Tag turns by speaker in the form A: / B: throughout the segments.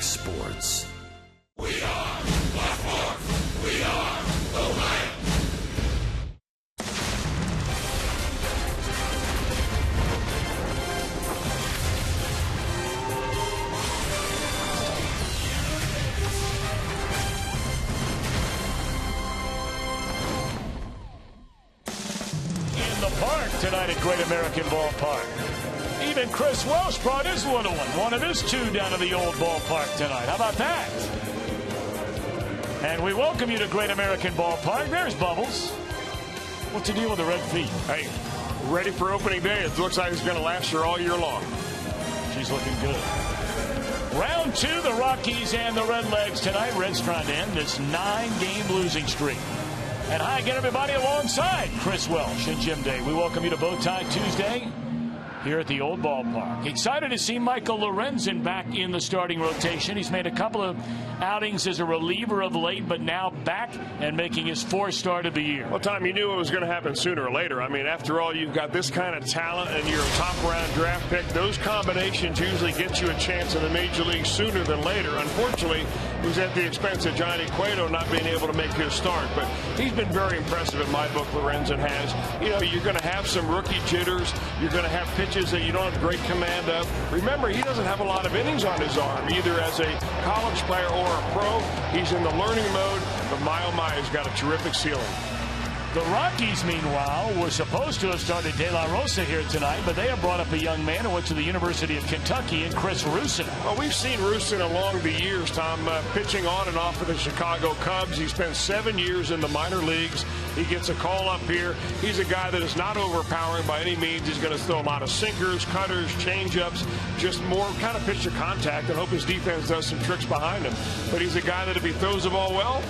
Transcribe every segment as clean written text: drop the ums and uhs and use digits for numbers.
A: Fox Sports.
B: We are Baltimore. We are Ohio.
C: In the park tonight at Great American Ballpark. Even Chris Welsh brought his little one of his two down to the old ballpark tonight. How about that? And we welcome you to Great American Ballpark. There's Bubbles. What's the deal with the red feet?
D: Hey, ready for opening day. It looks like it's going to last her all year long.
C: She's looking good. Round two, the Rockies and the Redlegs tonight. Reds trying to end this 9-game losing streak. And hi again, everybody, alongside Chris Welsh and Jim Day. We welcome you to Bowtie Tuesday here at the old ballpark. Excited to see Michael Lorenzen back in the starting rotation. He's made a couple of outings as a reliever of late, but now back and making his fourth start of the year.
D: Well, Tom, you knew it was going to happen sooner or later. I mean, after all, you've got this kind of talent and you're a top-round draft pick. Those combinations usually get you a chance in the major league sooner than later. Unfortunately, it was at the expense of Johnny Cueto not being able to make his start. But he's been very impressive in my book, Lorenzen has. You know, you're going to have some rookie jitters. You're going to have pitches that you don't have great command of. Remember, he doesn't have a lot of innings on his arm, either as a college player or a pro. He's in the learning mode, but my oh my, he's got a terrific ceiling.
C: The Rockies, meanwhile, were supposed to have started De La Rosa here tonight, but they have brought up a young man who went to the University of Kentucky in Chris Rusin.
D: Well, we've seen Rusin along the years, Tom, pitching on and off of the Chicago Cubs. He spent 7 years in the minor leagues. He gets a call up here. He's a guy that is not overpowering by any means. He's going to throw a lot of sinkers, cutters, changeups, just more kind of pitch to contact and hope his defense does some tricks behind him. But he's a guy that if he throws the ball well,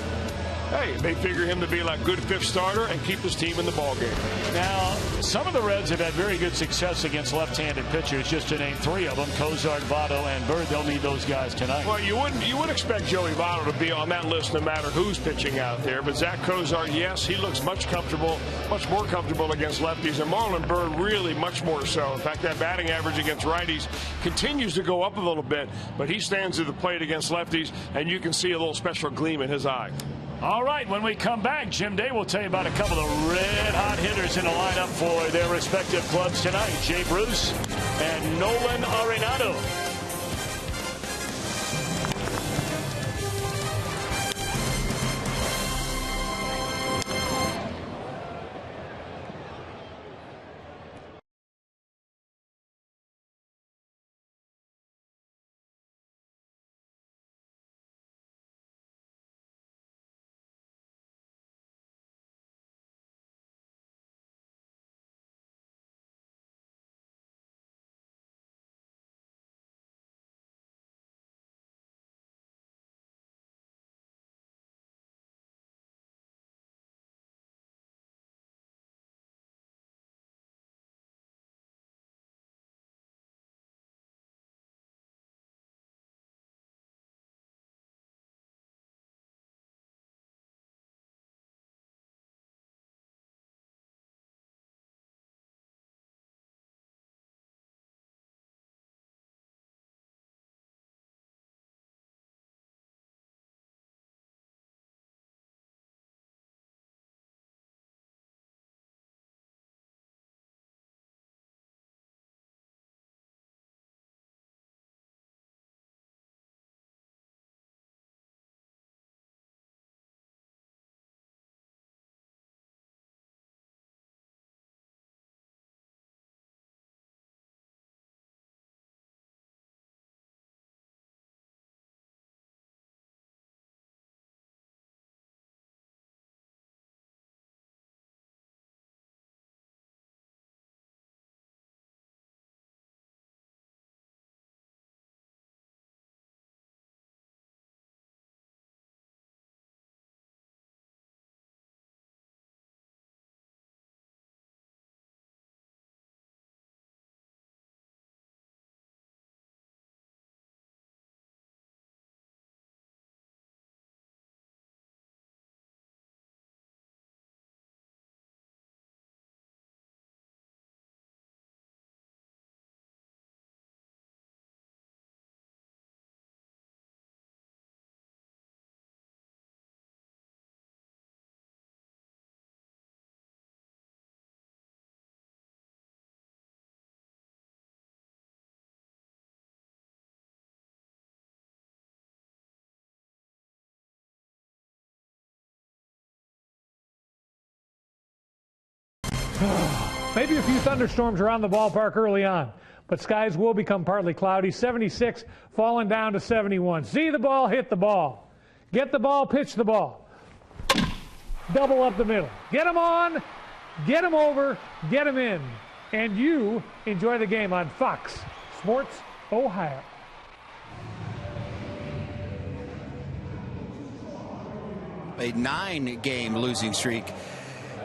D: hey, they figure him to be like good fifth starter and keep his team in the ballgame.
C: Now, some of the Reds have had very good success against left-handed pitchers, just to name three of them, Cozart, Votto, and Bird. They'll need those guys tonight.
D: Well, you would expect Joey Votto to be on that list no matter who's pitching out there. But Zach Cozart, yes, he looks much more comfortable against lefties. And Marlon Bird really much more so. In fact, that batting average against righties continues to go up a little bit. But he stands at the plate against lefties, and you can see a little special gleam in his eye.
C: All right, when we come back, Jim Day will tell you about a couple of red-hot hitters in the lineup for their respective clubs tonight. Jay Bruce and Nolan Arenado.
A: Maybe a few thunderstorms around the ballpark early on, but skies will become partly cloudy. 76 falling down to 71. See the ball, hit the ball. Get the ball, pitch the ball. Double up the middle. Get them on, get them over, get them in. And you enjoy the game on Fox Sports Ohio.
E: A 9-game losing streak.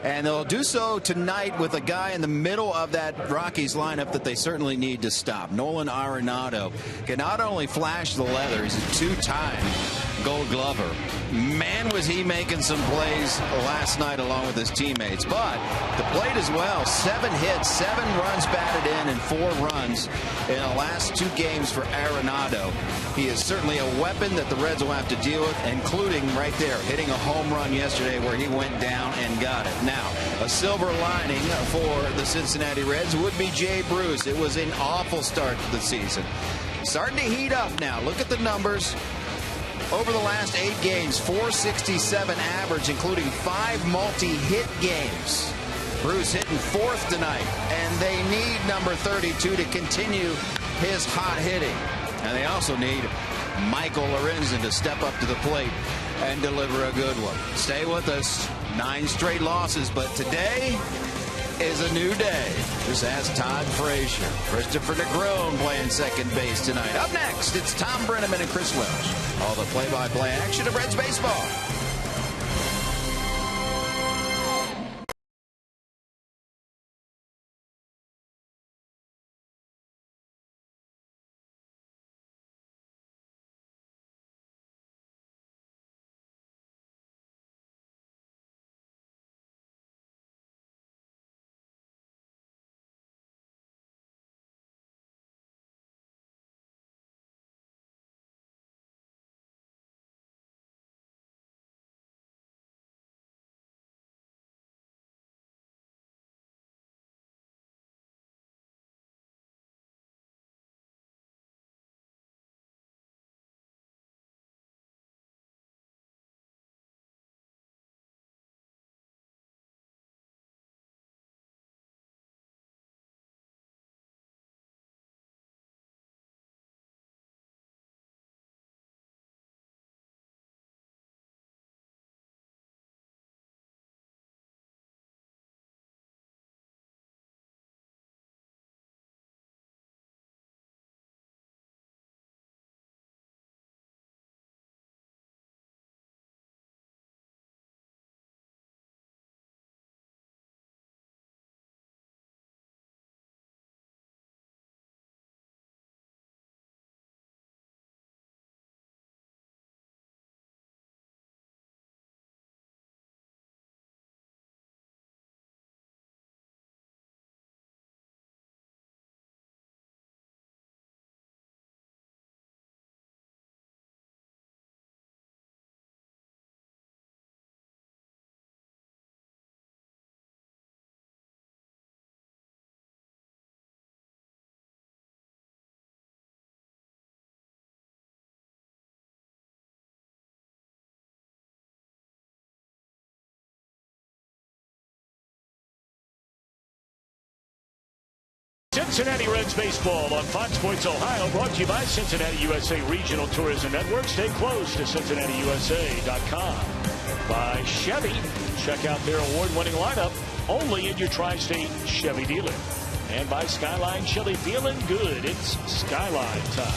E: And they'll do so tonight with a guy in the middle of that Rockies lineup that they certainly need to stop. Nolan Arenado can not only flash the leather, he's a 2-time Gold Glover. Man, was he making some plays last night along with his teammates. But the plate as well. 7 hits, 7 runs batted in, and 4 runs in the last 2 games for Arenado. He is certainly a weapon that the Reds will have to deal with, including right there, hitting a home run yesterday where he went down and got it. Now, a silver lining for the Cincinnati Reds would be Jay Bruce. It was an awful start to the season. Starting to heat up now. Look at the numbers. Over the last 8 games, 467 average, including 5 multi-hit games. Bruce hitting 4th tonight, and they need number 32 to continue his hot hitting. And they also need Michael Lorenzen to step up to the plate and deliver a good one. Stay with us. 9 straight losses, but today is a new day. This has Todd Frazier. Christopher Negron playing second base tonight. Up next, it's Tom Brenneman and Chris Welsh. All the play-by-play action of Reds baseball.
C: Cincinnati Reds baseball on Fox Sports Ohio, brought to you by Cincinnati USA Regional Tourism Network. Stay close to CincinnatiUSA.com. By Chevy, check out their award-winning lineup only in your tri-state Chevy dealer. And by Skyline Chili, feeling good. It's Skyline time.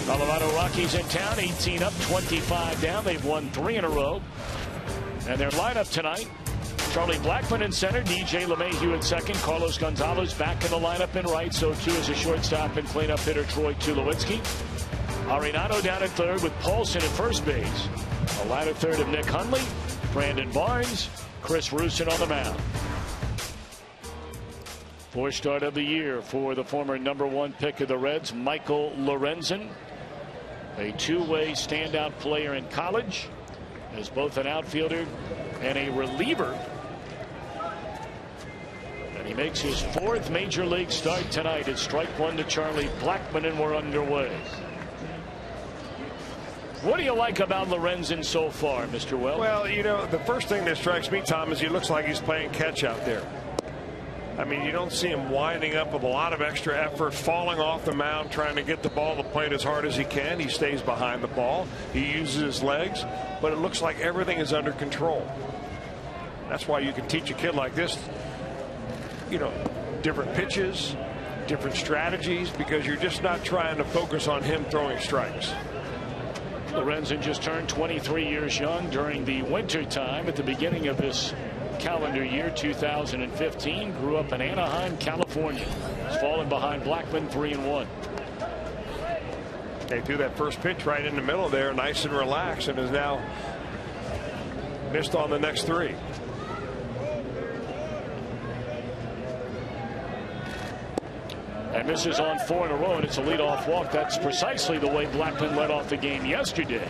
C: Colorado Rockies in town, 18 up, 25 down. They've won 3 in a row. And their lineup tonight: Charlie Blackmon in center, DJ LeMahieu in second, Carlos Gonzalez back in the lineup in right, so too is a shortstop and cleanup hitter Troy Tulowitzki. Arenado down at third with Paulson at first base. A line at third of Nick Hundley, Brandon Barnes, Chris Rusin on the mound. 4th start of the year for the former #1 pick of the Reds, Michael Lorenzen. A 2-way standout player in college, as both an outfielder and a reliever. And he makes his 4th major league start tonight. It's strike 1 to Charlie Blackmon, and we're underway. What do you like about Lorenzen so far, Mr. Wells?
D: Well, you know, the first thing that strikes me, Tom, is he looks like he's playing catch out there. I mean, you don't see him winding up with a lot of extra effort, falling off the mound, trying to get the ball to the plate as hard as he can. He stays behind the ball. He uses his legs, but it looks like everything is under control. That's why you can teach a kid like this, you know, different pitches, different strategies, because you're just not trying to focus on him throwing strikes.
C: Lorenzen just turned 23 years young during the winter time at the beginning of this calendar year 2015. Grew up in Anaheim, California. He's fallen behind Blackman 3-1.
D: They threw that first pitch right in the middle there, nice and relaxed, and is now missed on the next three.
C: And misses on 4 in a row, and it's a leadoff walk. That's precisely the way Blackman led off the game yesterday.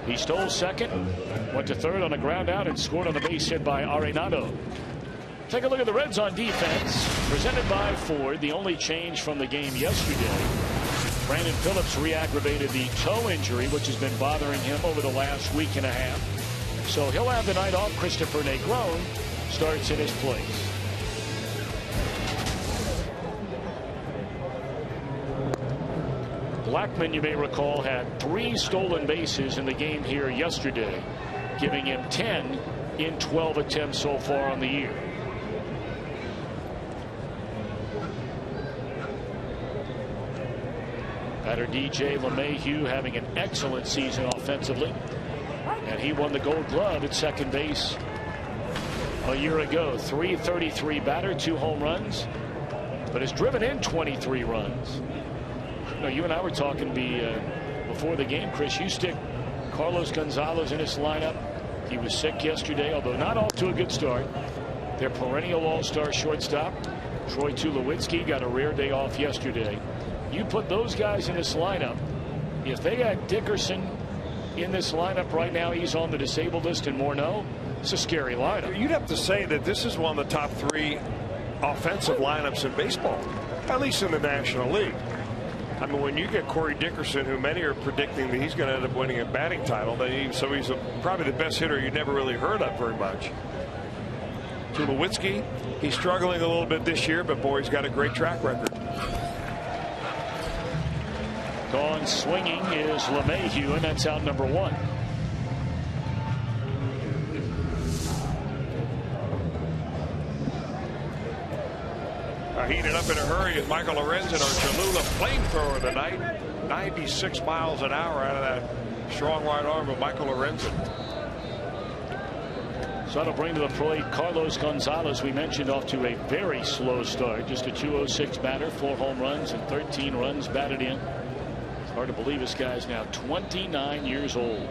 C: He stole second, went to third on a ground out, and scored on a base hit by Arenado. Take a look at the Reds on defense. Presented by Ford. The only change from the game yesterday, Brandon Phillips re-aggravated the toe injury, which has been bothering him over the last week and a half. So he'll have the night off. Christopher Negron starts in his place. Blackman, you may recall, had 3 stolen bases in the game here yesterday, giving him 10 in 12 attempts so far on the year. Batter DJ LeMahieu having an excellent season offensively, and he won the Gold Glove at second base a year ago. .333 batter, 2 home runs, but has driven in 23 runs. You know, you and I were talking before the game, Chris. You stick Carlos Gonzalez in his lineup. He was sick yesterday, although not off to a good start. Their perennial all-star shortstop, Troy Tulowitzki, got a rare day off yesterday. You put those guys in this lineup. If they got Dickerson in this lineup right now, he's on the disabled list, and Morneau, it's a scary lineup.
D: You'd have to say that this is one of the top 3 offensive lineups in baseball, at least in the National League. I mean, when you get Corey Dickerson, who many are predicting that he's going to end up winning a batting title, so he's probably the best hitter you never really heard of very much. Tulowitzki, he's struggling a little bit this year, but boy, he's got a great track record.
C: Gone swinging is LeMahieu, and that's out number 1.
D: Heated up in a hurry is Michael Lorenzen, our Cholula flamethrower tonight. 96 miles an hour out of that strong right arm of Michael Lorenzen.
C: So that'll bring to the plate Carlos Gonzalez. We mentioned off to a very slow start. Just a .206 batter, 4 home runs and 13 runs batted in. It's hard to believe this guy's now 29 years old.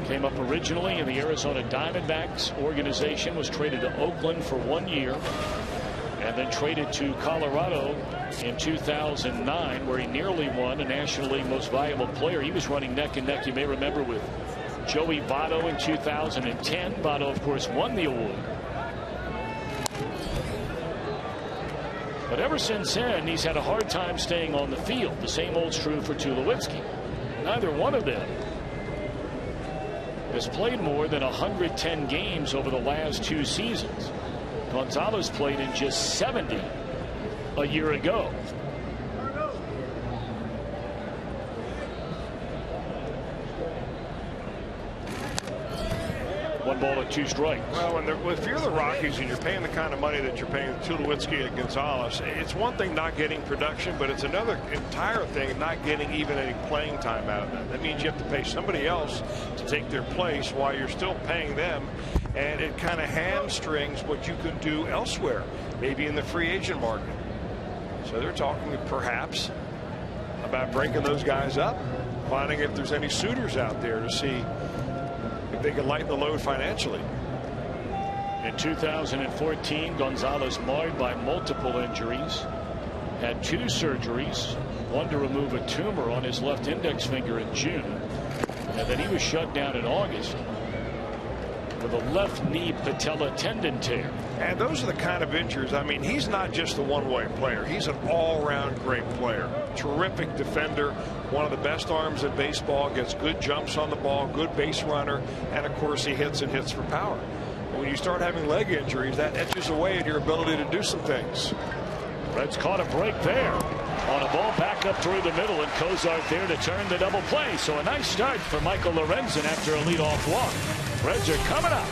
C: Came up originally in the Arizona Diamondbacks organization, was traded to Oakland for 1 year, and then traded to Colorado in 2009, where he nearly won a National League Most Valuable Player. He was running neck and neck, you may remember, with Joey Votto in 2010. Votto, of course, won the award. But ever since then, he's had a hard time staying on the field. The same holds true for Tulowitzki. Neither one of them has played more than 110 games over the last 2 seasons. Gonzalez played in just 70 a year ago. 1 ball and 2 strikes.
D: Well, if you're the Rockies and you're paying the kind of money that you're paying Tulowitzki and Gonzalez, it's one thing not getting production, but it's another entire thing not getting even any playing time out of them. That means you have to pay somebody else to take their place while you're still paying them, and it kind of hamstrings what you could do elsewhere, maybe in the free agent market. So they're talking perhaps about breaking those guys up, finding if there's any suitors out there to see if they can lighten the load financially.
C: In 2014, Gonzalez marred by multiple injuries, had 2 surgeries, one to remove a tumor on his left index finger in June, and then he was shut down in August. with a left knee patella tendon tear.
D: And those are the kind of injuries. I mean, he's not just a one-way player. He's an all-around great player. Terrific defender. One of the best arms in baseball. Gets good jumps on the ball. Good base runner. And, of course, he hits and hits for power. But when you start having leg injuries, that etches away at your ability to do some things.
C: Reds caught a break there on a ball back up through the middle, and Cozart there to turn the double play. So a nice start for Michael Lorenzen after a leadoff walk. Reds are coming up.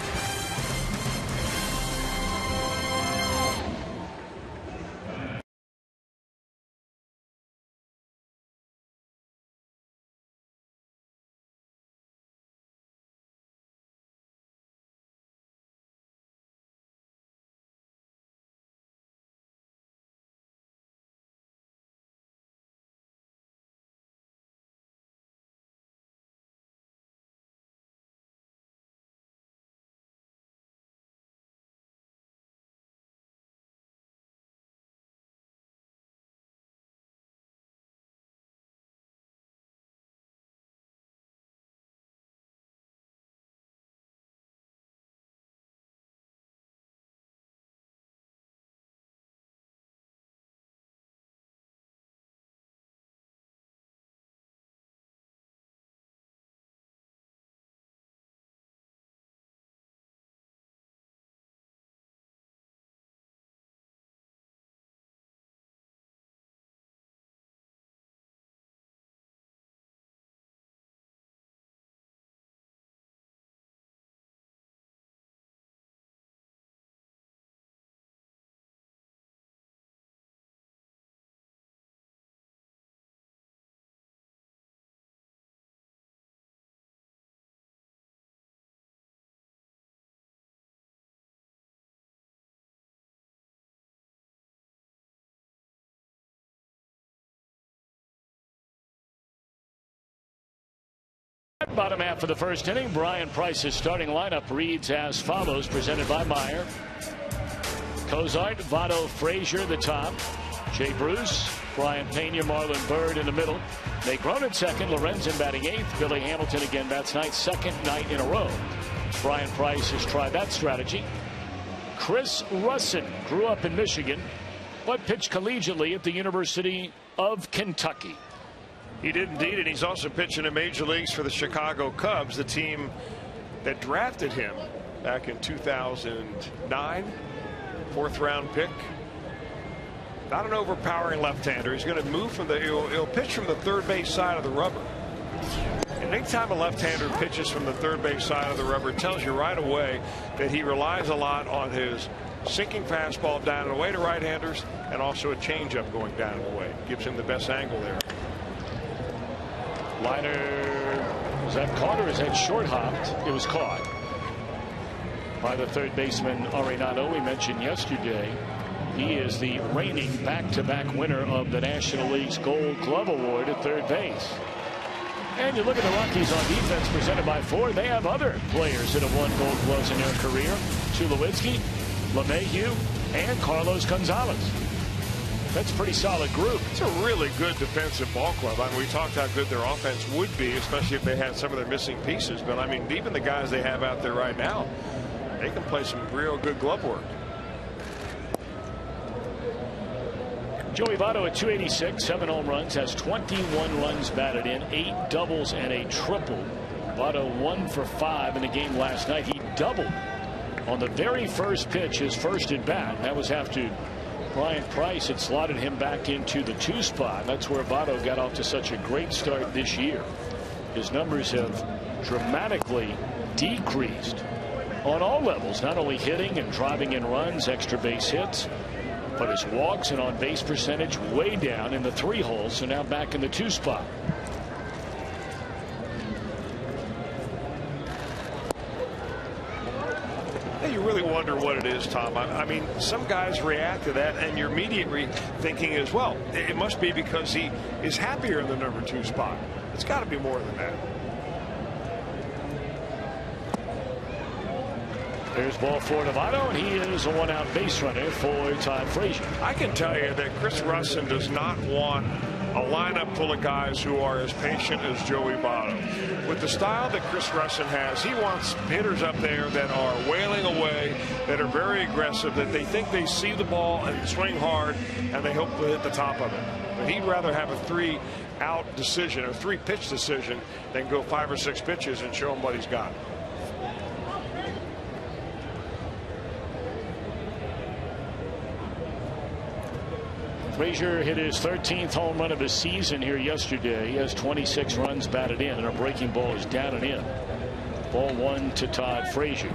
C: Bottom half of the first inning, Brian Price's starting lineup reads as follows, presented by Meyer. Cozart, Votto, Frazier the top. Jay Bruce, Brian Pena, Marlon Byrd in the middle. Nate Cronin second, Lorenzen batting eighth. Billy Hamilton again bats ninth, second night in a row. Brian Price has tried that strategy. Chris Russin grew up in Michigan, but pitched collegiately at the University of Kentucky.
D: He did indeed, and he's also pitching in major leagues for the Chicago Cubs, the team that drafted him back in 2009. Fourth-round pick. Not an overpowering left-hander. He's going to move from the he'll pitch from the third base side of the rubber. And anytime a left-hander pitches from the third base side of the rubber, it tells you right away that he relies a lot on his sinking fastball down and away to right-handers, and also a changeup going down and away. Gives him the best angle there.
C: Liner, was that caught or is that short hopped? It was caught by the third baseman Arenado. We mentioned yesterday he is the reigning back-to-back winner of the National League's Gold Glove Award at third base. And you look at the Rockies on defense, presented by Ford. They have other players that have won Gold Gloves in their career. Tulowitzki, LeMahieu, and Carlos Gonzalez. That's a pretty solid group.
D: It's a really good defensive ball club. I mean, we talked how good their offense would be, especially if they had some of their missing pieces. But, I mean, even the guys they have out there right now, they can play some real good glove work.
C: Joey Votto at 286, 7 home runs, has 21 runs batted in, 8 doubles and a triple. Votto 1 for 5 in the game last night. He doubled on the very first pitch, his first at bat. That was after Brian Price had slotted him back into the 2 spot. That's where Votto got off to such a great start this year. His numbers have dramatically decreased on all levels, not only hitting and driving in runs, extra base hits, but his walks and on base percentage way down in the 3 hole. So now back in the 2 spot.
D: You really wonder what it is, Tom. I mean, some guys react to that, and your immediate thinking is, well, it must be because he is happier in the number 2 spot. It's got to be more than that.
C: There's ball 4 to Votto, and he is a 1-out base runner for Todd Frazier.
D: I can tell you that Chris Russin does not want a lineup full of guys who are as patient as Joey Votto. with the style that Chris Russin has, he wants hitters up there that are wailing away, that are very aggressive, that they think they see the ball and swing hard, and they hope to hit the top of it. But he'd rather have a 3-out decision or 3-pitch decision than go 5 or 6 pitches and show him what he's got.
C: Frazier hit his 13th home run of the season here yesterday. He has 26 runs batted in, and a breaking ball is down and in. Ball 1 to Todd Frazier.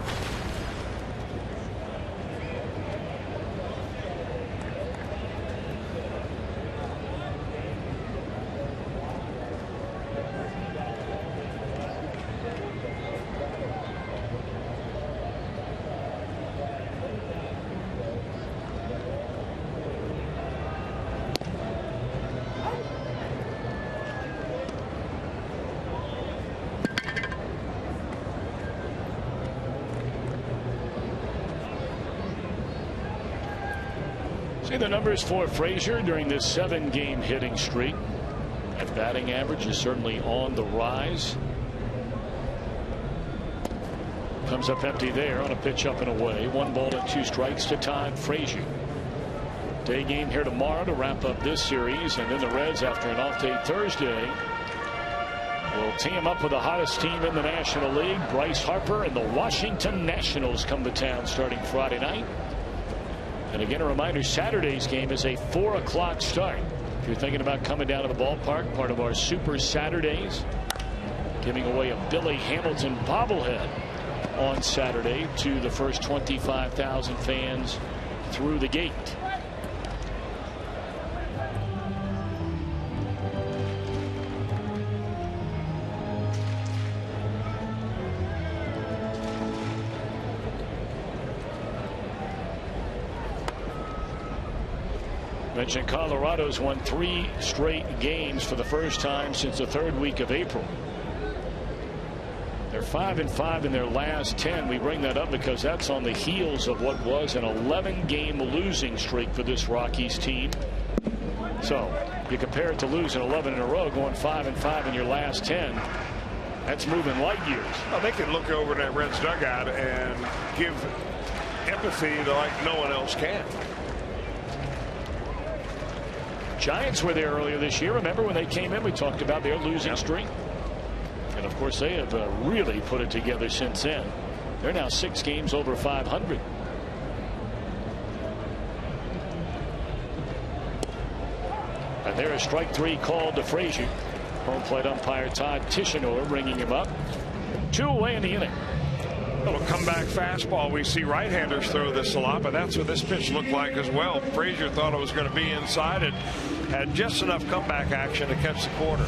C: See the numbers for Frazier during this 7-game hitting streak. That batting average is certainly on the rise. Comes up empty there on a pitch up and away. 1 ball and 2 strikes to Todd Frazier. Day game here tomorrow to wrap up this series, and then the Reds, after an off day Thursday, will team up with the hottest team in the National League. Bryce Harper and the Washington Nationals come to town starting Friday night. And again, a reminder, Saturday's game is a 4 o'clock start. If you're thinking about coming down to the ballpark, part of our Super Saturdays, giving away a Billy Hamilton bobblehead on Saturday to the first 25,000 fans through the gate. Mentioned Colorado's won 3 straight games for the first time since the 3rd week of April. They're 5-5 in their last 10. We bring that up because that's on the heels of what was an 11-game losing streak for this Rockies team. So you compare it to losing 11 in a row, going 5-5 in your last 10. That's moving light years.
D: Well, they can look over in that Reds dugout and give empathy like no one else can.
C: Giants were there earlier this year. Remember when they came in, we talked about their losing streak. And of course, they have really put it together since then. They're now 6 games over 500. And there is strike 3 called to Frazier. Home plate umpire Todd Tischenor ringing him up. 2 away in the inning.
D: Little comeback fastball. We see right-handers throw this a lot, but that's what this pitch looked like as well. Frazier thought it was going to be inside and had just enough comeback action to catch the corner.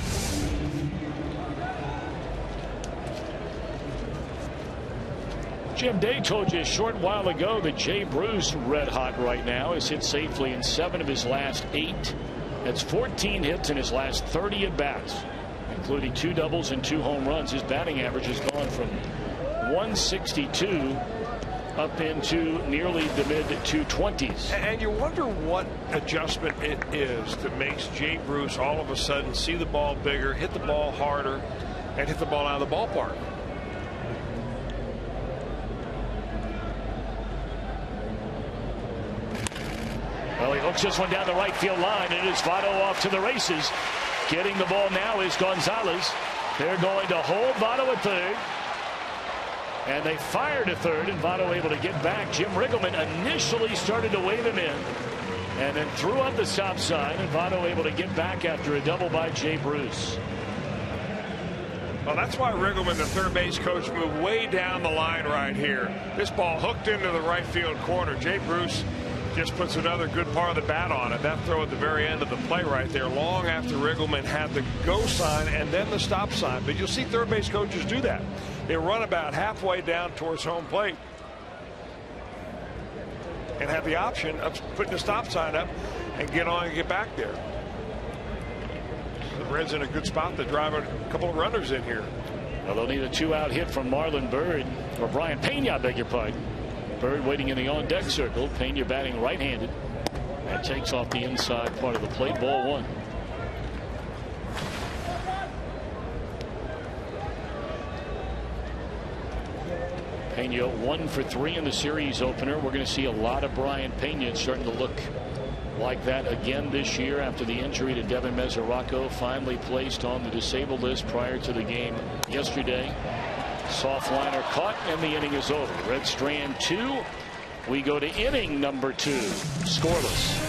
C: Jim Day told you a short while ago that Jay Bruce, red hot right now, has hit safely in 7 of his last 8. That's 14 hits in his last 30 at bats, including 2 doubles and 2 home runs. His batting average has gone from 162 up into nearly the mid-220s.
D: And you wonder what adjustment it is that makes Jay Bruce all of a sudden see the ball bigger, hit the ball harder, and hit the ball out of the ballpark.
C: Well, he hooks this one down the right field line, and it is Votto off to the races. Getting the ball now is Gonzalez. They're going to hold Votto at third. And they fired to third, and Votto able to get back. Jim Riggleman initially started to wave him in and then threw up the stop sign, and Votto able to get back after a double by Jay Bruce.
D: Well, that's why Riggleman, the third base coach, moved way down the line right here. This ball hooked into the right field corner. Jay Bruce just puts another good part of the bat on it. That throw at the very end of the play right there, long after Riggleman had the go sign and then the stop sign. But you'll see third base coaches do that. They run about halfway down towards home plate and have the option of putting the stop sign up and get on and get back there. The Reds in a good spot to drive a couple of runners in here.
C: Well, they'll need a 2-out hit from Marlon Byrd, or Brian Pena, I beg your pardon. Byrd waiting in the on-deck circle. Pena batting right-handed. That takes off the inside part of the plate. Ball 1. Pena 1 for 3 in the series opener. We're going to see a lot of Brian Pena. It's starting to look like that again this year after the injury to Devin Mesoraco, finally placed on the disabled list prior to the game yesterday. Soft liner caught, and the inning is over. Red Strand 2. We go to inning number 2. Scoreless.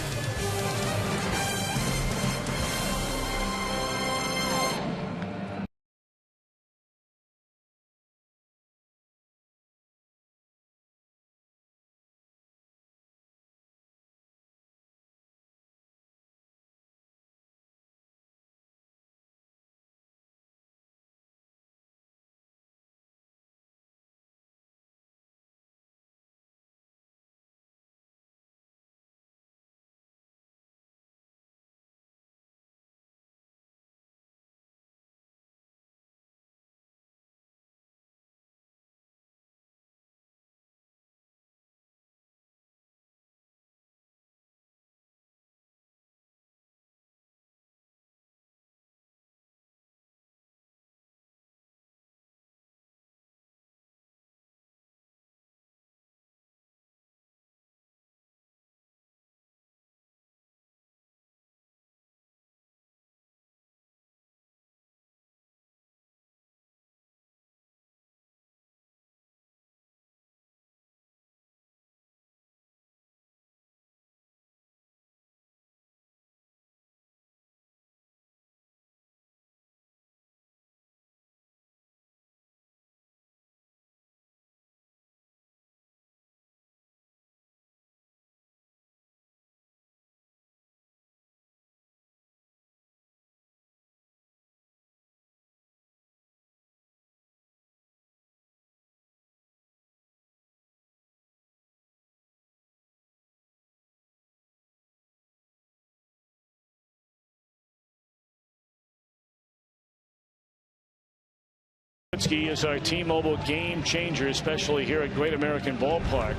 C: Is our T-Mobile game changer, especially here at Great American Ballpark.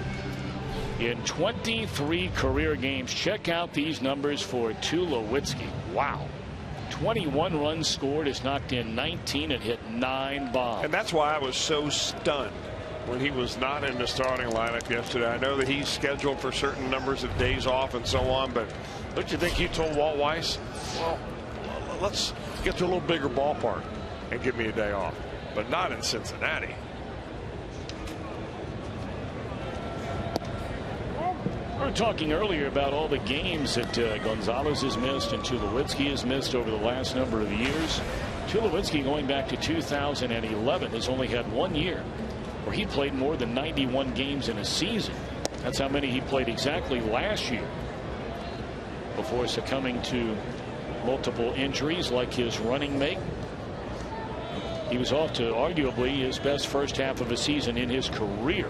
C: In 23 career games, check out these numbers for Tulowitzki. Wow. 21 runs scored, has knocked in 19 and hit 9 bombs.
D: And that's why I was so stunned when he was not in the starting lineup yesterday. I know that he's scheduled for certain numbers of days off and so on, but don't you think you told Walt Weiss, well, let's get to a little bigger ballpark and give me a day off? But not in Cincinnati.
C: We were talking earlier about all the games that Gonzalez has missed and Tulowitzki has missed over the last number of years. Tulowitzki, going back to 2011, has only had 1 year where he played more than 91 games in a season. That's how many he played exactly last year before succumbing to multiple injuries like his running mate. He was off to arguably his best first half of a season in his career.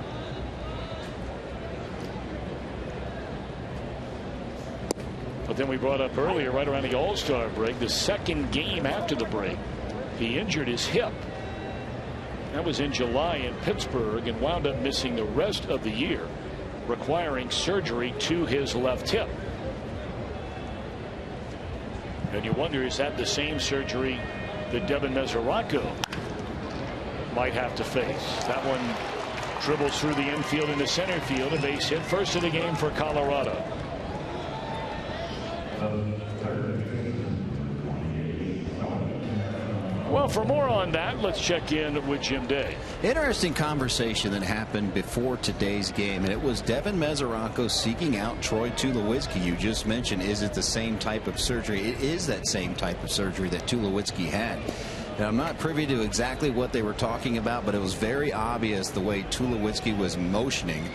C: But then we brought up earlier, right around the All-Star break, the second game after the break, he injured his hip. That was in July in Pittsburgh, and wound up missing the rest of the year, requiring surgery to his left hip. And you wonder, is that the same surgery that Devin Mesoraco might have to face? That one dribbles through the infield into center field. A base hit, first of the game for Colorado. Well, for more on that, let's check in with Jim Day.
E: Interesting conversation that happened before today's game, and it was Devin Mesoraco seeking out Troy Tulowitzki. You just mentioned, is it the same type of surgery? It is that same type of surgery that Tulowitzki had. And I'm not privy to exactly what they were talking about, but it was very obvious the way Tulowitzki was motioning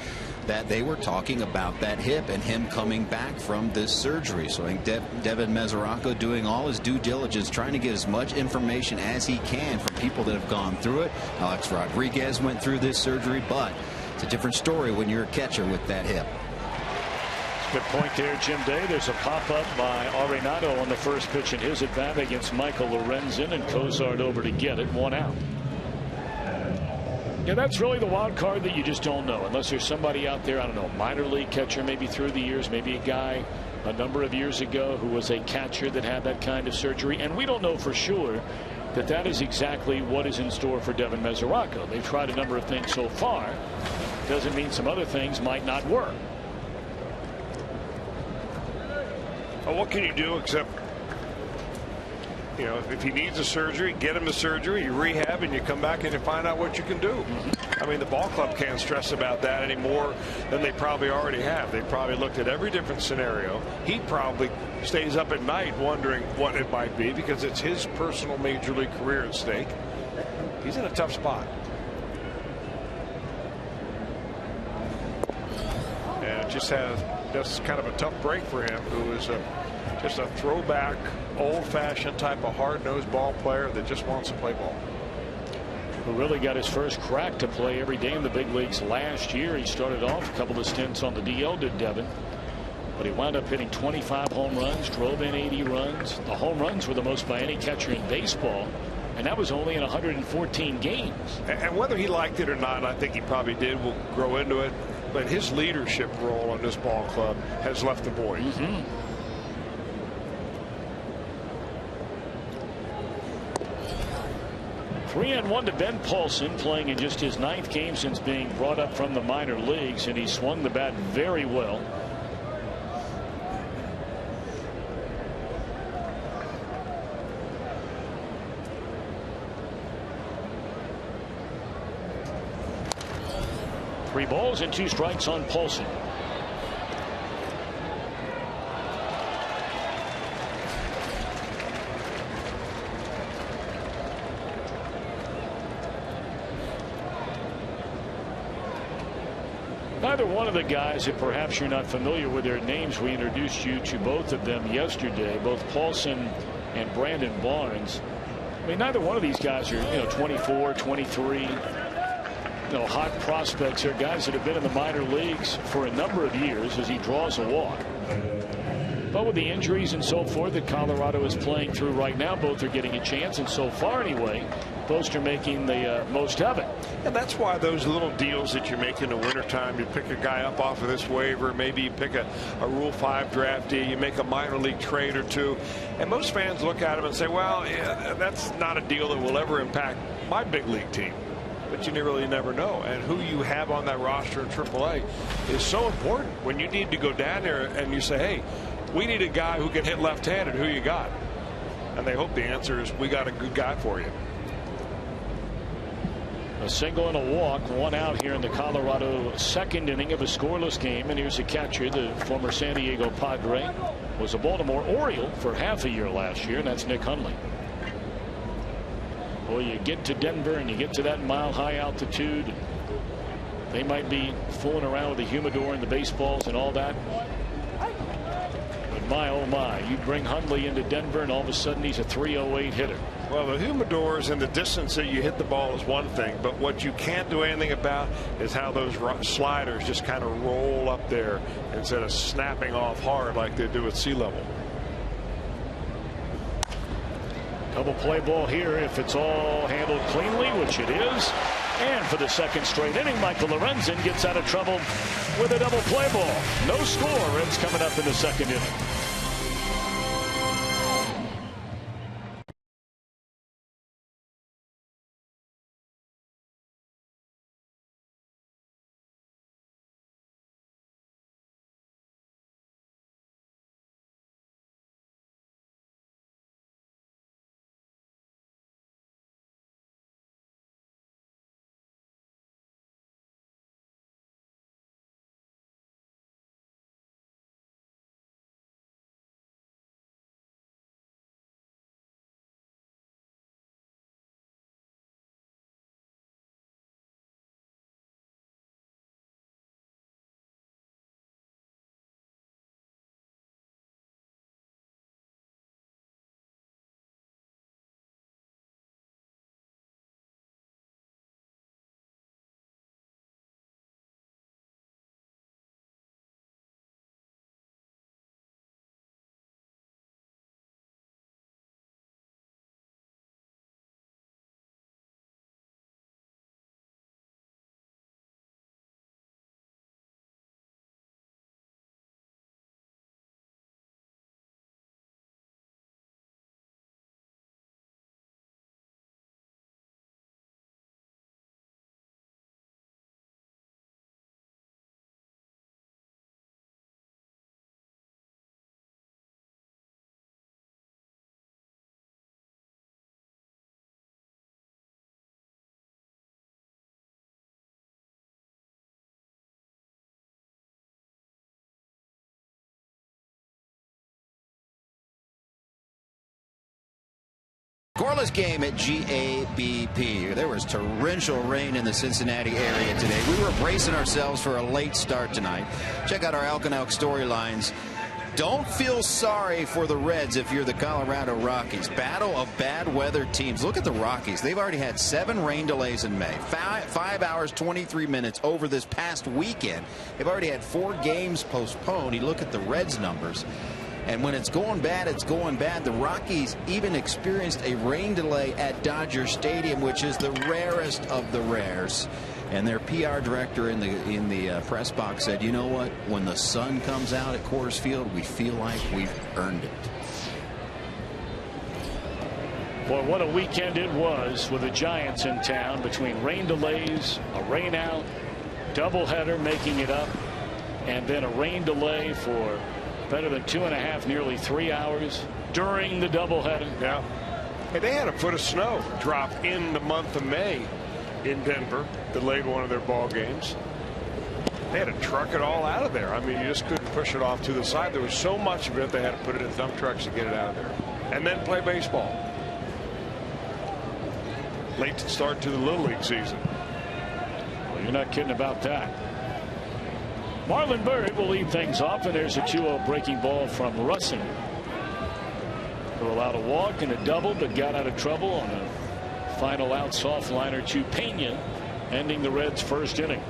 E: that they were talking about that hip and him coming back from this surgery. So I think Devin Mesoraco doing all his due diligence, trying to get as much information as he can from people that have gone through it. Alex Rodriguez went through this surgery, but it's a different story when you're a catcher with that hip.
C: Good point there, Jim Day. There's a pop-up by Arenado on the first pitch in his at-bat against Michael Lorenzen, and Cozart over to get it, 1 out. Yeah, that's really the wild card that you just don't know, unless there's somebody out there, I don't know, minor league catcher maybe through the years, maybe a guy a number of years ago who was a catcher that had that kind of surgery. And we don't know for sure that is exactly what is in store for Devin Mesoraco. They've tried a number of things so far. Doesn't mean some other things might not work.
D: Well, what can you do except, you know, if he needs a surgery, get him the surgery, you rehab, and you come back and you find out what you can do. I mean, the ball club can't stress about that any more than they probably already have. They probably looked at every different scenario. He probably stays up at night wondering what it might be because it's his personal major league career at stake. He's in a tough spot. And it just kind of a tough break for him, who is just a throwback, old-fashioned type of hard-nosed ball player that just wants to play ball.
C: Who really got his first crack to play every day in the big leagues last year. He started off a couple of stints on the DL, did Devin, but he wound up hitting 25 home runs, drove in 80 runs. The home runs were the most by any catcher in baseball, and that was only in 114 games.
D: And whether he liked it or not, I think he probably did. We'll grow into it. But his leadership role in this ball club has left the void.
C: 3-1 to Ben Paulson, playing in just his 9th game since being brought up from the minor leagues, and he swung the bat very well. Three balls and 2 strikes on Paulson. Neither one of the guys, if perhaps you're not familiar with their names, we introduced you to both of them yesterday, both Paulson and Brandon Barnes. I mean, neither one of these guys are, 24, 23, hot prospects. They're guys that have been in the minor leagues for a number of years as he draws a walk. But with the injuries and so forth that Colorado is playing through right now, both are getting a chance, and so far anyway, both are making the most of it.
D: And that's why those little deals that you make in the wintertime, you pick a guy up off of this waiver, maybe you pick a Rule 5 draft deal, you make a minor league trade or two, and most fans look at him and say, well, yeah, that's not a deal that will ever impact my big league team. But you really never know. And who you have on that roster in AAA is so important. When you need to go down there and you say, hey, we need a guy who can hit left-handed, who you got? And they hope the answer is, we got a good guy for you.
C: A single and a walk, 1 out here in the Colorado 2nd inning of a scoreless game. And here's a catcher, the former San Diego Padre, was a Baltimore Oriole for half a year last year, and that's Nick Hundley. Well, you get to Denver and you get to that mile-high altitude. They might be fooling around with the humidor and the baseballs and all that. But my, oh my, you bring Hundley into Denver and all of a sudden he's a 308 hitter.
D: Well, the humidors and the distance that you hit the ball is one thing, but what you can't do anything about is how those sliders just kind of roll up there instead of snapping off hard like they do at sea level.
C: Double play ball here if it's all handled cleanly, which it is. And for the 2nd straight inning, Michael Lorenzen gets out of trouble with a double play ball. No score. Reds coming up in the 2nd inning.
E: Scoreless game at GABP. There was torrential rain in the Cincinnati area today. We were bracing ourselves for a late start tonight. Check out our Elk and Elk storylines. Don't feel sorry for the Reds if you're the Colorado Rockies. Battle of bad weather teams. Look at the Rockies. They've already had 7 rain delays in May. 5 hours, 23 minutes over this past weekend. They've already had 4 games postponed. You look at the Reds numbers. And when it's going bad, it's going bad. The Rockies even experienced a rain delay at Dodger Stadium, which is the rarest of the rares. And their PR director in the press box said, you know what? When the sun comes out at Coors Field, we feel like we've earned it.
C: Boy, what a weekend it was with the Giants in town, between rain delays, a rain out, doubleheader making it up, and then a rain delay for better than 2.5, nearly 3 hours during the doubleheader.
D: Yeah. Hey, they had a foot of snow drop in the month of May in Denver. Delayed one of their ball games. They had to truck it all out of there. I mean, you just couldn't push it off to the side. There was so much of it, they had to put it in dump trucks to get it out of there. And then play baseball. Late start to the Little League season.
C: Well, you're not kidding about that. Marlon Byrd will lead things off, and there's a 2-0 breaking ball from Russin, who allowed a walk and a double, but got out of trouble on a final out soft liner to Pena, ending the Reds' first inning.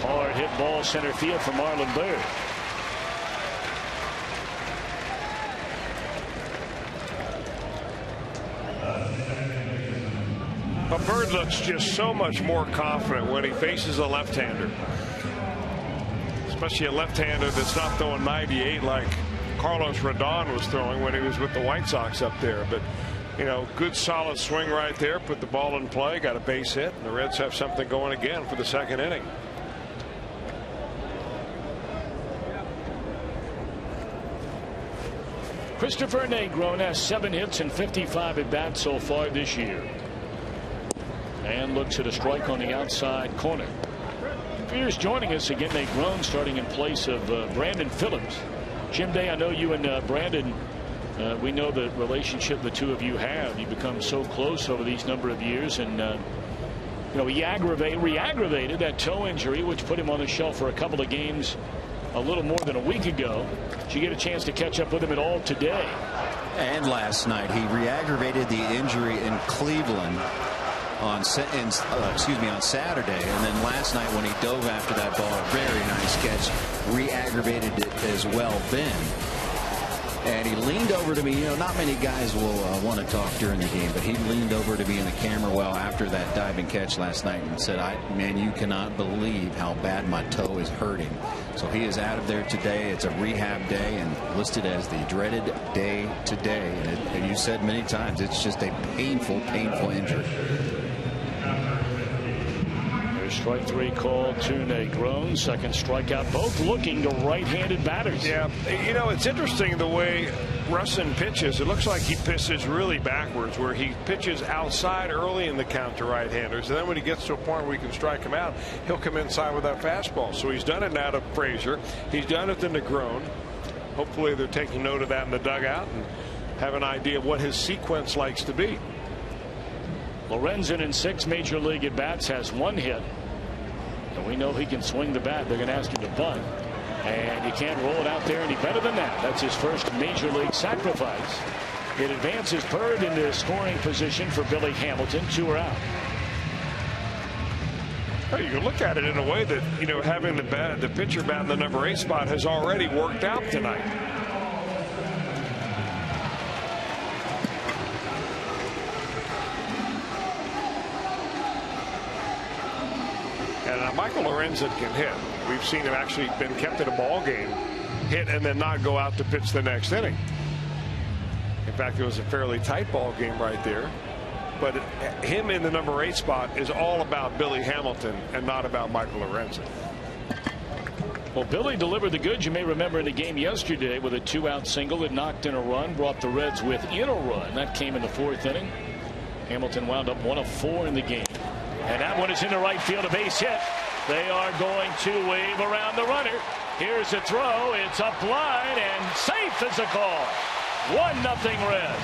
C: Hard hit ball center field for Marlon Byrd.
D: But Byrd looks just so much more confident when he faces a left-hander. Especially a left-hander that's not throwing 98 like Carlos Rodon was throwing when he was with the White Sox up there. But, you know, good solid swing right there. Put the ball in play. Got a base hit. And the Reds have something going again for the second inning.
C: Christopher Negron has 7 hits and 55 at bats so far this year. And looks at a strike on the outside corner. Here's joining us again. Negron starting in place of Brandon Phillips. Jim Day, I know you and Brandon, we know the relationship the two of you have. You've become so close over these number of years, and you know, he re-aggravated that toe injury, which put him on the shelf for a couple of games a little more than a week ago. Did you get a chance to catch up with him at all today?
E: And last night he re-aggravated the injury in Cleveland on Saturday, and then last night when he dove after that ball, a very nice catch, re-aggravated it as well then. And he leaned over to me. You know, not many guys will want to talk during the game, but he leaned over to me in the camera well after that diving catch last night and said, man, you cannot believe how bad my toe is hurting. So he is out of there today. It's a rehab day and listed as the dreaded day today. And you said many times, it's just a painful, painful injury.
C: Strike 3 called to Negron. Second strikeout. Both looking to right-handed batters.
D: Yeah, you know, it's interesting the way Russin pitches. It looks like he pitches really backwards, where he pitches outside early in the count to right-handers, and then when he gets to a point where he can strike him out, he'll come inside with that fastball. So he's done it now to Frazier. He's done it to Negron. Hopefully they're taking note of that in the dugout and have an idea of what his sequence likes to be.
C: Lorenzen in 6 major league at bats has 1 hit. And we know he can swing the bat. They're going to ask him to bunt. And you can't roll it out there any better than that. That's his first major league sacrifice. It advances Byrd into scoring position for Billy Hamilton. 2 are out.
D: Well, you can look at it in a way that, you know, having the pitcher bat in the number 8 spot has already worked out tonight. Michael Lorenzen can hit. We've seen him actually been kept in a ball game, hit, and then not go out to pitch the next inning. In fact, it was a fairly tight ball game right there. But him in the number 8 spot is all about Billy Hamilton and not about Michael Lorenzen.
C: Well, Billy delivered the goods. You may remember in the game yesterday with a 2-out single that knocked in a run, brought the Reds within a run. That came in the 4th inning. Hamilton wound up 1 of 4 in the game. And that one is into right field, a base hit. They are going to wave around the runner. Here's a throw. It's up line and safe as a call. 1-0 Reds.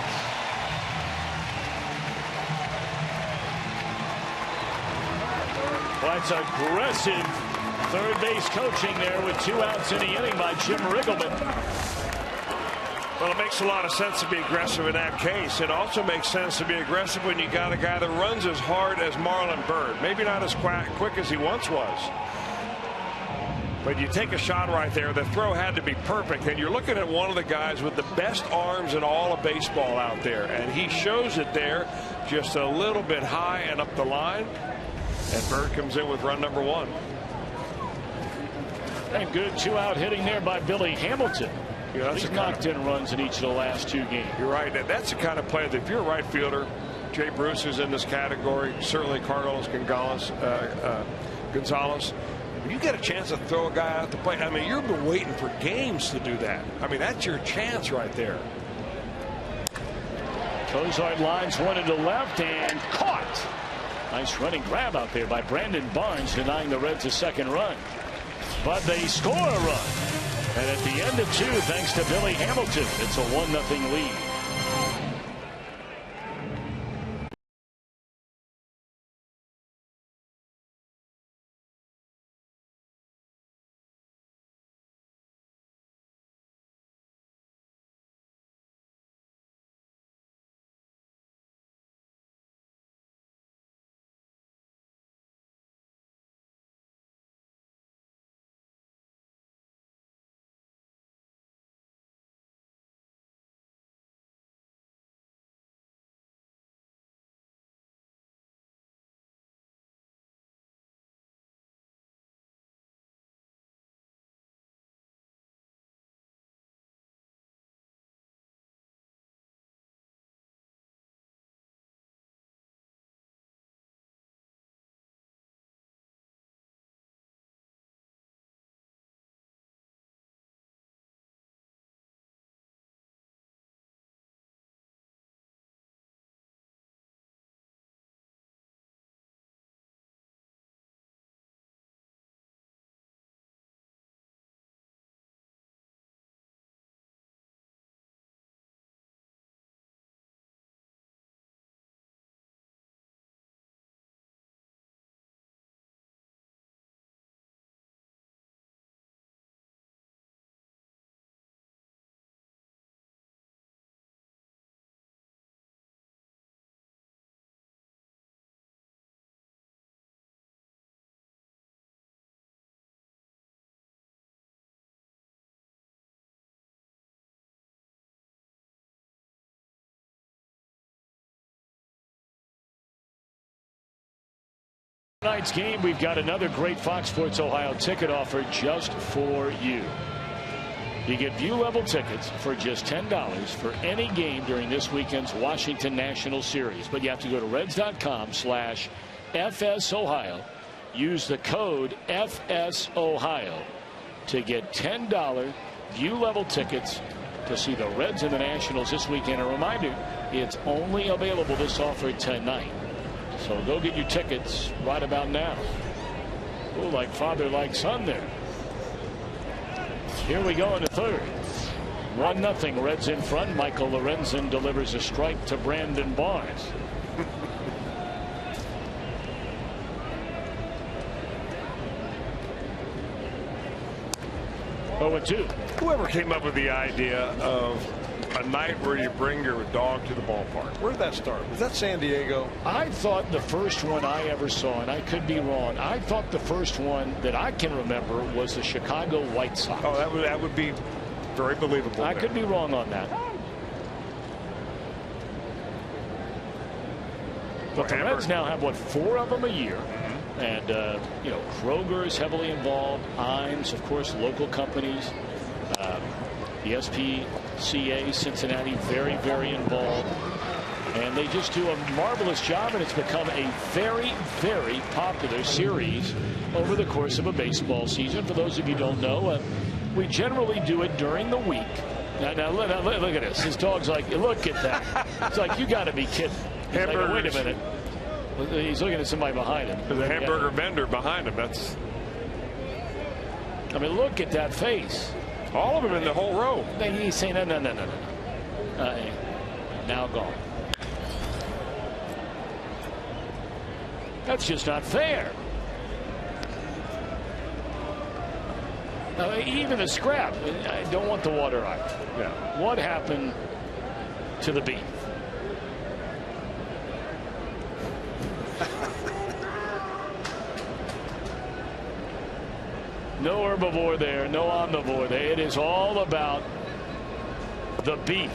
C: Well, that's aggressive third base coaching there with 2 outs in the inning by Jim Riggleman.
D: Well, it makes a lot of sense to be aggressive in that case. It also makes sense to be aggressive when you got a guy that runs as hard as Marlon Byrd. Maybe not as quick as he once was. But you take a shot right there. The throw had to be perfect. And you're looking at one of the guys with the best arms in all of baseball out there. And he shows it there just a little bit high and up the line. And Byrd comes in with run number 1.
C: And good 2-out hitting there by Billy Hamilton.
D: Yeah,
C: he's knocked in runs in each of the last 2 games.
D: You're right. That's the kind of play that if you're a right fielder, Jay Bruce is in this category, certainly Carlos Gonzalez. When you get a chance to throw a guy out the plate, I mean, you've been waiting for games to do that. I mean, that's your chance right there.
C: Cozart lines one into left and caught. Nice running grab out there by Brandon Barnes, denying the Reds a second run. But they score a run. And at the end of 2, thanks to Billy Hamilton, it's a 1-0 lead. Tonight's game, we've got another great Fox Sports Ohio ticket offer just for you. You get view-level tickets for just $10 for any game during this weekend's Washington National Series. But you have to go to Reds.com/FSOhio. Use the code FSOhio to get $10 view-level tickets to see the Reds and the Nationals this weekend. A reminder, it's only available this offer tonight. So go get your tickets right about now. Oh, like father, like son there. Here we go in the third. 1-0 Reds in front. Michael Lorenzen delivers a strike to Brandon Barnes. Oh, and 2.
D: Whoever came up with the idea of a night where you bring your dog to the ballpark, where did that start? Was that San Diego?
C: I thought the first one I ever saw, and I could be wrong, I thought the first one that I can remember was the Chicago White Sox.
D: Oh, that would be very believable.
C: I could be wrong on that. But the Reds now have, what, 4 of them a year. And, you know, Kroger is heavily involved. Imes, of course, local companies. The SPCA, Cincinnati, very, very involved. And they just do a marvelous job, and it's become a very, very popular series over the course of a baseball season. For those of you who don't know, we generally do it during the week. Now look at this. His dog's like, look at that. It's like, you got to be kidding. Like, wait a minute. He's looking at somebody behind him.
D: There's a hamburger vendor behind him. That's.
C: I mean, look at that face.
D: All of them in the whole row.
C: He's saying, no. Now gone. That's just not fair. Even the scrap. I don't want the water either. Yeah. What happened to the beef? No herbivore there, no omnivore there. It is all about the beef.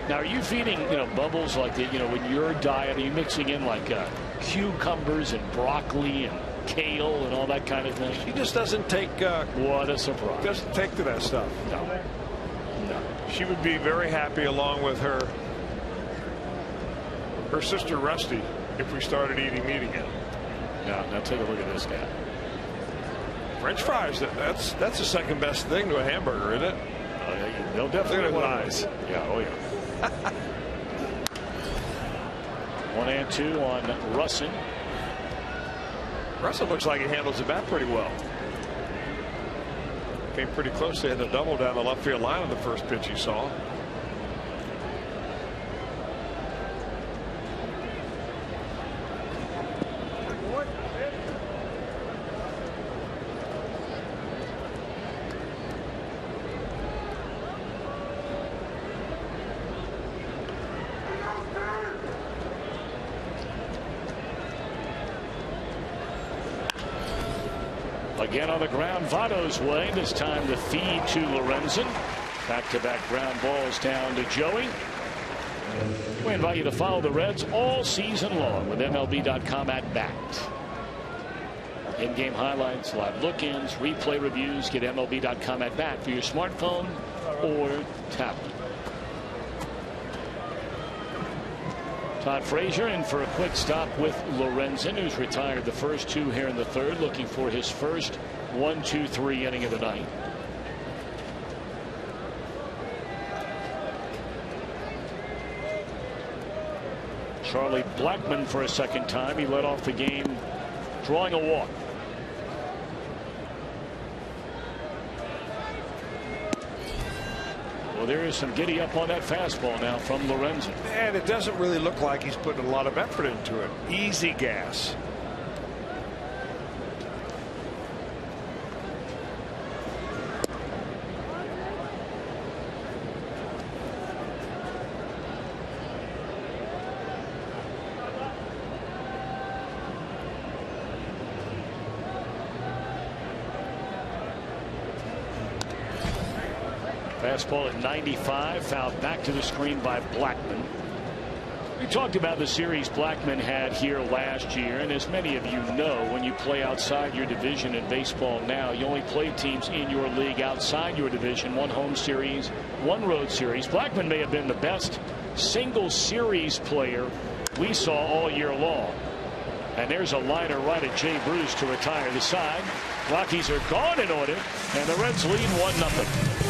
C: Now, are you feeding, Bubbles like that, in your diet? Are you mixing in like cucumbers and broccoli and kale and all that kind of thing?
D: She just doesn't take.
C: What a surprise!
D: Doesn't take to that stuff.
C: No. No.
D: She would be very happy along with her sister Rusty if we started eating meat again.
C: Now take a look at this guy.
D: French fries. That's the second best thing to a hamburger, isn't it?
C: They'll definitely
D: Look at
C: want
D: his eyes.
C: Yeah. Oh yeah. 1-2 on Russin.
D: Russell looks like he handles the bat pretty well. Came pretty close. They had a double down the left field line on the first pitch he saw.
C: Again on the ground, Votto's way. This time the feed to Lorenzen. Back-to-back ground balls down to Joey. We invite you to follow the Reds all season long with MLB.com at bat. In-game highlights, live look-ins, replay reviews. Get MLB.com at bat for your smartphone or tablet. Todd Frazier in for a quick stop with Lorenzen, who's retired the first two here in the third, looking for his first 1-2-3 inning of the night. Charlie Blackmon for a second time. He led off the game drawing a walk. Well, there is some giddy up on that fastball now from Lorenzen.
D: And it doesn't really look like he's putting a lot of effort into it. Easy gas.
C: Fastball at 95, fouled back to the screen by Blackmon. We talked about the series Blackmon had here last year, and as many of you know, when you play outside your division in baseball now, you only play teams in your league outside your division. One home series, one road series. Blackmon may have been the best single series player we saw all year long. And there's a liner right at Jay Bruce to retire the side. Rockies are gone in order, and the Reds lead 1-0.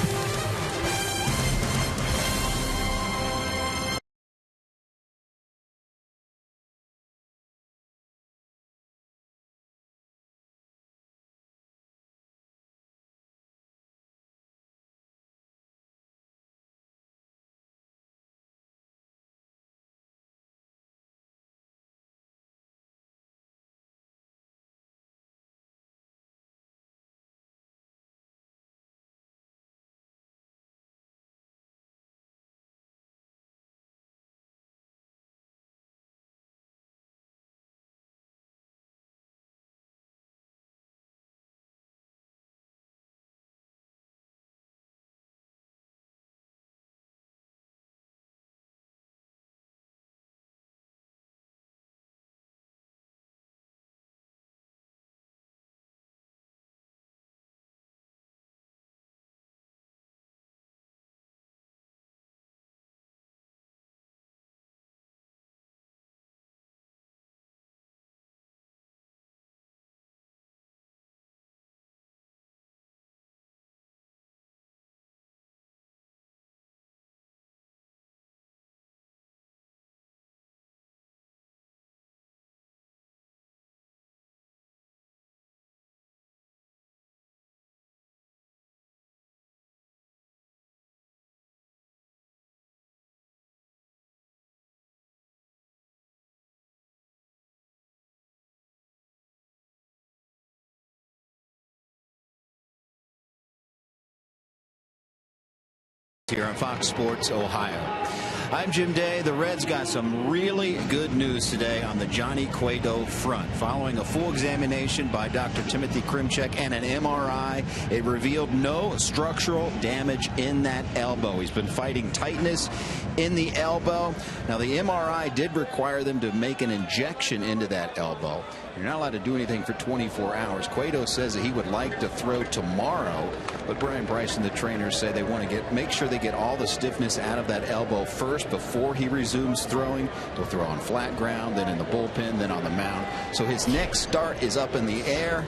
E: Here on Fox Sports Ohio. I'm Jim Day. The Reds got some really good news today on the Johnny Cueto front. Following a full examination by Dr. Timothy Krimchek and an MRI, it revealed no structural damage in that elbow. He's been fighting tightness in the elbow. Now, the MRI did require them to make an injection into that elbow. You're not allowed to do anything for 24 hours. Cueto says that he would like to throw tomorrow, but Brian Bryson, the trainers, say they want to make sure they get all the stiffness out of that elbow first before he resumes throwing. He'll throw on flat ground, then in the bullpen, then on the mound. So his next start is up in the air,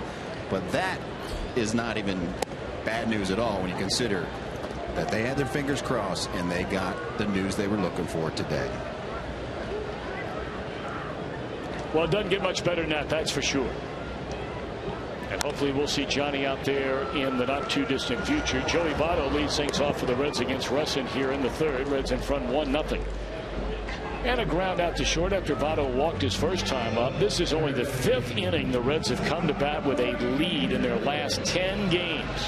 E: but that is not even bad news at all when you consider that they had their fingers crossed and they got the news they were looking for today.
C: Well, it doesn't get much better than that, that's for sure. And hopefully we'll see Johnny out there in the not too distant future. Joey Votto leads things off for the Reds against Russin here in the third. Reds in front 1-0. And a ground out to short after Votto walked his first time up. This is only the 5th inning the Reds have come to bat with a lead in their last 10 games.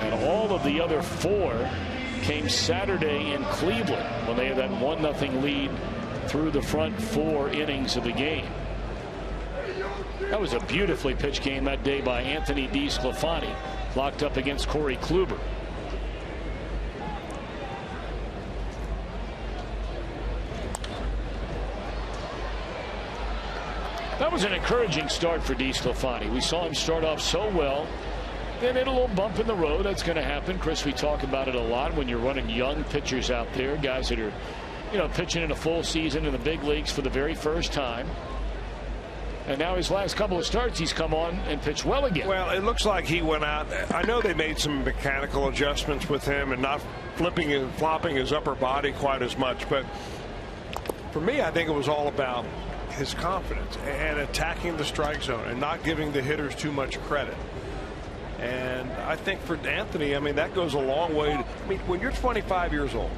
C: And all of the other 4 came Saturday in Cleveland when they had that 1-0 lead through the front 4 innings of the game. That was a beautifully pitched game that day by Anthony DeSclafani, locked up against Corey Kluber. That was an encouraging start for DeSclafani. We saw him start off so well, then hit a little bump in the road. That's going to happen. Chris, we talk about it a lot when you're running young pitchers out there, guys that are, you know, pitching in a full season in the big leagues for the very first time. And now his last couple of starts, he's come on and pitched well again.
D: Well, it looks like he went out. I know they made some mechanical adjustments with him and not flipping and flopping his upper body quite as much. But for me, I think it was all about his confidence and attacking the strike zone and not giving the hitters too much credit. And I think for Anthony, I mean, that goes a long way. I mean, when you're 25 years old,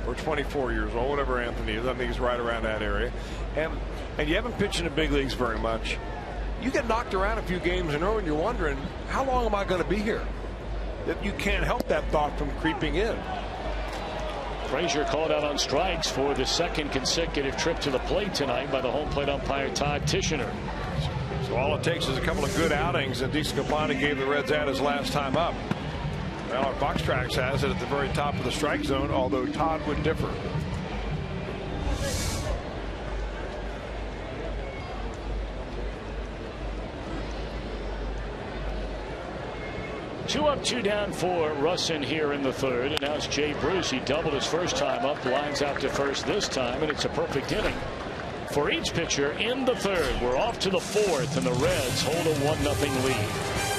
D: or 24 years old, whatever Anthony is, I think he's right around that area, and you haven't pitched in the big leagues very much, you get knocked around a few games in a row and you're wondering, how long am I going to be here? That you can't help that thought from creeping in.
C: Frazier called out on strikes for the second consecutive trip to the plate tonight by the home plate umpire Todd Tishner.
D: So all it takes is a couple of good outings that DeSclafani gave the Reds at his last time up. Well, our box tracks has it at the very top of the strike zone, although Todd would differ.
C: Two up, 2 down for Russin here in the third. And now it's Jay Bruce. He doubled his first time up, lines out to first this time, and it's a perfect inning for each pitcher in the third. We're off to the 4th, and the Reds hold a 1-0 lead.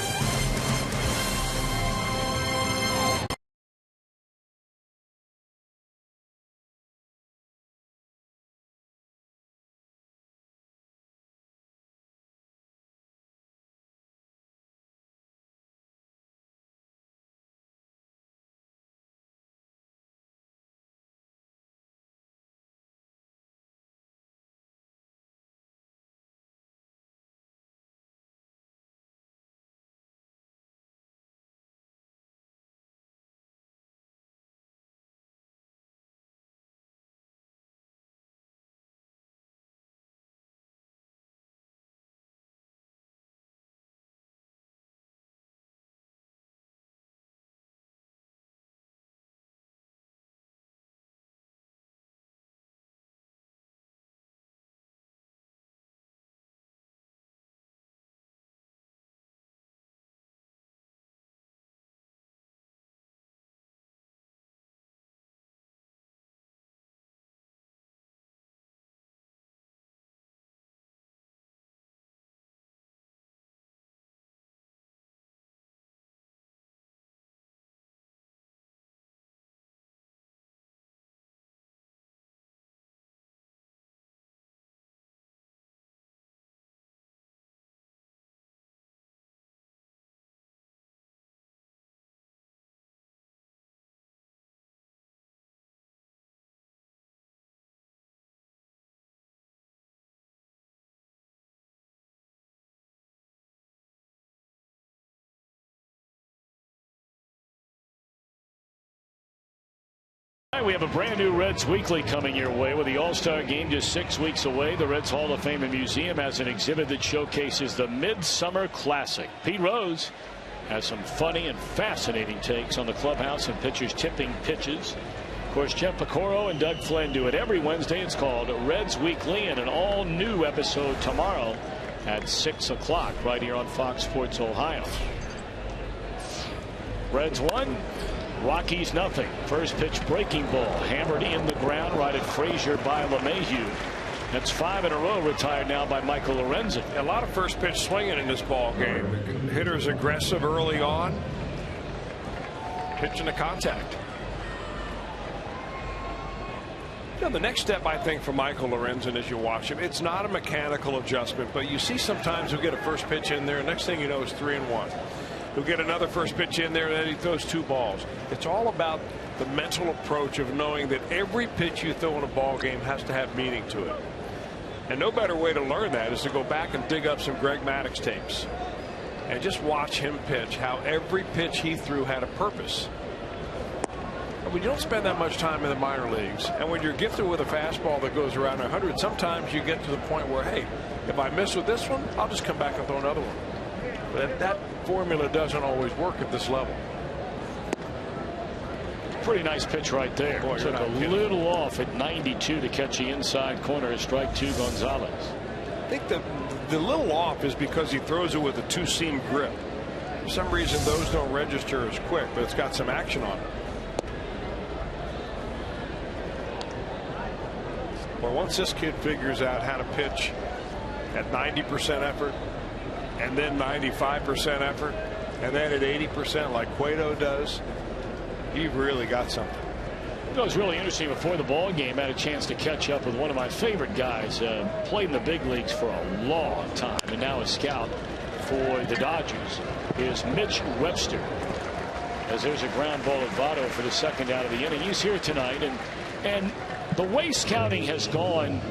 C: We have a brand new Reds Weekly coming your way with the All-Star Game just 6 weeks away. The Reds Hall of Fame and Museum has an exhibit that showcases the Midsummer Classic. Pete Rose has some funny and fascinating takes on the clubhouse and pitchers tipping pitches. Of course, Jeff Picoro and Doug Flynn do it every Wednesday. It's called Reds Weekly, and an all-new episode tomorrow at 6 o'clock right here on Fox Sports Ohio. Reds 1, Rockies nothing. First pitch breaking ball hammered in the ground right at Frazier by LeMahieu. That's 5 in a row retired now by Michael Lorenzen.
D: A lot of first pitch swinging in this ball game. Hitters aggressive early on. Pitching to contact. You know, the next step, I think, for Michael Lorenzen as you watch him, it's not a mechanical adjustment, but you see sometimes he'll get a first pitch in there. Next thing you know, it's 3-1. He'll get another first pitch in there, and then he throws 2 balls. It's all about the mental approach of knowing that every pitch you throw in a ball game has to have meaning to it. And no better way to learn that is to go back and dig up some Greg Maddux tapes and just watch him pitch, how every pitch he threw had a purpose. But when you don't spend that much time in the minor leagues, and when you're gifted with a fastball that goes around 100, sometimes you get to the point where, hey, if I miss with this one, I'll just come back and throw another one. But that formula doesn't always work at this level.
C: Pretty nice pitch right there.
D: Boy,
C: took a little off at 92 to catch the inside corner of strike 2 Gonzalez.
D: I think the little off is because he throws it with a 2-seam grip. For some reason, those don't register as quick, but it's got some action on it. Well, once this kid figures out how to pitch at 90% effort, and then 95% effort, and then at 80% like Cueto does, you've really got something.
C: It was really interesting before the ball game. I had a chance to catch up with one of my favorite guys. Played in the big leagues for a long time, and now a scout for the Dodgers. Is Mitch Webster. As there's a ground ball at Votto for the second out of the inning. He's here tonight, and the way scouting has gone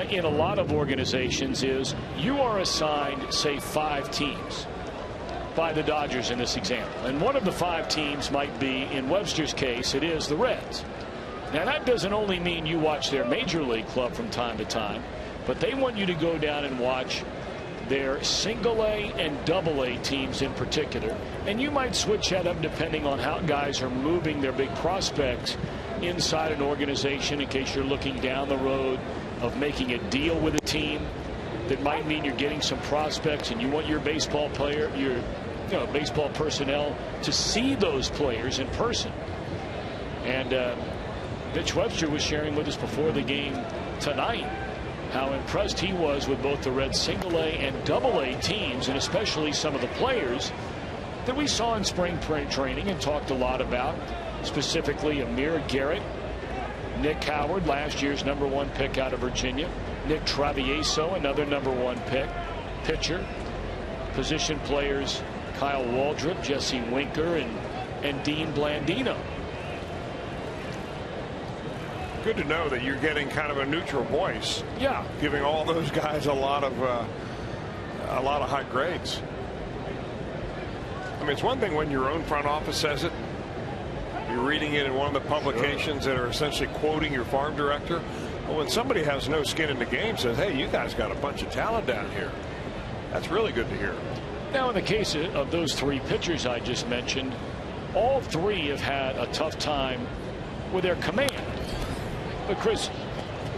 C: in a lot of organizations is you are assigned, say, 5 teams by the Dodgers in this example, and one of the 5 teams might be, in Webster's case, it is the Reds. Now that doesn't only mean you watch their major league club from time to time, but they want you to go down and watch their single-A and double-A teams in particular, and you might switch that up depending on how guys are moving their big prospects inside an organization, in case you're looking down the road of making a deal with a team that might mean you're getting some prospects, and you want your baseball player, your baseball personnel to see those players in person. And Mitch Webster was sharing with us before the game tonight how impressed he was with both the Reds single-A and double-A teams, and especially some of the players that we saw in spring training and talked a lot about, specifically Amir Garrett, Nick Howard, last year's #1 pick out of Virginia, Nick Travieso, another #1 pick, pitcher, position players Kyle Waldrop, Jesse Winker, and Dean Blandino.
D: Good to know that you're getting kind of a neutral voice.
C: Yeah,
D: giving all those guys a lot of high grades. I mean, it's one thing when your own front office says it. You're reading it in one of the publications that are essentially quoting your farm director. But when somebody has no skin in the game, says, hey, you guys got a bunch of talent down here, that's really good to hear.
C: Now, in the case of those 3 pitchers I just mentioned, all 3 have had a tough time with their command. But Chris,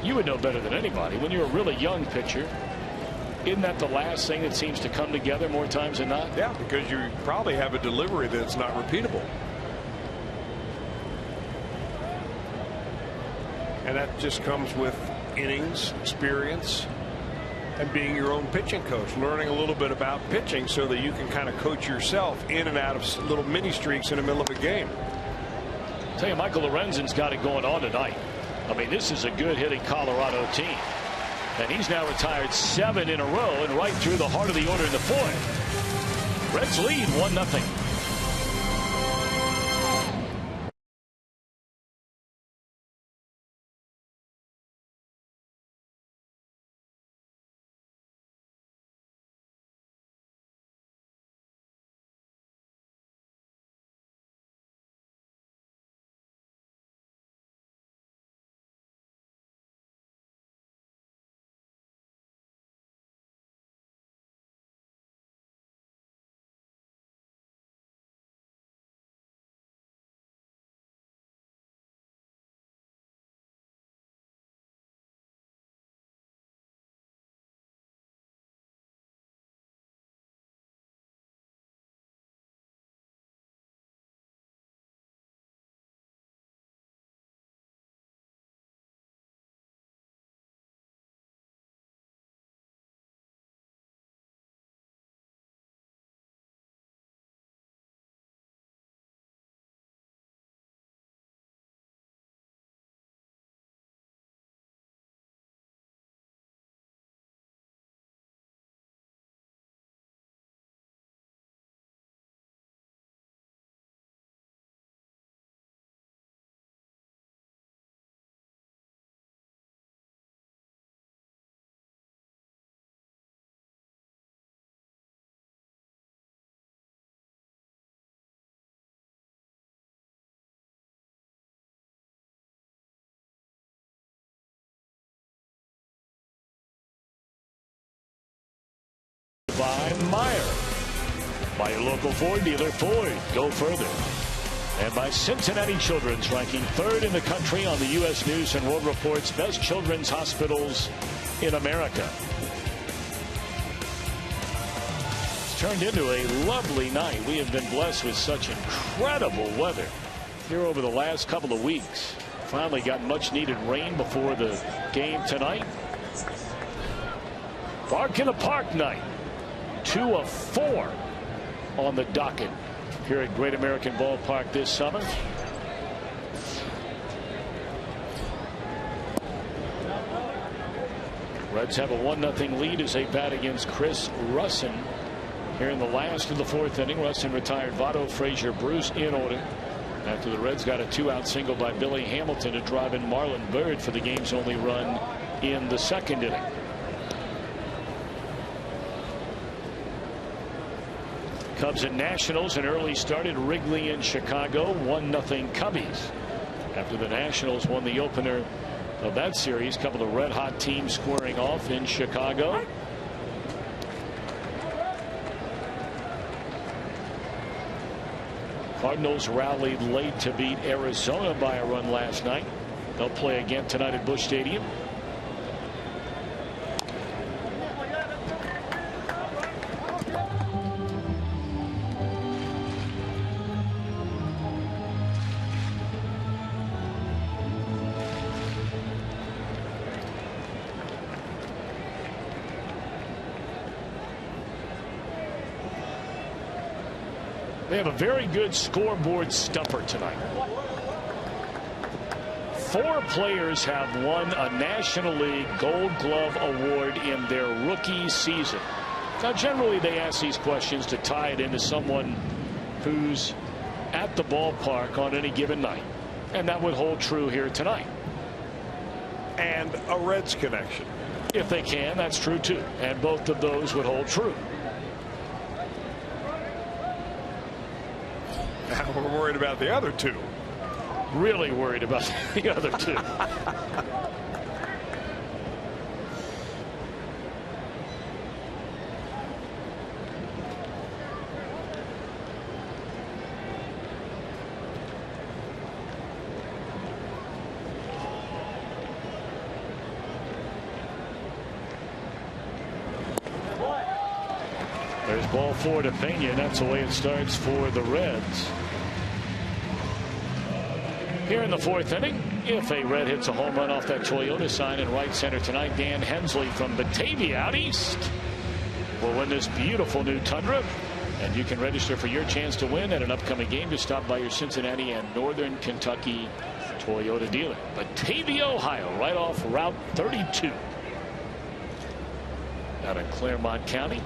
C: you would know better than anybody, when you're a really young pitcher, isn't that the last thing that seems to come together more times than not?
D: Yeah, because you probably have a delivery that's not repeatable. And that just comes with innings, experience, and being your own pitching coach, learning a little bit about pitching so that you can kind of coach yourself in and out of little mini streaks in the middle of a game.
C: I'll tell you, Michael Lorenzen's got it going on tonight. I mean, this is a good hitting Colorado team. And he's now retired 7 in a row and right through the heart of the order in the 4th. Reds lead 1-0. By your local Ford dealer, Ford, go further. And by Cincinnati Children's, ranking 3rd in the country on the U.S. News and World Report's best children's hospitals in America. It's turned into a lovely night. We have been blessed with such incredible weather here over the last couple of weeks. Finally got much needed rain before the game tonight. Bark in the Park night. 2 of 4 on the docket here at Great American Ballpark this summer. Reds have a 1-0 lead as they bat against Chris Russin here in the last of the 4th inning. Russin retired Votto, Frazier, Bruce in order after the Reds got a 2-out single by Billy Hamilton to drive in Marlon Byrd for the game's only run in the 2nd inning. Cubs and Nationals, an early start at Wrigley in Chicago. 1-0 Cubbies. After the Nationals won the opener of that series, a couple of red hot teams squaring off in Chicago. Cardinals rallied late to beat Arizona by a run last night. They'll play again tonight at Busch Stadium. They have a very good scoreboard stumper tonight. 4 players have won a National League Gold Glove award in their rookie season. Now, generally, they ask these questions to tie it into someone who's at the ballpark on any given night. And that would hold true here tonight.
D: And a Reds connection.
C: If they can, that's true, too. And both of those would hold true.
D: Now we're worried about the other 2.
C: Really worried about the other 2. There's ball 4 to Pena, and that's the way it starts for the Reds. Here in the 4th inning, if a Red hits a home run off that Toyota sign in right center tonight, Dan Hensley from Batavia out east will win this beautiful new Tundra. And you can register for your chance to win at an upcoming game. Just stop by your Cincinnati and Northern Kentucky Toyota dealer. Batavia, Ohio, right off Route 32 out of Claremont County.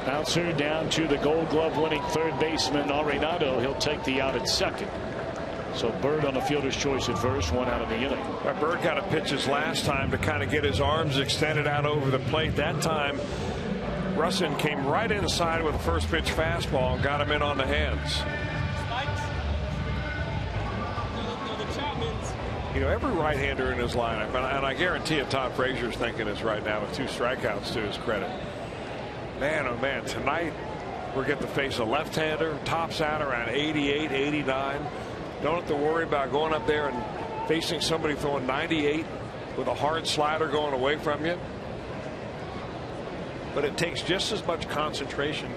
C: Bouncer down to the Gold Glove winning 3rd baseman Arenado. He'll take the out at 2nd. So Bird on the fielder's choice at first, 1 out of the inning.
D: Bird got a pitch his last time to kind of get his arms extended out over the plate. That time Russin came right inside with a first pitch fastball and got him in on the hands. You know, every right-hander in his lineup, and I guarantee you Todd Frazier's thinking this right now with 2 strikeouts to his credit. Man, oh man, tonight we're getting to face a left-hander, tops out around 88, 89. Don't have to worry about going up there and facing somebody throwing 98 with a hard slider going away from you. But it takes just as much concentration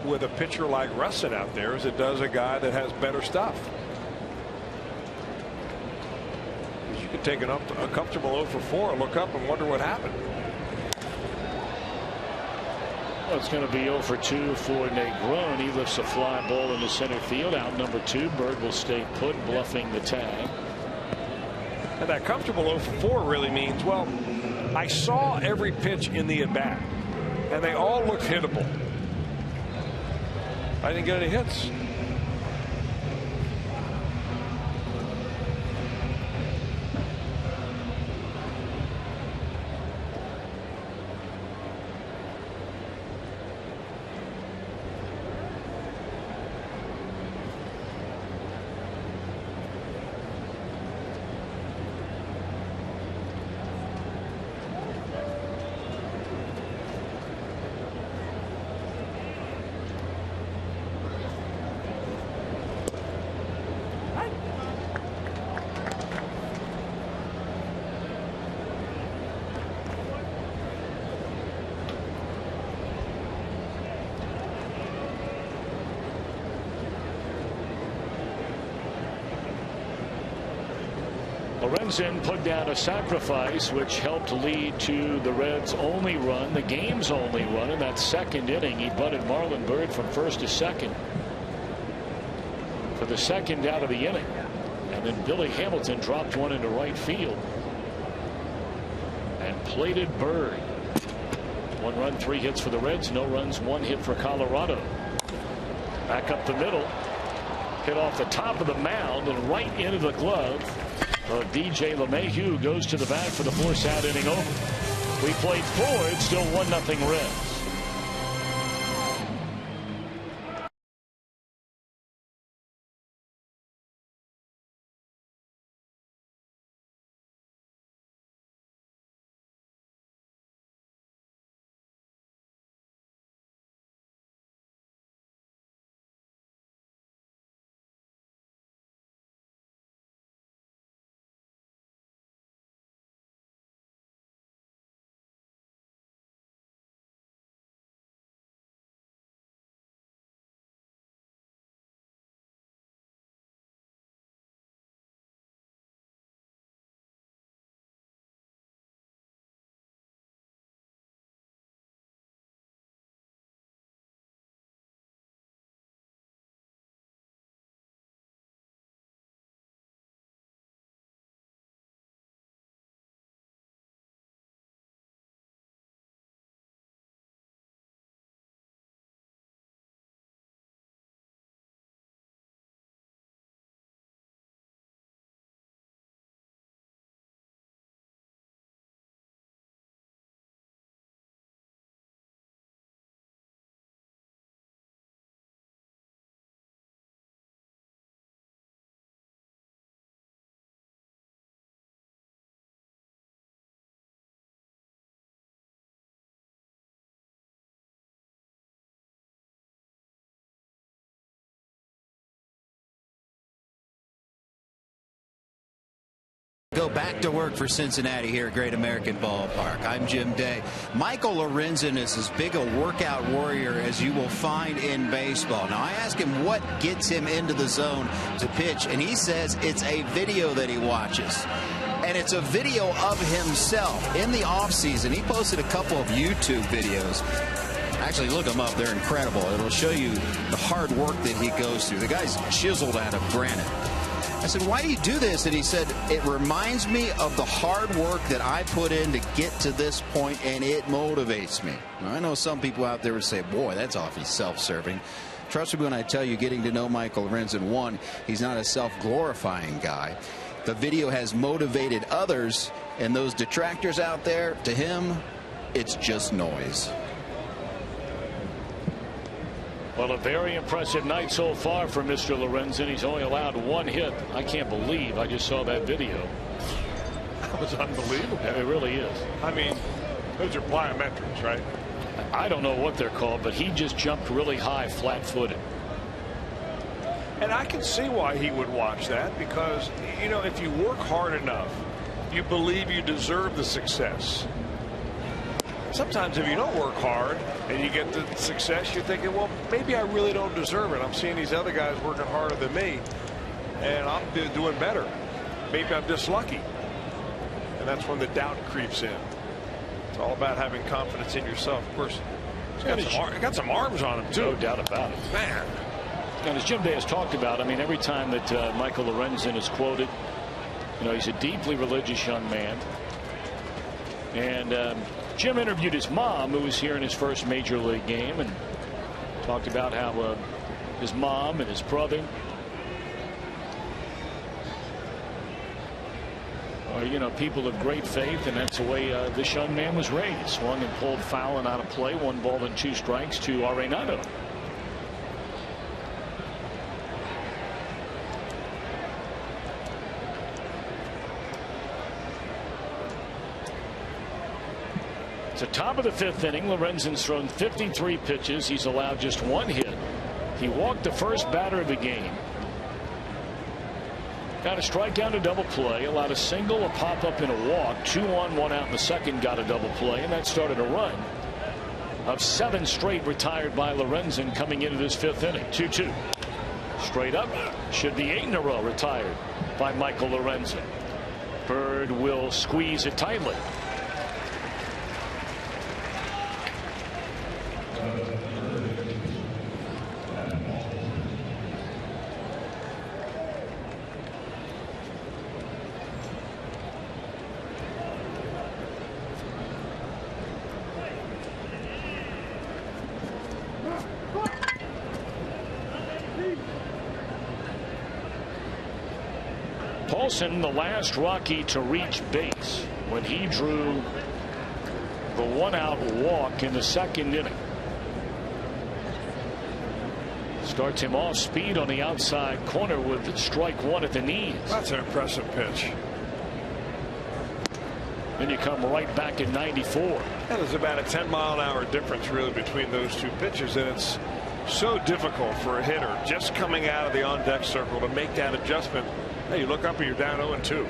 D: with a pitcher like Russin out there as it does a guy that has better stuff. You could take a comfortable 0 for 4 and look up and wonder what happened.
C: Well, it's going to be 0 for 2 for Negron. He lifts a fly ball in the center field. Out number 2. Bird will stay put, bluffing the tag.
D: And that comfortable 0 for 4 really means, well, I saw every pitch in the at bat, and they all looked hittable. I didn't get any hits.
C: Lorenzen put down a sacrifice which helped lead to the Reds' only run, the game's only run in that second inning. He butted Marlon Byrd from first to second for the second out of the inning. And then Billy Hamilton dropped one into right field and plated Byrd. 1 run, 3 hits for the Reds, no runs, 1 hit for Colorado. Back up the middle, hit off the top of the mound and right into the glove of DJ LeMahieu. Goes to the bat for the 4th out inning over. We played 4. It's still 1-0 Reds.
E: Go back to work for Cincinnati here at Great American Ballpark. I'm Jim Day. Michael Lorenzen is as big a workout warrior as you will find in baseball. Now, I asked him what gets him into the zone to pitch, and he says it's a video that he watches. And it's a video of himself in the offseason. He posted a couple of YouTube videos. Actually, look them up. They're incredible. It'll show you the hard work that he goes through. The guy's chiseled out of granite. I said, why do you do this? And he said, it reminds me of the hard work that I put in to get to this point, and it motivates me. Now, I know some people out there would say, boy, that's awfully self-serving. Trust me when I tell you, getting to know Michael Lorenzen, one, he's not a self-glorifying guy. The video has motivated others, and those detractors out there, to him, it's just noise.
C: Well, a very impressive night so far for Mr. Lorenzen. He's only allowed 1 hit. I can't believe I just saw that video.
D: That was unbelievable.
C: Yeah, it really is.
D: I mean, those are plyometrics, right?
C: I don't know what they're called, but he just jumped really high, flat-footed.
D: And I can see why he would watch that, because, you know, if you work hard enough, you believe you deserve the success. Sometimes if you don't work hard and you get the success, you're thinking, well, maybe I really don't deserve it. I'm seeing these other guys working harder than me, and I'm doing better. Maybe I'm just lucky. And that's when the doubt creeps in. It's all about having confidence in yourself. Of course, he's got some arms on him, too.
C: No doubt about it.
D: Man.
C: And as Jim Day has talked about, I mean, every time that Michael Lorenzen is quoted, you know, he's a deeply religious young man. And Jim interviewed his mom, who was here in his first major league game, and talked about how his mom and his brother are, you know, people of great faith, and that's the way this young man was raised. Swung and pulled foul and out of play, 1 ball and 2 strikes to Arenado. It's the top of the 5th inning. Lorenzen's thrown 53 pitches. He's allowed just 1 hit. He walked the first batter of the game. Got a strikeout, a double play, allowed a single, a pop up, and a walk. 2 on, 1 out in the second, got a double play, and that started a run of 7 straight retired by Lorenzen coming into this 5th inning. 2-2. Straight up, should be 8 in a row retired by Michael Lorenzen. Bird will squeeze it tightly. Paulson, the last Rocky to reach base when he drew the 1-out walk in the 2nd inning. Starts him off speed on the outside corner with strike 1 at the knees.
D: That's an impressive pitch.
C: Then you come right back at 94.
D: Yeah, there's about a 10-mile-an-hour difference really between those two pitches, and it's so difficult for a hitter just coming out of the on-deck circle to make that adjustment. Hey, you look up and you're down 0-2.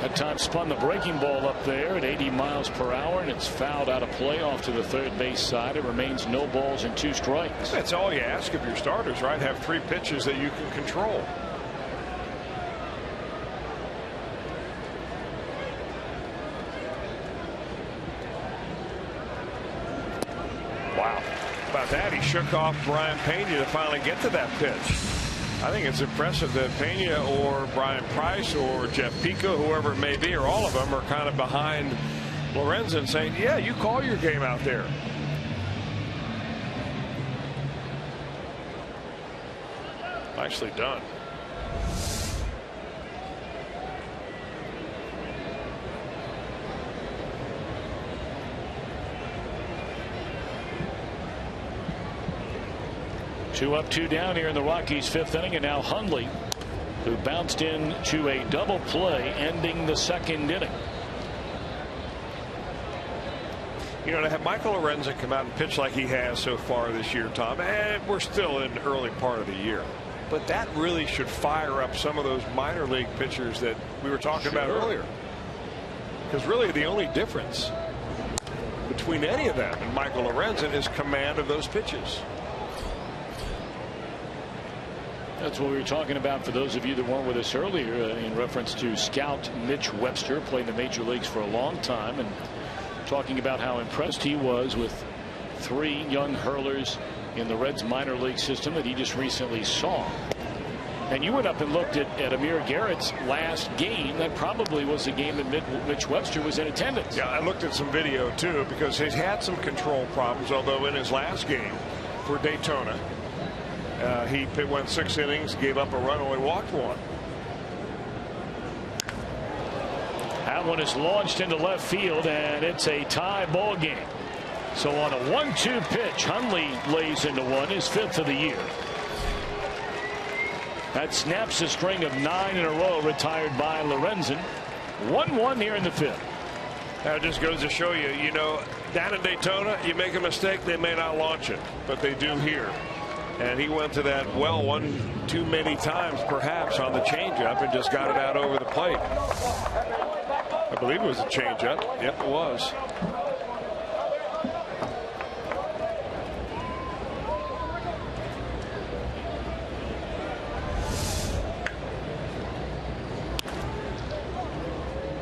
C: That time spun the breaking ball up there at 80 miles per hour, and it's fouled out of play off to the third base side. It remains no balls and 2 strikes.
D: That's all you ask of your starters, right? Have 3 pitches that you can control. Wow. How about that? He shook off Brian Pena to finally get to that pitch. I think it's impressive that Pena or Brian Price or Jeff Pico, whoever it may be, or all of them are kind of behind Lorenzen saying, yeah, you call your game out there. Nicely done.
C: Two up, 2 down here in the Rockies' 5th inning, and now Hundley, who bounced into a double play, ending the 2nd inning.
D: You know, to have Michael Lorenzen come out and pitch like he has so far this year, Tom, and we're still in the early part of the year, but that really should fire up some of those minor league pitchers that we were talking about earlier. Because really the only difference between any of them and Michael Lorenzen is command of those pitches.
C: That's what we were talking about for those of you that weren't with us earlier in reference to scout Mitch Webster, played in the major leagues for a long time, and talking about how impressed he was with 3 young hurlers in the Reds minor league system that he just recently saw. And you went up and looked at Amir Garrett's last game. That probably was the game that Mitch Webster was in attendance.
D: Yeah, I looked at some video too, because he's had some control problems, although in his last game for Daytona, he went 6 innings, gave up a run, only walked 1.
C: That one is launched into left field, and it's a tie ball game. So on a 1-2 pitch, Hundley lays into one, his 5th of the year. That snaps a string of 9 in a row retired by Lorenzen. 1-1 here in the 5th.
D: That just goes to show you, you know, down in Daytona, you make a mistake, they may not launch it, but they do here. And he went to that well 1 too many times perhaps on the changeup and just got it out over the plate. I believe it was a changeup. Yep, it was.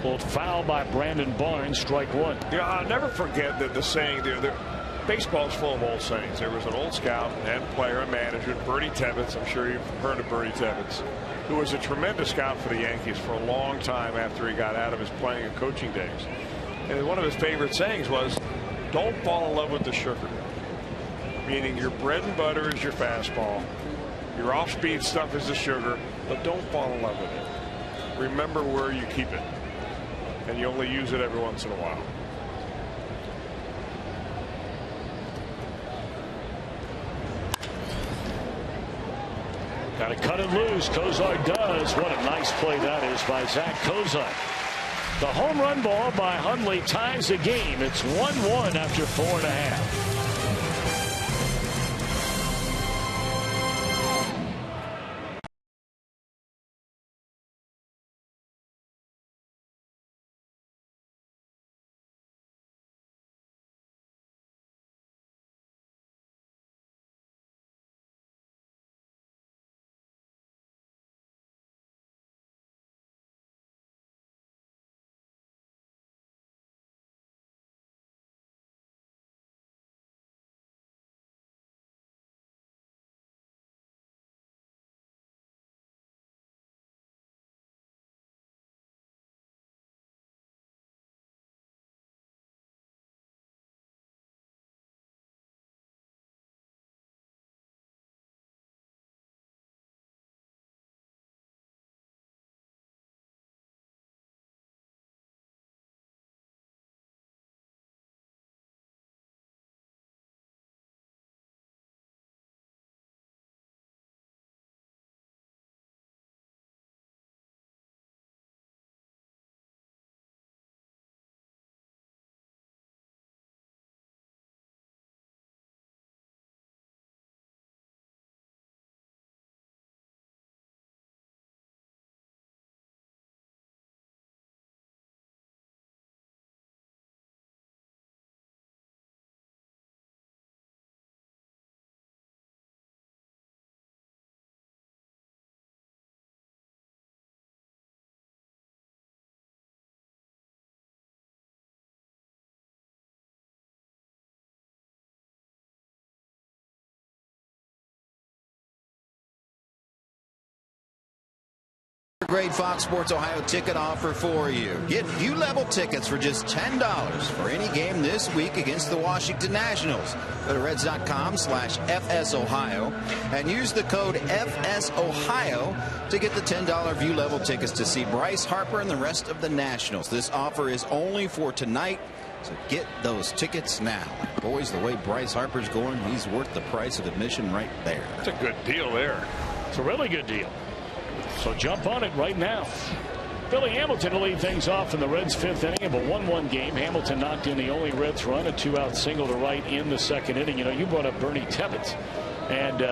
C: Pulled foul by Brandon Barnes, strike 1.
D: Yeah, I'll never forget that the saying there. Baseball's full of old sayings. There was an old scout and player and manager, Bertie Tebbetts. I'm sure you've heard of Bertie Tebbetts, who was a tremendous scout for the Yankees for a long time after he got out of his playing and coaching days. And one of his favorite sayings was, don't fall in love with the sugar. Meaning your bread and butter is your fastball. Your off-speed stuff is the sugar, but don't fall in love with it. Remember where you keep it. And you only use it every once in a while.
C: Got to cut it loose. Kozar does. What a nice play that is by Zach Kozar. The home run ball by Hundley ties the game. It's 1-1 after 4 1/2.
E: Great Fox Sports Ohio ticket offer for you. Get view level tickets for just $10 for any game this week against the Washington Nationals. Go to Reds.com/FSOhio and use the code FSOhio to get the $10 view level tickets to see Bryce Harper and the rest of the Nationals. This offer is only for tonight, so get those tickets now. Boys, the way Bryce Harper's going, he's worth the price of admission right there.
D: That's a good deal there.
C: It's a really good deal. So jump on it right now. Billy Hamilton will lead things off in the Reds' 5th inning of a 1-1 game. Hamilton knocked in the only Reds run, a 2-out single to right in the 2nd inning. You know, you brought up Bernie Tebbetts. And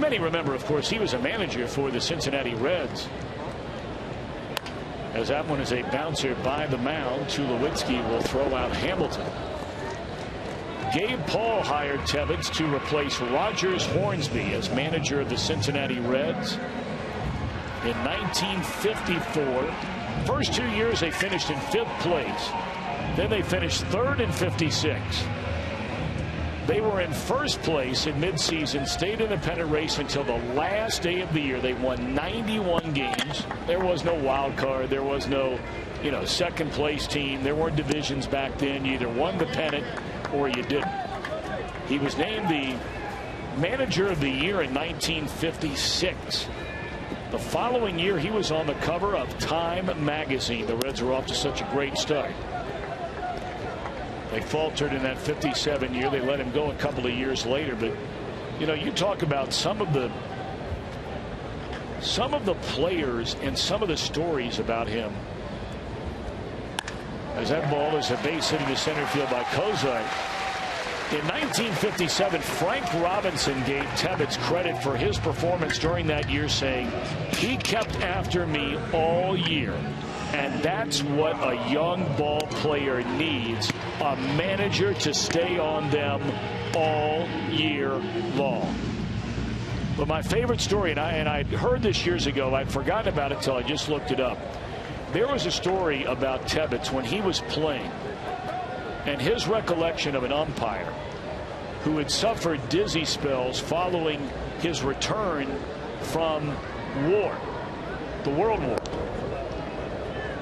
C: many remember, of course, he was a manager for the Cincinnati Reds. As that one is a bouncer by the mound, Tulowitzki will throw out Hamilton. Gabe Paul hired Tebbetts to replace Rogers Hornsby as manager of the Cincinnati Reds. In 1954, first 2 years they finished in 5th place. Then they finished 3rd in 56. They were in 1st place in midseason, stayed in the pennant race until the last day of the year. They won 91 games. There was no wild card. There was no, 2nd place team. There weren't divisions back then. You either won the pennant or you didn't. He was named the manager of the year in 1956. The following year, he was on the cover of Time magazine. The Reds were off to such a great start. They faltered in that 57 year. They let him go a couple of years later. But, you talk about some of the players and some of the stories about him. As that ball is a base hit into center field by Kozar. In 1957, Frank Robinson gave Tebbetts credit for his performance during that year, saying, "He kept after me all year." And that's what a young ball player needs, a manager to stay on them all year long. But my favorite story, and I'd heard this years ago, I'd forgotten about it till I just looked it up. There was a story about Tebbetts when he was playing, and his recollection of an umpire who had suffered dizzy spells following his return from war, the World War.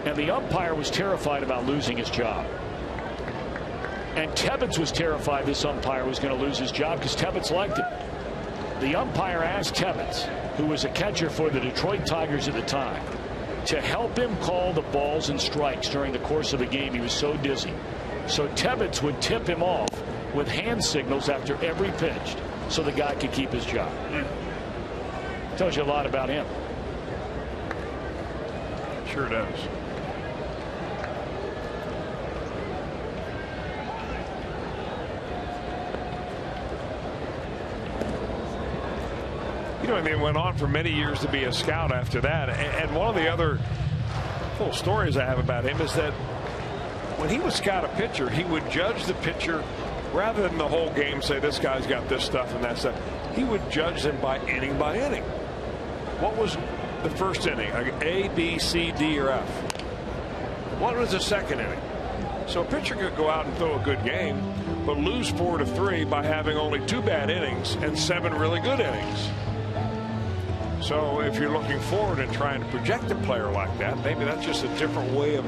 C: And the umpire was terrified about losing his job. And Tebbetts was terrified this umpire was going to lose his job because Tebbetts liked it. The umpire asked Tebbetts, who was a catcher for the Detroit Tigers at the time, to help him call the balls and strikes during the course of the game. He was so dizzy. So Tebbetts would tip him off with hand signals after every pitch so the guy could keep his job. Tells you a lot about him.
D: Sure does. And he went on for many years to be a scout after that. And one of the other cool stories I have about him is that when he would scout a pitcher, he would judge the pitcher rather than the whole game, say this guy's got this stuff and that stuff. He would judge them by inning. What was the first inning? A, B, C, D, or F? What was the second inning? So a pitcher could go out and throw a good game, but lose 4-3 by having only 2 bad innings and 7 really good innings. So if you're looking forward and trying to project a player like that, maybe that's just a different way of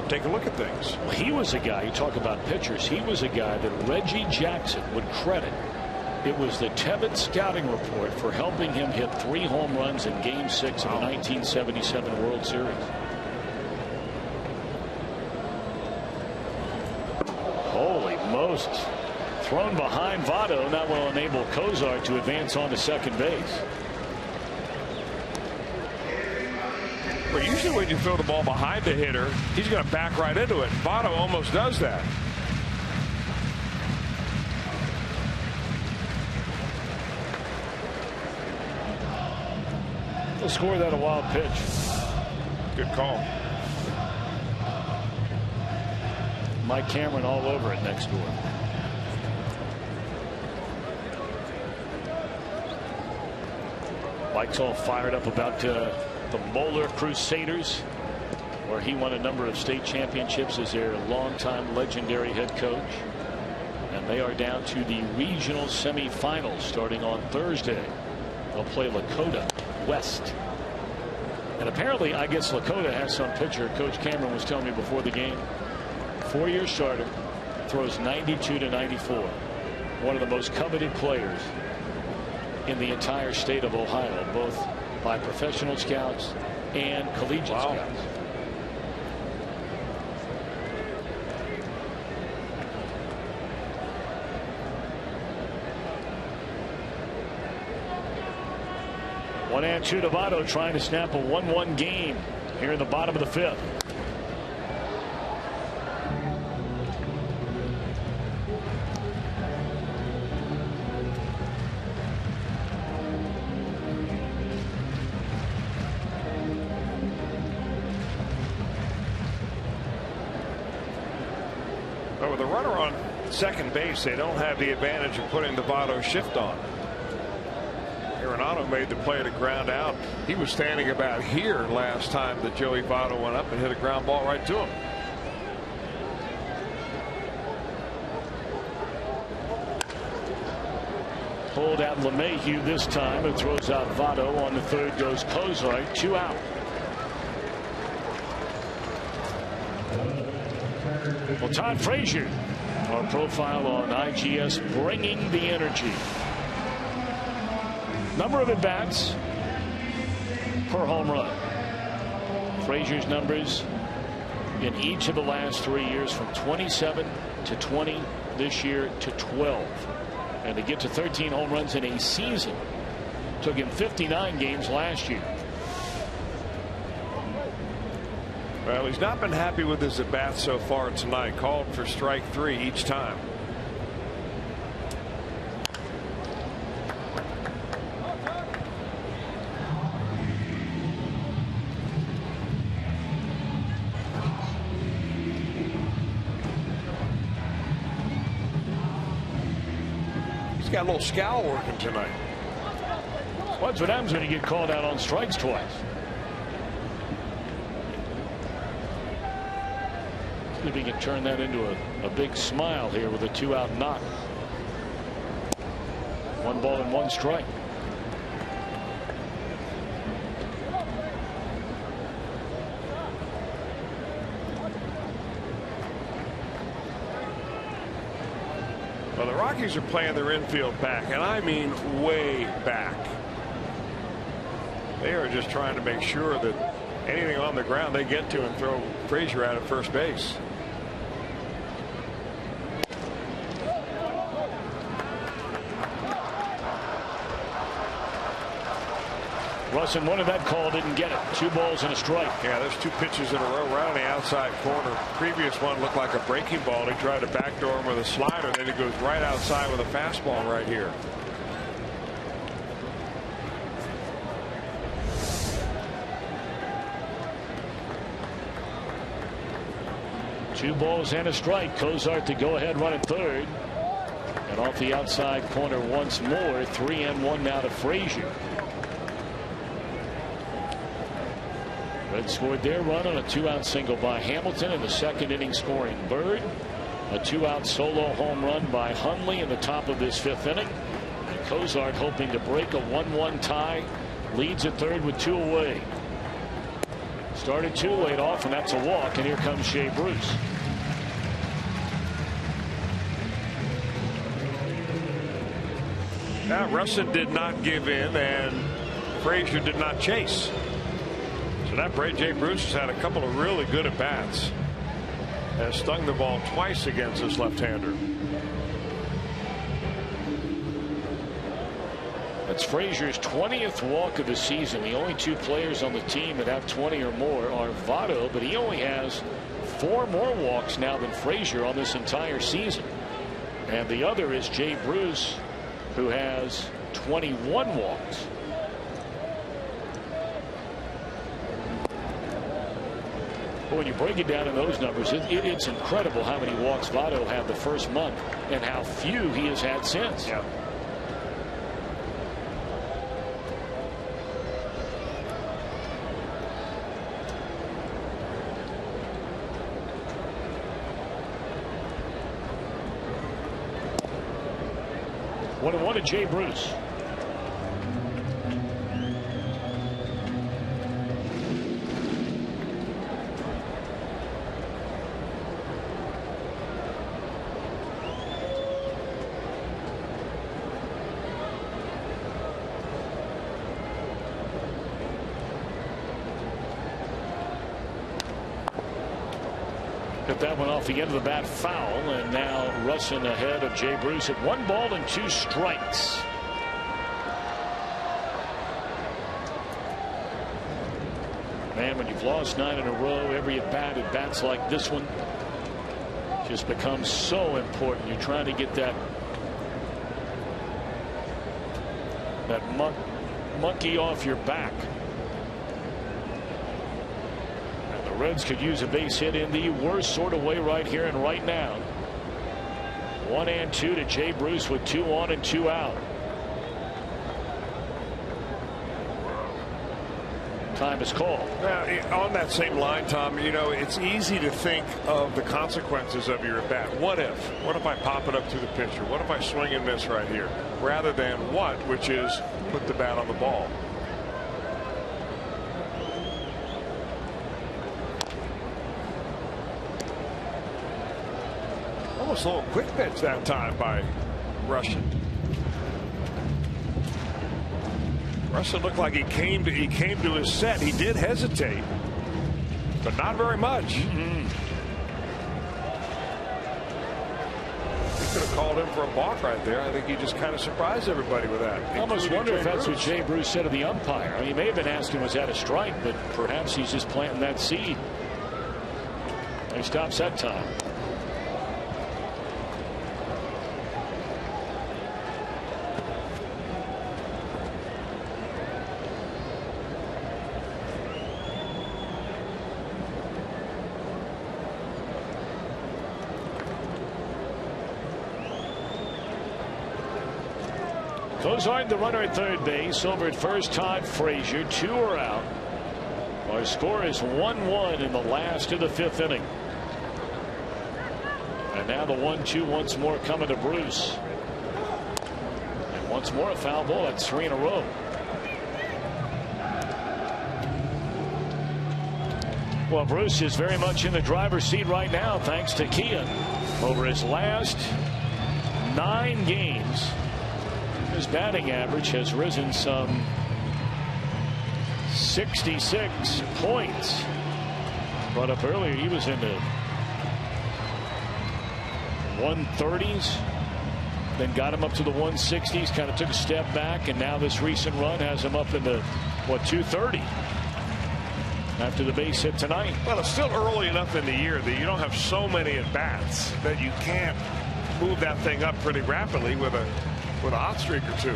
D: taking a look at things.
C: Well, he was a guy, you talk about pitchers, he was a guy that Reggie Jackson would credit. It was the Tebbetts scouting report for helping him hit 3 home runs in Game 6 of the 1977 World Series. Holy Moses. Thrown behind Votto. That will enable Kozar to advance on to second base.
D: But usually when you throw the ball behind the hitter, he's going to back right into it. Votto almost does that.
C: He'll score that a wild pitch.
D: Good call.
C: Mike Cameron all over it next door. Mike's all fired up about the Moeller Crusaders, where he won a number of state championships as their longtime legendary head coach. And they are down to the regional semifinals starting on Thursday. They'll play Lakota West. And apparently, I guess Lakota has some pitcher. Coach Cameron was telling me before the game. 4-year starter, throws 92 to 94. One of the most coveted players in the entire state of Ohio, both by professional scouts and collegiate scouts. One and two to Votto, trying to snap a 1-1 game here in the bottom of the fifth.
D: But with a runner on second base, they don't have the advantage of putting the Votto shift on. Arenado made the play to ground out. He was standing about here last time that Joey Votto went up and hit a ground ball right to him.
C: Pulled out LeMahieu this time, who throws out Votto. On the third goes Cozart. 2 out. Well, Todd Frazier, our profile on IGS, bringing the energy. Number of at-bats per home run. Frazier's numbers in each of the last 3 years, from 27 to 20 this year to 12. And to get to 13 home runs in a season took him 59 games last year.
D: Well, he's not been happy with his at-bats so far tonight. Called for strike 3 each time. He's got a little scowl working tonight.
C: What's what happens when you get called out on strikes twice? See if he can turn that into a big smile here with a 2-out knock. 1 ball and 1 strike.
D: Well, the Rockies are playing their infield back, and I mean way back. They are just trying to make sure that anything on the ground they get to and throw Frazier out at first base.
C: Russin wanted that call, didn't get it. 2 balls and a strike.
D: Yeah, there's 2 pitches in a row right on the outside corner. Previous one looked like a breaking ball. He tried to backdoor him with a slider. Then he goes right outside with a fastball right here.
C: Two balls and a strike. Cozart to go ahead run at third. And off the outside corner once more. 3-1 now to Frazier. Reds scored their run on a 2-out single by Hamilton in the second inning, scoring Bird. A 2-out solo home run by Hundley in the top of this 5th inning. And Cozart hoping to break a 1-1 tie. Leads at third with 2 away. Started 2 laid off, and that's a walk. And here comes Shea Bruce.
D: Now Russin did not give in, and Frazier did not chase. So that Jay Bruce has had a couple of really good at bats. Has stung the ball twice against this left-hander.
C: That's Frazier's 20th walk of the season. The only 2 players on the team that have 20 or more are Votto, but he only has 4 more walks now than Frazier on this entire season. And the other is Jay Bruce, who has 21 walks. But when you break it down in those numbers, it's incredible how many walks Votto had the first month and how few he has had since.
D: Yeah.
C: One to Jay Bruce. hit that one off the end of the bat foul, and now Russin ahead of Jay Bruce at 1 ball and 2 strikes. Man, when you've lost 9 in a row, every at bats like this one just becomes so important. You're trying to get that monkey off your back. And the Reds could use a base hit in the worst sort of way right here and right now. 1 and 2 to Jay Bruce with 2 on and 2 out. Time is called.
D: Now, on that same line, Tom, you know, it's easy to think of the consequences of your at bat. What if? What if I pop it up to the pitcher? What if I swing and miss right here? Rather than what, which is put the bat on the ball. Almost a little quick pitch that time by Russin. Russin looked like he came to his set. He did hesitate, but not very much. He could have called him for a balk right there. I think he just kind of surprised everybody with that.
C: I almost wonder if that's what Jay Bruce said to the umpire. I mean, he may have been asking, was that a strike? But perhaps he's just planting that seed. He stops that time. Cozart, the runner at third base. Over at first, Todd Frazier. 2 are out. Our score is 1-1 in the last of the 5th inning. And now the 1-2 once more coming to Bruce. And once more a foul ball. That's 3 in a row. Well, Bruce is very much in the driver's seat right now, thanks to Kian. Over his last 9 games, his batting average has risen some 66 points. Brought up earlier, he was in the 130s, then got him up to the 160s, kind of took a step back, and now this recent run has him up in the 230 after the base hit tonight.
D: Well, it's still early enough in the year that you don't have so many at bats that you can't move that thing up pretty rapidly with a hot streak or 2.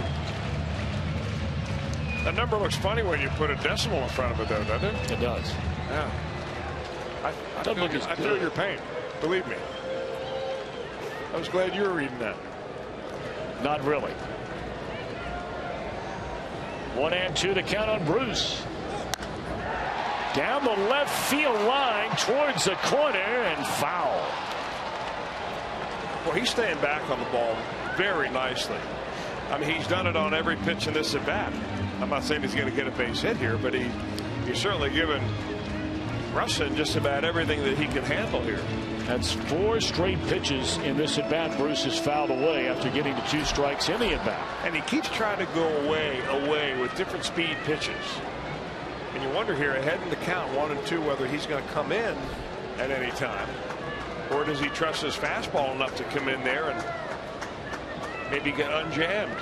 D: That number looks funny when you put a decimal in front of it, though, doesn't it?
C: It does.
D: Yeah. I feel your pain. Believe me. I was glad you were reading that.
C: Not really. 1 and 2 to count on Bruce. Down the left field line towards the corner and foul.
D: Well, he's staying back on the ball very nicely. I mean, he's done it on every pitch in this at bat. I'm not saying he's going to get a base hit here, but he's certainly given Russin just about everything that he can handle here.
C: That's 4 straight pitches in this at bat. Bruce is fouled away after getting to 2 strikes in the at bat.
D: And he keeps trying to go away with different speed pitches. And you wonder here ahead in the count 1 and 2 whether he's going to come in at any time, or does he trust his fastball enough to come in there and maybe get unjammed.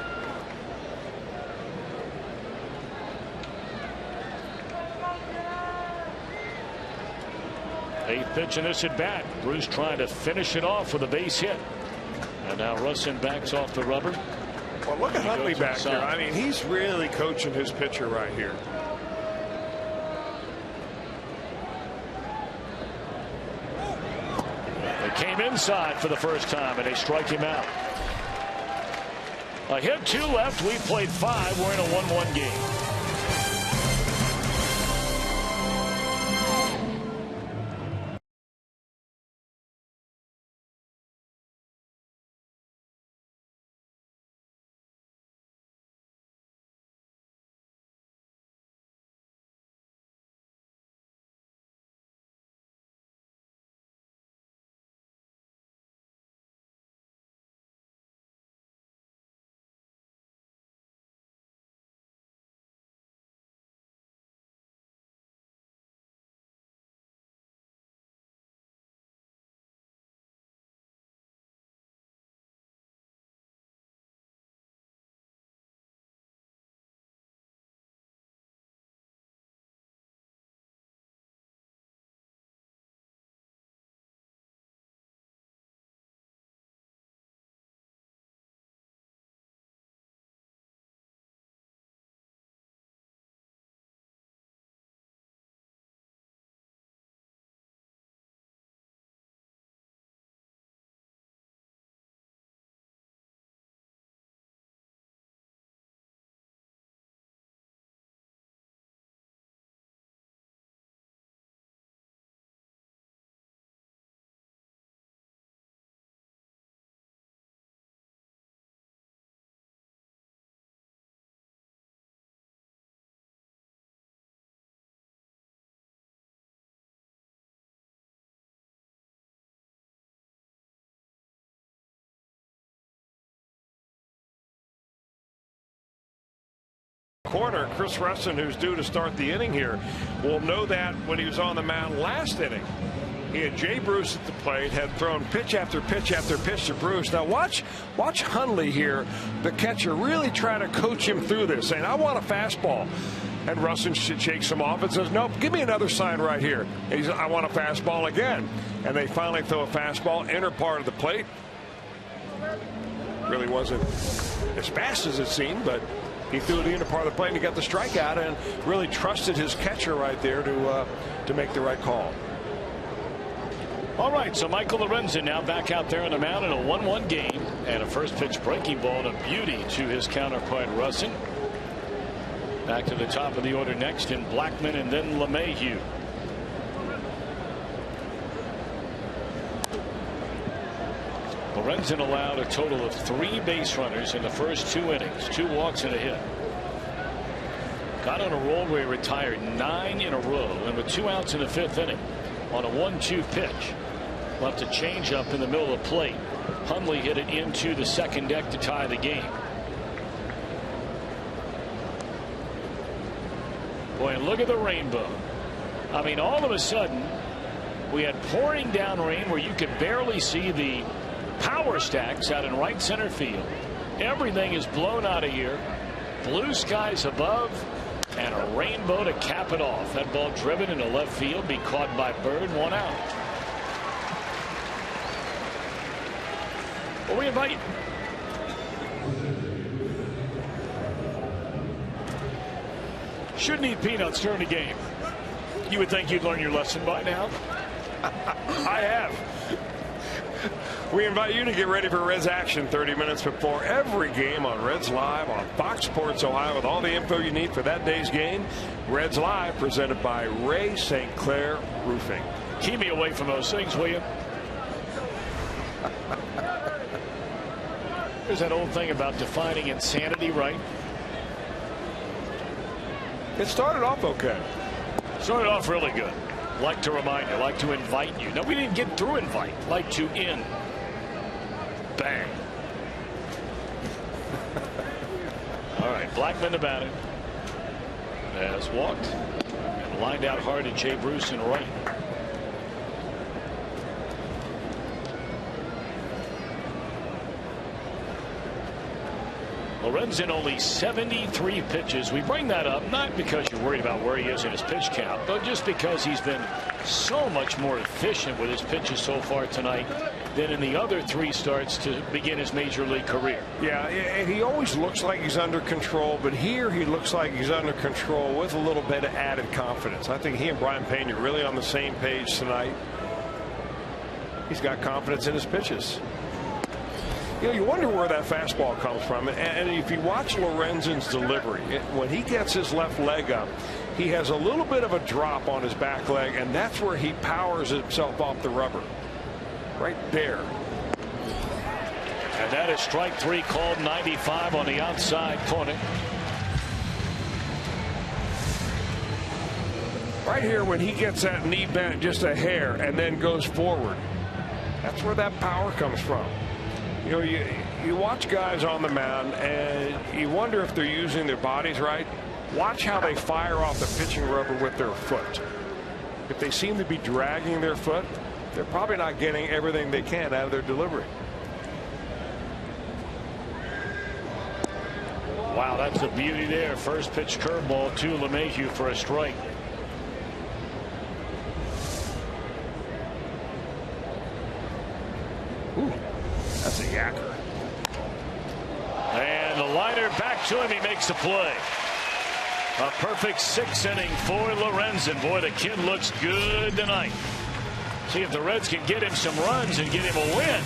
C: Eighth pitch in this at bat. Bruce trying to finish it off with a base hit. And now Russin backs off the rubber.
D: Well, look at Huntley back here. I mean, he's really coaching his pitcher right here.
C: They came inside for the first time and they strike him out. A hit, 2 left. We've played 5. We're in a 1-1 game.
D: corner. Chris Russin, who's due to start the inning here, will know that when he was on the mound last inning. He had Jay Bruce at the plate, had thrown pitch after pitch after pitch to Bruce. Now watch Hundley here, the catcher, really trying to coach him through this, saying, I want a fastball. And Russin shakes him off and says, nope, give me another sign right here. And he says, I want a fastball again. And they finally throw a fastball, inner part of the plate. Really wasn't as fast as it seemed, but he threw the inner part of the plate and he got the strikeout and really trusted his catcher right there to make the right call.
C: All right, so Michael Lorenzen now back out there on the mound in a 1-1 game, and a first pitch breaking ball and a beauty to his counterpart Russin. Back to the top of the order next in Blackman and then LeMahieu. Lorenzen allowed a total of 3 base runners in the first 2 innings, 2 walks and a hit. Got on a roll where he retired 9 in a row, and with 2 outs in the 5th inning on a 1-2 pitch. Left a changeup in the middle of the plate. Hundley hit it into the second deck to tie the game. Boy, and look at the rainbow. I mean, all of a sudden, we had pouring down rain where you could barely see the power stacks out in right center field. Everything is blown out of here. Blue skies above, and a rainbow to cap it off. That ball driven into left field, be caught by Bird, 1 out. Well, we invite shouldn't eat peanuts during the game. You would think you'd learn your lesson by now.
D: I have. We invite you to get ready for Reds action 30 minutes before every game on Reds Live on Fox Sports Ohio with all the info you need for that day's game. Reds Live presented by Ray St. Clair Roofing.
C: Keep me away from those things, will you? There's that old thing about defining insanity, right?
D: It started off okay.
C: Started off really good. Like to remind you, like to invite you. No, we didn't get through invite. Like to in. Bang. All right, Blackman to bat it. Has walked and lined out hard to Jay Bruce in right. Lorenzen only 73 pitches. We bring that up not because you're worried about where he is in his pitch count, but just because he's been so much more efficient with his pitches so far tonight than in the other 3 starts to begin his major league career.
D: Yeah, and he always looks like he's under control, but here he looks like he's under control with a little bit of added confidence. I think he and Brian Payne are really on the same page tonight. He's got confidence in his pitches. You know, you wonder where that fastball comes from. And if you watch Lorenzen's delivery, when he gets his left leg up, he has a little bit of a drop on his back leg, and that's where he powers himself off the rubber. Right there.
C: And that is strike 3 called, 95 on the outside corner.
D: Right here when he gets that knee bent just a hair and then goes forward. That's where that power comes from. You know, you watch guys on the mound and you wonder if they're using their bodies right. Watch how they fire off the pitching rubber with their foot. If they seem to be dragging their foot, they're probably not getting everything they can out of their delivery.
C: Wow, that's the beauty there. First pitch curveball to LeMahieu for a strike.
D: Ooh, that's a yacker.
C: And the liner back to him. He makes the play. A perfect 6th inning for Lorenzen. Boy, the kid looks good tonight. See if the Reds can get him some runs and get him a win.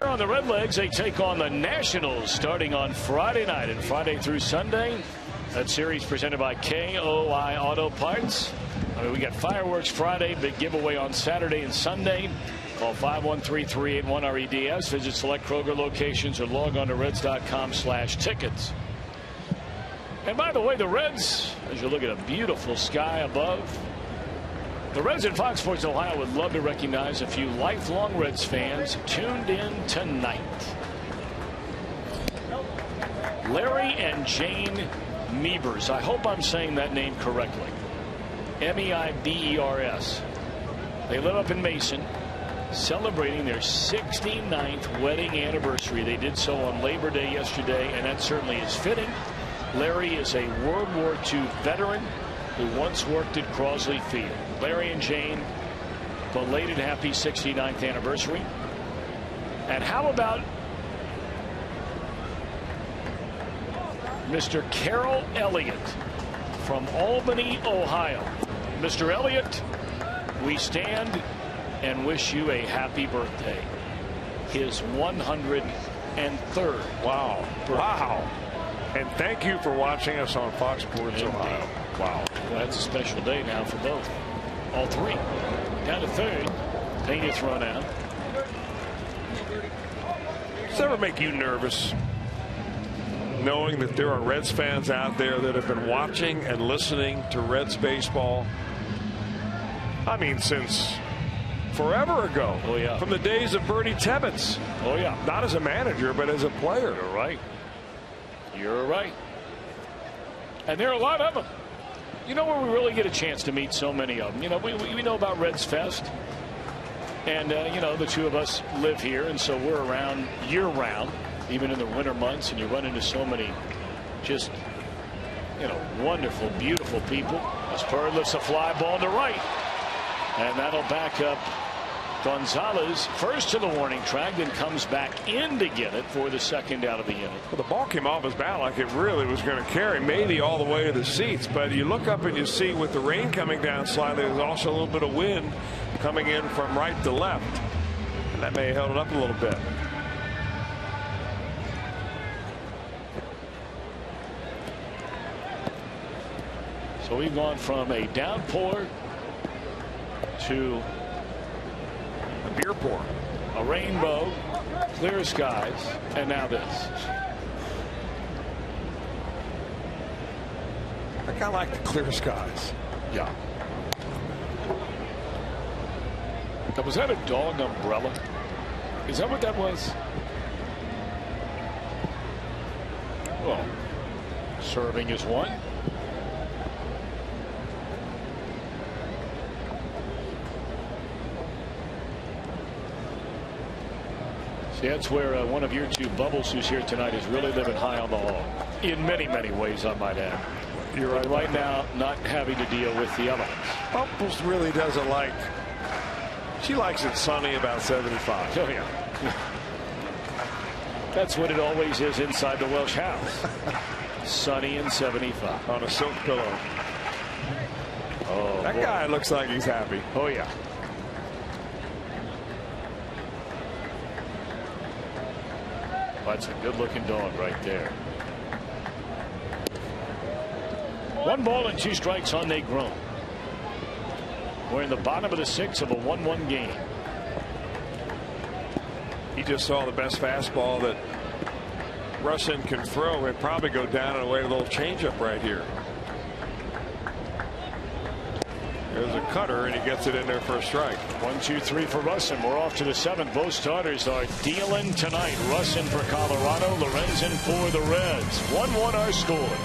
C: On the Redlegs, they take on the Nationals starting on Friday night, and Friday through Sunday. That series presented by KOI Auto Parts. We got fireworks Friday, big giveaway on Saturday and Sunday. Call 513-381-REDS. Visit select Kroger locations or log on to reds.com/tickets. And by the way, the Reds, as you look at a beautiful sky above, the Reds at Fox Sports Ohio would love to recognize a few lifelong Reds fans tuned in tonight. Larry and Jane Meibers. I hope I'm saying that name correctly. Meibers. They live up in Mason, celebrating their 69th wedding anniversary. They did so on Labor Day yesterday, and that certainly is fitting. Larry is a World War II veteran who once worked at Crosley Field. Larry and Jane, belated happy 69th anniversary. And how about Mr. Carroll Elliott from Albany, Ohio. Mr. Elliott, we stand and wish you a happy birthday. His 103rd.
D: Wow.
C: birthday.
D: Wow. And thank you for watching us on Fox Sports Ohio. Wow.
C: Well, that's a special day now for both. All three. Down to third. Pena thrown out.
D: Does it ever make you nervous knowing that there are Reds fans out there that have been watching and listening to Reds baseball? I mean, since forever ago.
C: Oh, yeah.
D: From the days of Bernie Tebbetts.
C: Oh, yeah.
D: Not as a manager, but as a player.
C: You're right. You're right. And there are a lot of them. You know where we really get a chance to meet so many of them? You know, we know about Reds Fest. And, you know, the two of us live here, and so we're around year-round, even in the winter months, and you run into so many just, you know, wonderful, beautiful people. As Purr lifts a fly ball to right, and that'll back up Gonzalez first to the warning track, then comes back in to get it for the second out of the inning.
D: Well, the ball came off his bat like it really was going to carry, maybe all the way to the seats. But you look up and you see with the rain coming down slightly, there's also a little bit of wind coming in from right to left. And that may have held it up a little bit.
C: So we've gone from a downpour to
D: A beer pour.
C: a rainbow, clear skies, and now this.
D: I kind of like the clear skies.
C: Yeah. Now, was that a dog umbrella? Is that what that was? Well, serving is one. See, that's where one of your two Bubbles, who's here tonight, is really living high on the hog. In many, many ways, I might add.
D: You're right.
C: Right now, not having to deal with the elements.
D: Bubbles really doesn't like. She likes it sunny, about 75.
C: Oh, yeah. That's what it always is inside the Welsh house. Sunny and 75.
D: On a silk pillow.
C: Oh,
D: That
C: boy.
D: guy looks like he's happy.
C: Oh, yeah. That's a good-looking dog right there. 1 ball and 2 strikes on Negron. We're in the bottom of the 6th of a 1-1 game.
D: He just saw the best fastball that Russin can throw and probably go down and away with a little changeup right here. There's a cutter, and he gets it in there for a strike.
C: 1, 2, 3 for Russin. We're off to the 7th. Both starters are dealing tonight. Russin for Colorado, Lorenzen for the Reds. 1-1 our score.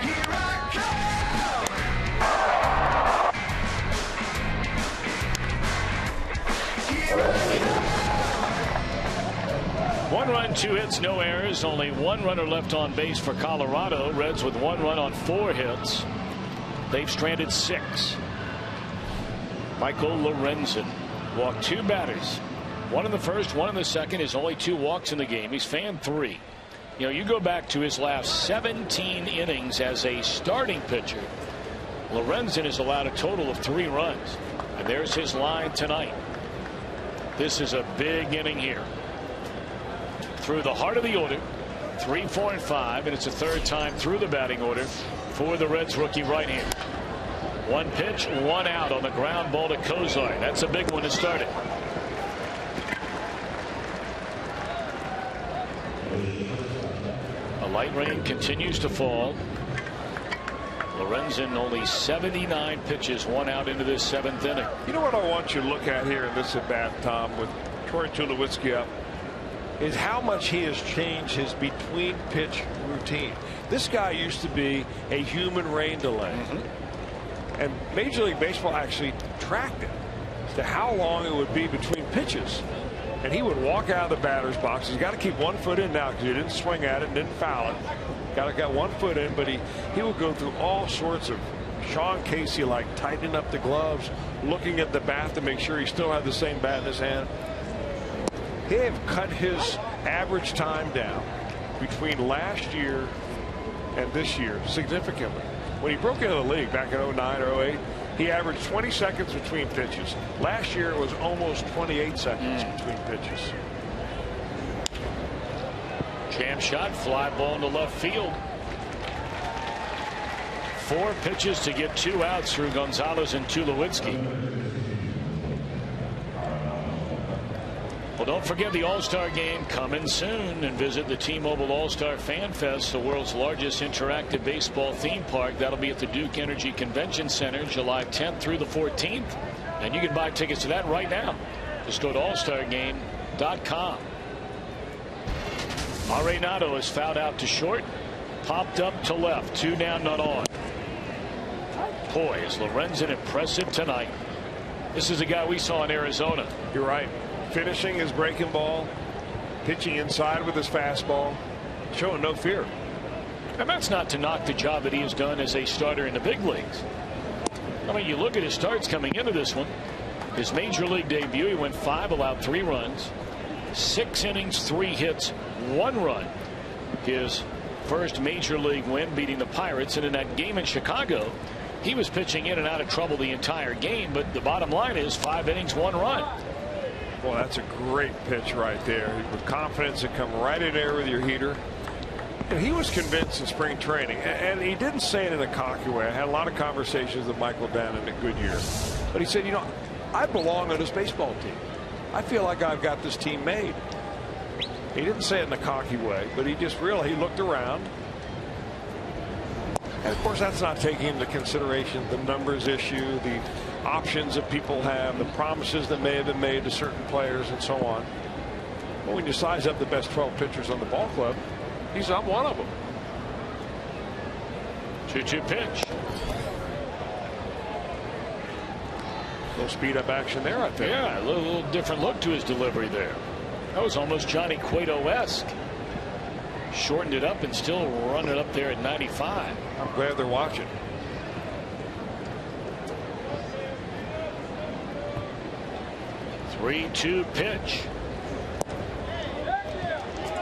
B: Here I come.
C: 1 run, 2 hits, no errors. Only 1 runner left on base for Colorado. Reds with 1 run on 4 hits. They've stranded 6. Michael Lorenzen walked 2 batters. 1 in the first, 1 in the second. His only 2 walks in the game. He's fanned 3. You know, you go back to his last 17 innings as a starting pitcher. Lorenzen has allowed a total of 3 runs. And there's his line tonight. This is a big inning here. Through the heart of the order, 3, 4, and 5, and it's the 3rd time through the batting order for the Reds rookie right-hander. 1 pitch, 1 out on the ground ball to Kozar. That's a big one to start it. A light rain continues to fall. Lorenzen only 79 pitches, 1 out into this 7th inning.
D: You know what I want you to look at here in this at bat, Tom, with Troy Tulowitzki up, is how much he has changed his between pitch routine. This guy used to be a human rain delay. And Major League Baseball actually tracked it as to how long it would be between pitches. And he would walk out of the batter's box. He's got to keep 1 foot in now because he didn't swing at it and didn't foul it. Got 1 foot in, but he would go through all sorts of Sean Casey, like tightening up the gloves, looking at the bat to make sure he still had the same bat in his hand. They have cut his average time down between last year and this year significantly. When he broke into the league back in 09 or 08, he averaged 20 seconds between pitches. Last year it was almost 28 seconds between pitches.
C: Jam shot, fly ball into left field. 4 pitches to get 2 outs through Gonzalez and Tulowitzki. Well, don't forget the All-Star Game coming soon, and visit the T-Mobile All-Star Fan Fest, the world's largest interactive baseball theme park. That'll be at the Duke Energy Convention Center July 10th through the 14th. And you can buy tickets to that right now. Just go to allstargame.com. Arenado is fouled out to short, popped up to left, 2 down, none on. Boy, is Lorenzen impressive tonight. This is a guy we saw in Arizona.
D: You're right. Finishing his breaking ball, pitching inside with his fastball, showing no fear.
C: And that's not to knock the job that he has done as a starter in the big leagues. I mean, you look at his starts coming into this one. His major league debut, he went 5, allowed 3 runs, 6 innings, 3 hits, 1 run. His first major league win, beating the Pirates, and in that game in Chicago, he was pitching in and out of trouble the entire game. But the bottom line is 5 innings, 1 run.
D: Well, that's a great pitch right there. With confidence, and come right in there with your heater. And he was convinced in spring training, and he didn't say it in a cocky way. I had a lot of conversations with Michael Dannon at Goodyear. But he said, you know, I belong on this baseball team. I feel like I've got this team made. He didn't say it in a cocky way, but he just really, he looked around. And of course, that's not taking into consideration the numbers issue, the options that people have, the promises that may have been made to certain players, and so on. But when you size up the best 12 pitchers on the ball club, he's not one of them.
C: 2-2 pitch.
D: A little speed up action there, I think.
C: Yeah, a little different look to his delivery there. That was almost Johnny Cueto-esque. Shortened it up and still run it up there at 95.
D: I'm glad they're watching.
C: Three-two pitch.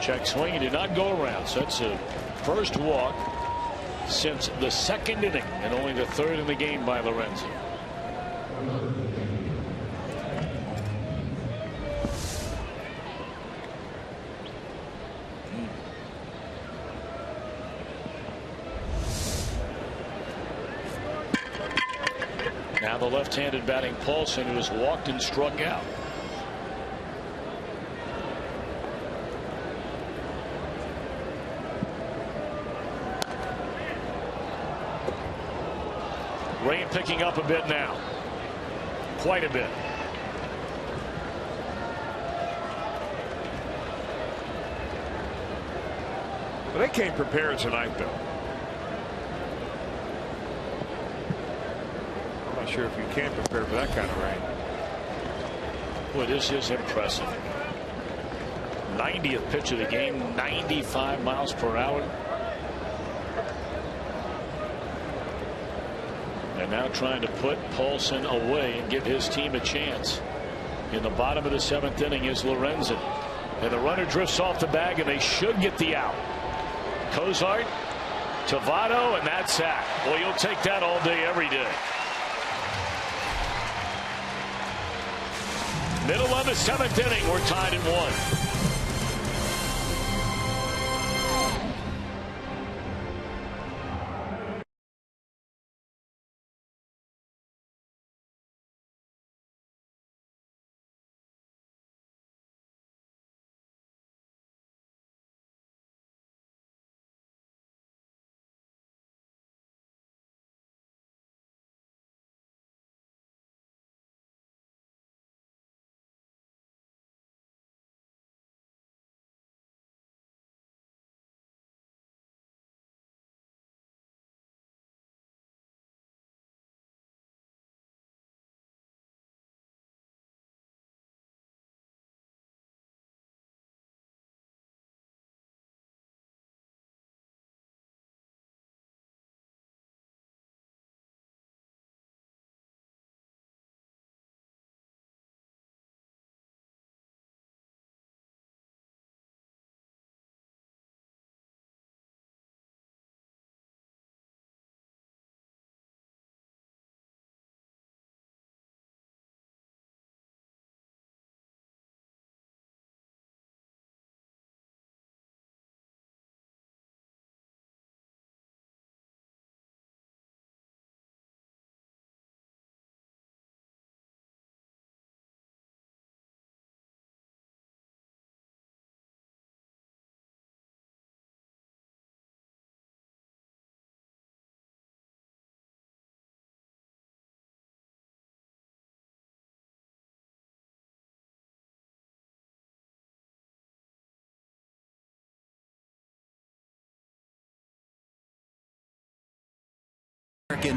C: Check swing. He did not go around. So that's a first walk since the 2nd inning, and only the 3rd in the game by Lorenzen. Now the left-handed batting Paulson, who has walked and struck out. Rain picking up a bit now. Quite a bit.
D: But they came prepared tonight, though. sure if you can prepare for that kind of rain.
C: Boy, this is impressive. 90th pitch of the game, 95 miles per hour. And now trying to put Paulson away and give his team a chance. In the bottom of the 7th inning is Lorenzen. And the runner drifts off the bag, and they should get the out. Cozart to Votto, and that's that. Well, you'll take that all day, every day. Middle of the 7th inning, we're tied at 1.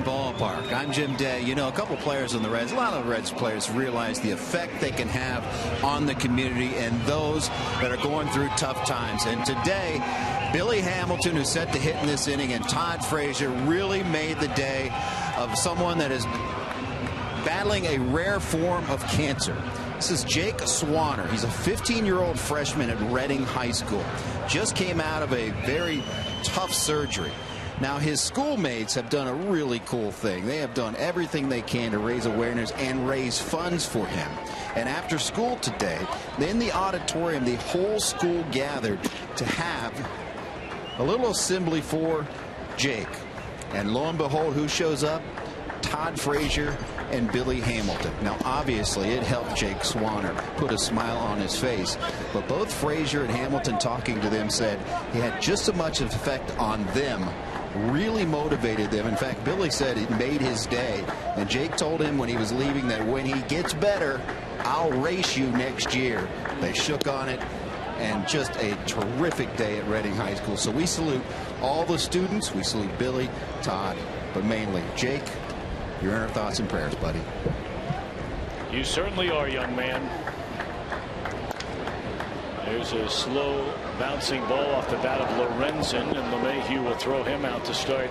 E: Ballpark. I'm Jim Day. You know, a couple players on the Reds, a lot of Reds players realize the effect they can have on the community and those that are going through tough times. And today, Billy Hamilton, who's set to hit in this inning, and Todd Frazier really made the day of someone that is battling a rare form of cancer. This is Jake Swanner. He's a 15-year-old freshman at Reading High School. Just came out of a very tough surgery. Now, his schoolmates have done a really cool thing. They have done everything they can to raise awareness and raise funds for him. And after school today, in the auditorium, the whole school gathered to have a little assembly for Jake. And lo and behold, who shows up? Todd Frazier and Billy Hamilton. Now, obviously, it helped Jake Swanner put a smile on his face. But both Frazier and Hamilton, talking to them, said he had just as much effect on them, really motivated them. In fact, Billy said it made his day. And Jake told him when he was leaving that when he gets better, I'll race you next year. They shook on it, and just a terrific day at Reading High School. So we salute all the students. We salute Billy, Todd, but mainly Jake. You're in our thoughts and prayers, buddy.
C: You certainly are, young man. There's a slow bouncing ball off the bat of Lorenzen, and LeMahieu will throw him out to start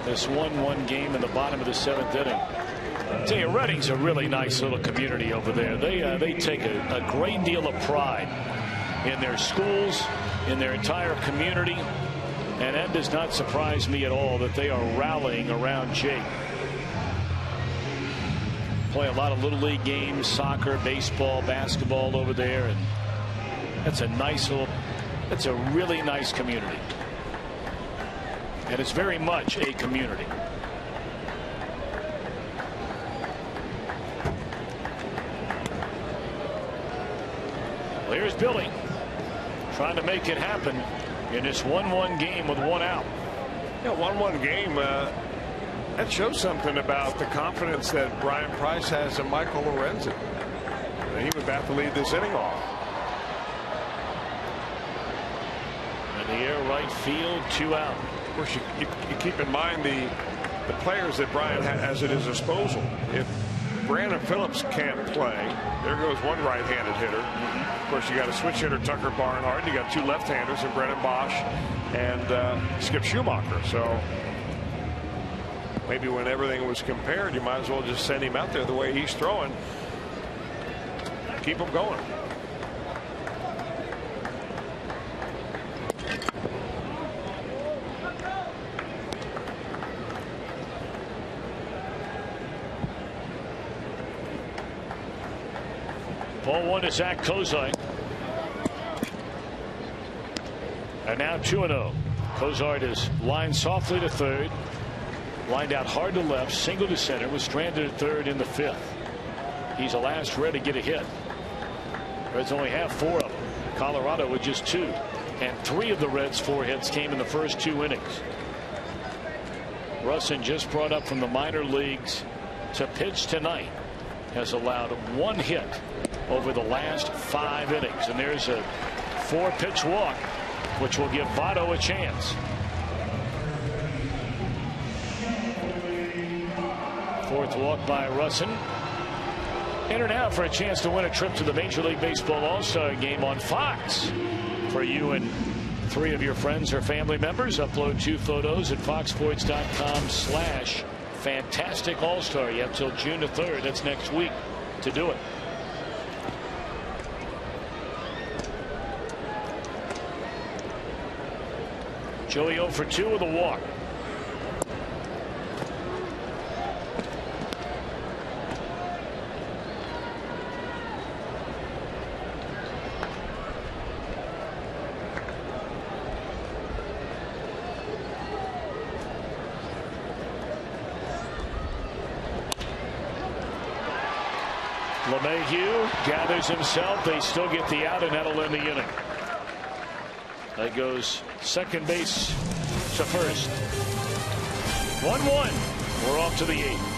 C: this 1-1 game in the bottom of the 7th inning. I tell you, Reading's a really nice little community over there. They take a great deal of pride in their schools, in their entire community, and that does not surprise me at all that they are rallying around Jake. Play a lot of little league games, soccer, baseball, basketball over there, and that's a nice little, that's a really nice community. And it's very much a community. Well, here's Billy trying to make it happen in this 1-1 game with 1 out.
D: Yeah, 1-1 game. That shows something about the confidence that Brian Price has in Michael Lorenzen. He would bat to lead this inning off. In
C: the air, right field, 2 out.
D: Of course, you keep in mind the the players that Brian has at his disposal. If Brandon Phillips can't play, there goes one right-handed hitter. Of course, you got a switch hitter, Tucker Barnhart. You got two left-handers in Brennan Bosch and Skip Schumacher. So maybe when everything was compared, you might as well just send him out there the way he's throwing. Keep him going.
C: Ball one to Zach Cozart. And now 2-0. Cozart is lined softly to third. Lined out hard to left. Single to center. Was stranded at third in the fifth. He's the last Red to get a hit. Reds only have 4 of them. Colorado with just 2. And 3 of the Reds' 4 hits came in the first 2 innings. Russin, just brought up from the minor leagues to pitch tonight, has allowed 1 hit over the last 5 innings. And there's a 4-pitch walk, which will give Votto a chance. 4th walk by Russin. Enter now for a chance to win a trip to the Major League Baseball All-Star Game on Fox. For you and 3 of your friends or family members, upload 2 photos at foxsports.com/fantastic all-star. You have till June the 3rd, that's next week, to do it. Joey 0 for 2 with a walk. LeMahieu gathers himself. They still get the out, and that'll end the inning. That goes second base to first. 1-1. We're off to the 8th.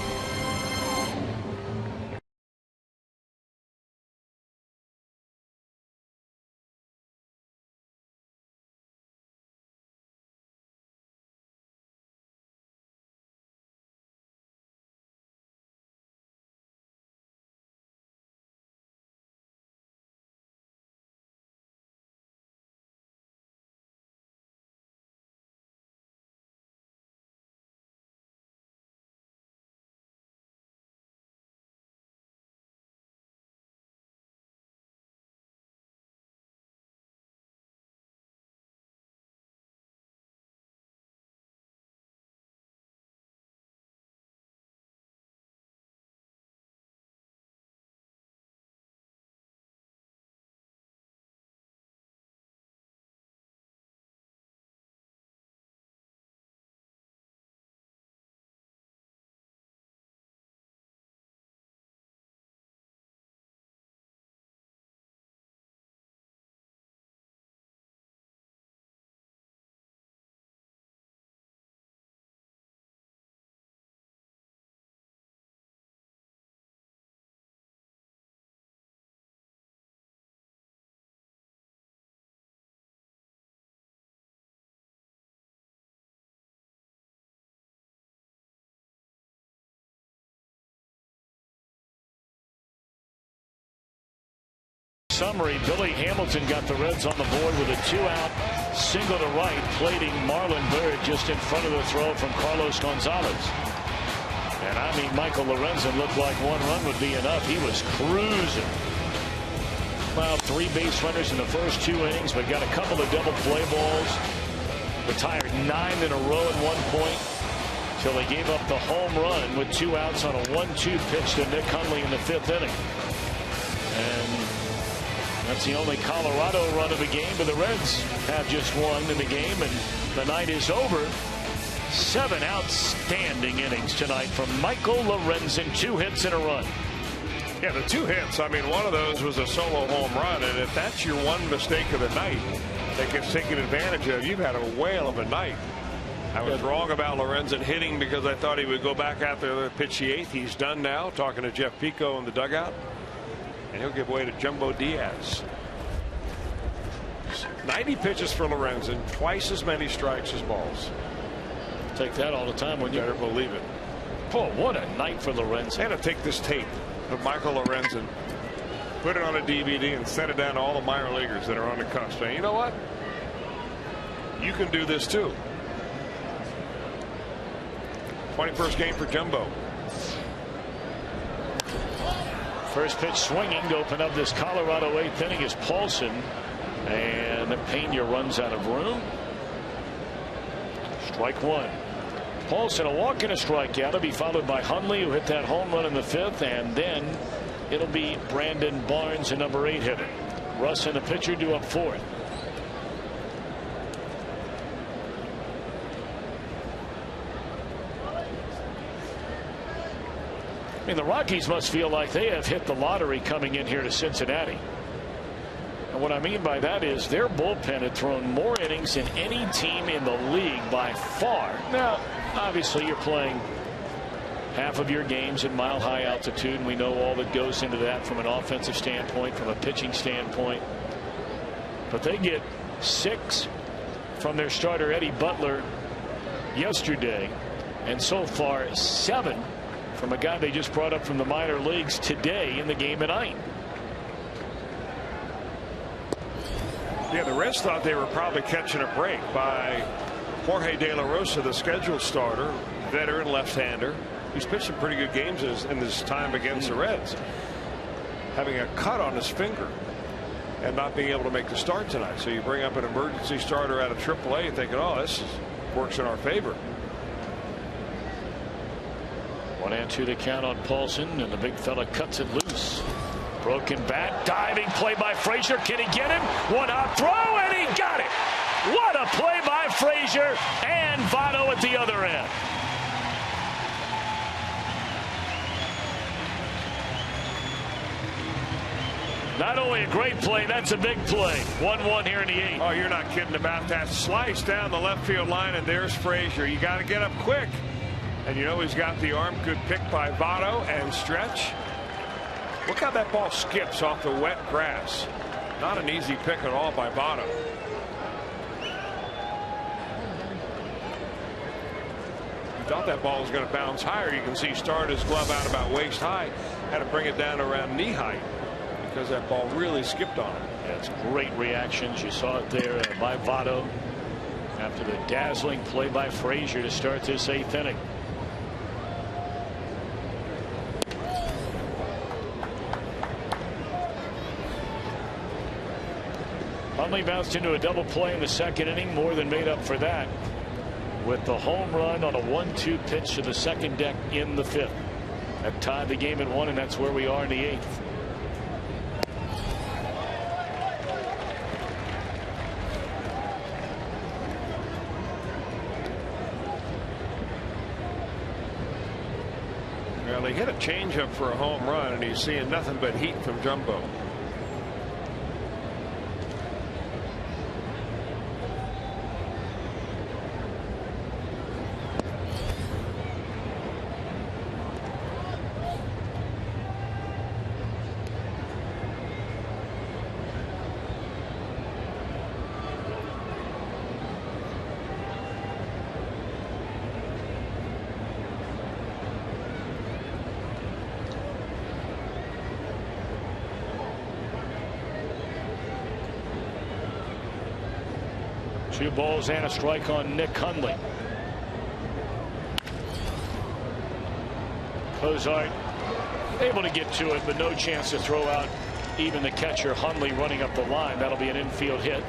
C: Summary, Billy Hamilton got the Reds on the board with a 2-out single to right, plating Marlon Byrd just in front of the throw from Carlos Gonzalez. And I mean, Michael Lorenzen looked like 1 run would be enough. He was cruising. Well, 3 base runners in the first 2 innings, but got a couple of double play balls. Retired 9 in a row at one point till they gave up the home run with 2 outs on a 1-2 pitch to Nick Hundley in the 5th inning. And that's the only Colorado run of the game, but the Reds have just 1 in the game, and the night is over. 7 outstanding innings tonight from Michael Lorenzen. 2 hits and a run.
D: Yeah, the 2 hits. I mean, one of those was a solo home run, and if that's your one mistake of the night that gets taken advantage of, you've had a whale of a night. I was wrong about Lorenzen hitting because I thought he would go back out there and pitch the 8th. He's done now, talking to Jeff Pico in the dugout. And he'll give way to Jumbo Diaz. 90 pitches for Lorenzen, twice as many strikes as balls.
C: Take that all the time, wouldn't you?
D: Better believe it.
C: Oh, what a night for Lorenzen.
D: And to take this tape of Michael Lorenzen, put it on a DVD, and send it down to all the minor leaguers that are on the cusp. Saying, you know what? You can do this too. 21st game for Jumbo.
C: First pitch swinging to open up this Colorado 8th inning is Paulson, and Pena runs out of room. Strike one. Paulson, a walk and a strikeout. It'll be followed by Hundley, who hit that home run in the 5th, and then it'll be Brandon Barnes, a number 8 hitter. Russ and the pitcher due up 4th. I mean, the Rockies must feel like they have hit the lottery coming in here to Cincinnati. And what I mean by that is their bullpen had thrown more innings than any team in the league by far. Now, obviously, you're playing half of your games at mile-high altitude, and we know all that goes into that from an offensive standpoint, from a pitching standpoint. But they get 6 from their starter, Eddie Butler, yesterday, and so far 7 from a guy they just brought up from the minor leagues today in the game tonight.
D: Yeah, the Reds thought they were probably catching a break by Jorge De La Rosa, the scheduled starter, veteran left-hander. He's pitched some pretty good games in this time against the Reds. Having a cut on his finger and not being able to make the start tonight. So you bring up an emergency starter out of AAA thinking, oh, this works in our favor.
C: 1-2 the count on Paulson, and the big fella cuts it loose. Broken bat, diving play by Frazier. Can he get him? One hot throw, and he got it. What a play by Frazier and Votto at the other end. Not only a great play, that's a big play. 1-1 here in the 8th.
D: Oh, you're not kidding about that. Slice down the left field line, and there's Frazier. You got to get up quick. And you know he's got the arm. Good pick by Votto and stretch. Look how that ball skips off the wet grass. Not an easy pick at all by Votto. You thought that ball was going to bounce higher. You can see start his glove out about waist high. Had to bring it down around knee height because that ball really skipped on him.
C: That's great reactions. You saw it there by Votto after the dazzling play by Frazier to start this 8th inning. Hundley bounced into a double play in the 2nd inning, more than made up for that with the home run on a 1-2 pitch to the 2nd deck in the 5th. That tied the game at 1, and that's where we are in the 8th.
D: Well, they hit a changeup for a home run, and he's seeing nothing but heat from Jumbo.
C: Two balls and a strike on Nick Hundley. Cozart able to get to it, but no chance to throw out even the catcher. Hundley running up the line. That'll be an infield hit.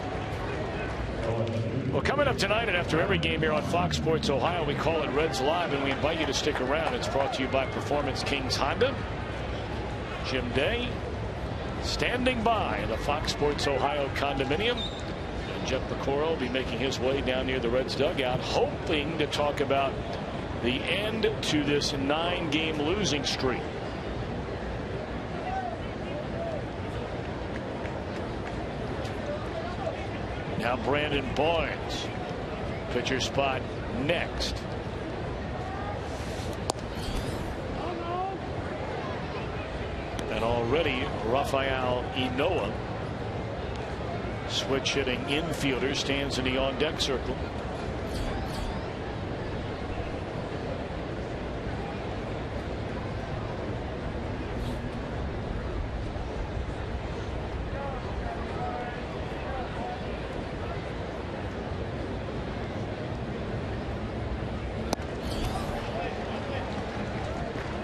C: Well, coming up tonight and after every game here on Fox Sports Ohio, we call it Reds Live, and we invite you to stick around. It's brought to you by Performance Kings Honda. Jim Day standing by in the Fox Sports Ohio condominium. Jeff McCorrell will be making his way down near the Reds dugout, hoping to talk about the end to this 9-game losing streak. Now Brandon Barnes, pitcher spot next. And already Rafael Inoa, switch hitting infielder, stands in the on deck circle.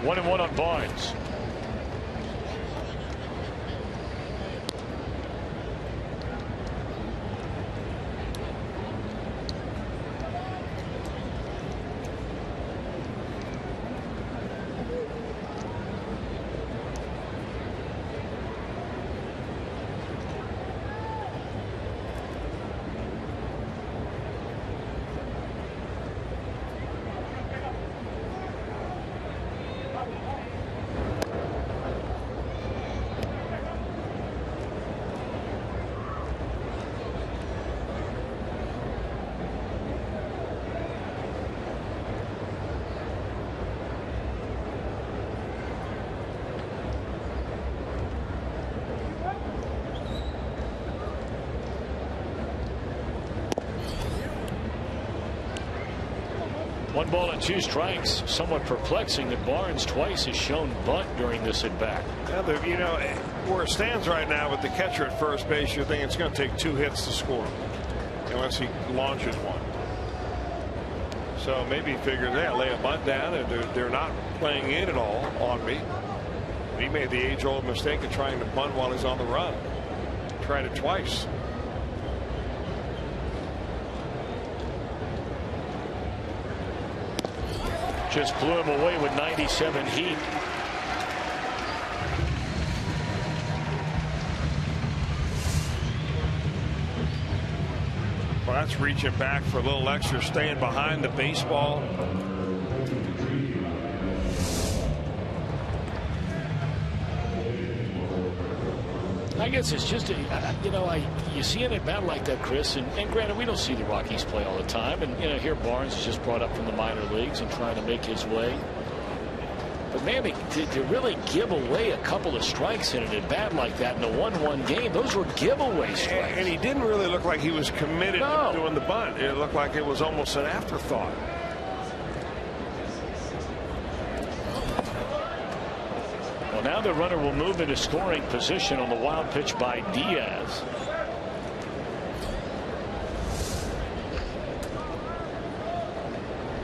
C: 1-1 on Barnes. One ball and 2 strikes. Somewhat perplexing that Barnes twice has shown bunt during this at bat.
D: Yeah, you know, where it stands right now with the catcher at first base, you're thinking it's going to take 2 hits to score unless he launches one. So maybe he figured, hey, I'll lay a bunt down, and they're not playing in at all on me. He made the age-old mistake of trying to bunt while he's on the run. Tried it twice.
C: Just blew him away with 97 heat.
D: Well, that's reaching back for a little extra, staying behind the baseball.
C: I guess it's just, you see an at bat like that, Chris, and granted, we don't see the Rockies play all the time. And, here Barnes is just brought up from the minor leagues and trying to make his way. But, man, to really give away a couple of strikes in an at bat like that in a 1-1 game, those were giveaway strikes.
D: And he didn't really look like he was committed to doing the bunt. It looked like it was almost an afterthought.
C: Now the runner will move into scoring position on the wild pitch by Diaz.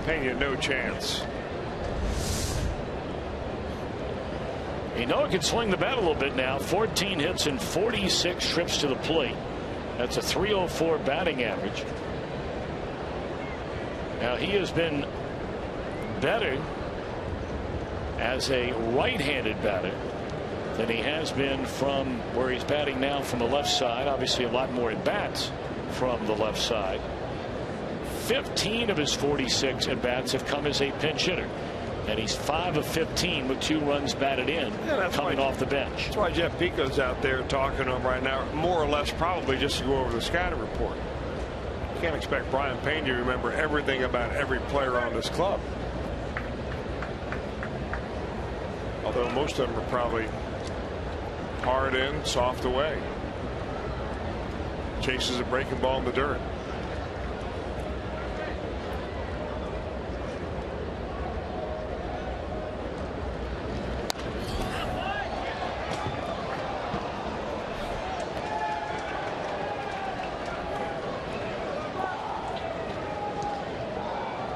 D: Pena, no chance.
C: He can swing the bat a little bit now. 14 hits and 46 trips to the plate. That's a .304 batting average. Now he has been better as a right-handed batter than he has been from where he's batting now from the left side. Obviously a lot more at bats from the left side. 15 of his 46 at bats have come as a pinch hitter, and he's 5 of 15 with 2 runs batted in coming off the bench.
D: That's why Jeff Pico's out there talking to him right now, more or less probably just to go over the scouting report. You can't expect Brian Payne to remember everything about every player on this club. Although most of them are probably hard in, soft away. Chases a breaking ball in the dirt.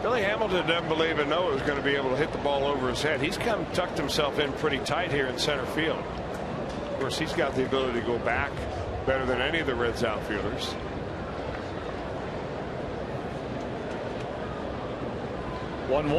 D: Billy Hamilton doesn't believe in Noah is going to be able to hit the ball over his head. He's tucked himself in pretty tight here in center field. Of course, he's got the ability to go back better than any of the Reds outfielders.
C: One.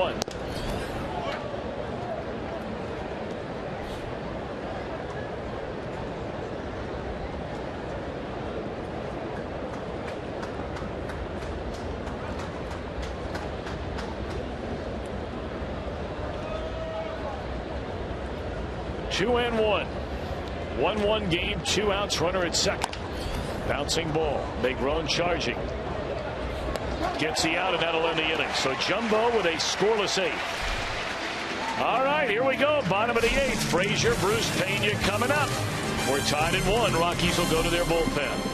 C: 2-1. 1-1 game, 2 outs, runner at second. Bouncing ball. Negron charging. Gets the out, and that'll end the inning. So Jumbo with a scoreless 8th. All right, here we go. Bottom of the 8th. Frazier, Bruce, Pena coming up. We're tied at 1. Rockies will go to their bullpen.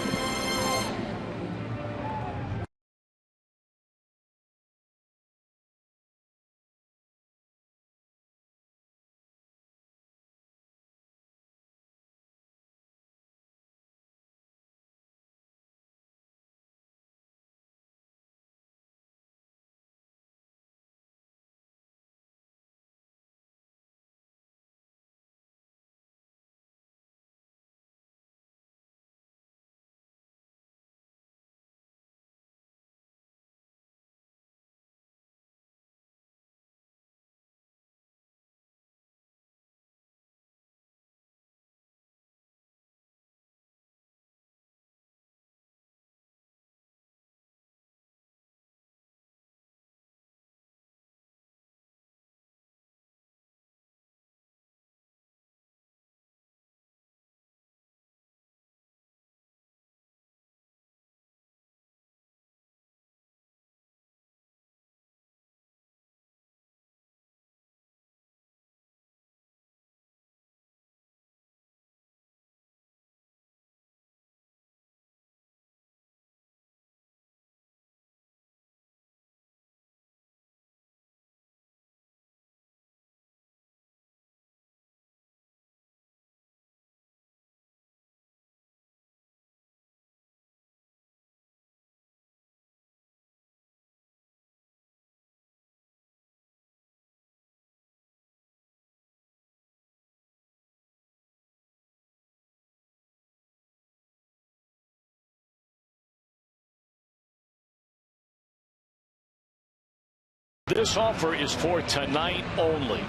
C: This offer is for tonight only.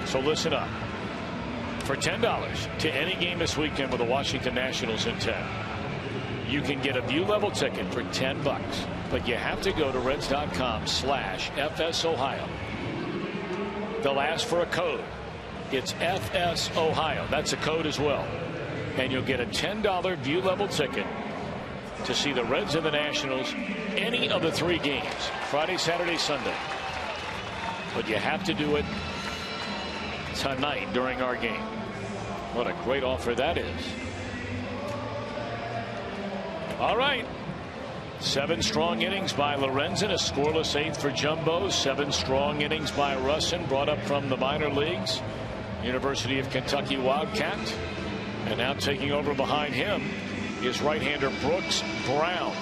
C: So listen up. For $10 to any game this weekend with the Washington Nationals in town, you can get a view level ticket for $10, but you have to go to Reds.com/FS-Ohio. They'll ask for a code. It's FS Ohio. That's a code as well. And you'll get a $10 view level ticket to see the Reds and the Nationals any of the 3 games, Friday, Saturday, Sunday. But you have to do it tonight during our game. What a great offer that is. All right. 7 strong innings by Lorenzen, a scoreless 8th for Jumbo. 7 strong innings by Russin, brought up from the minor leagues. University of Kentucky Wildcat. And now taking over behind him is right-hander Brooks Brown.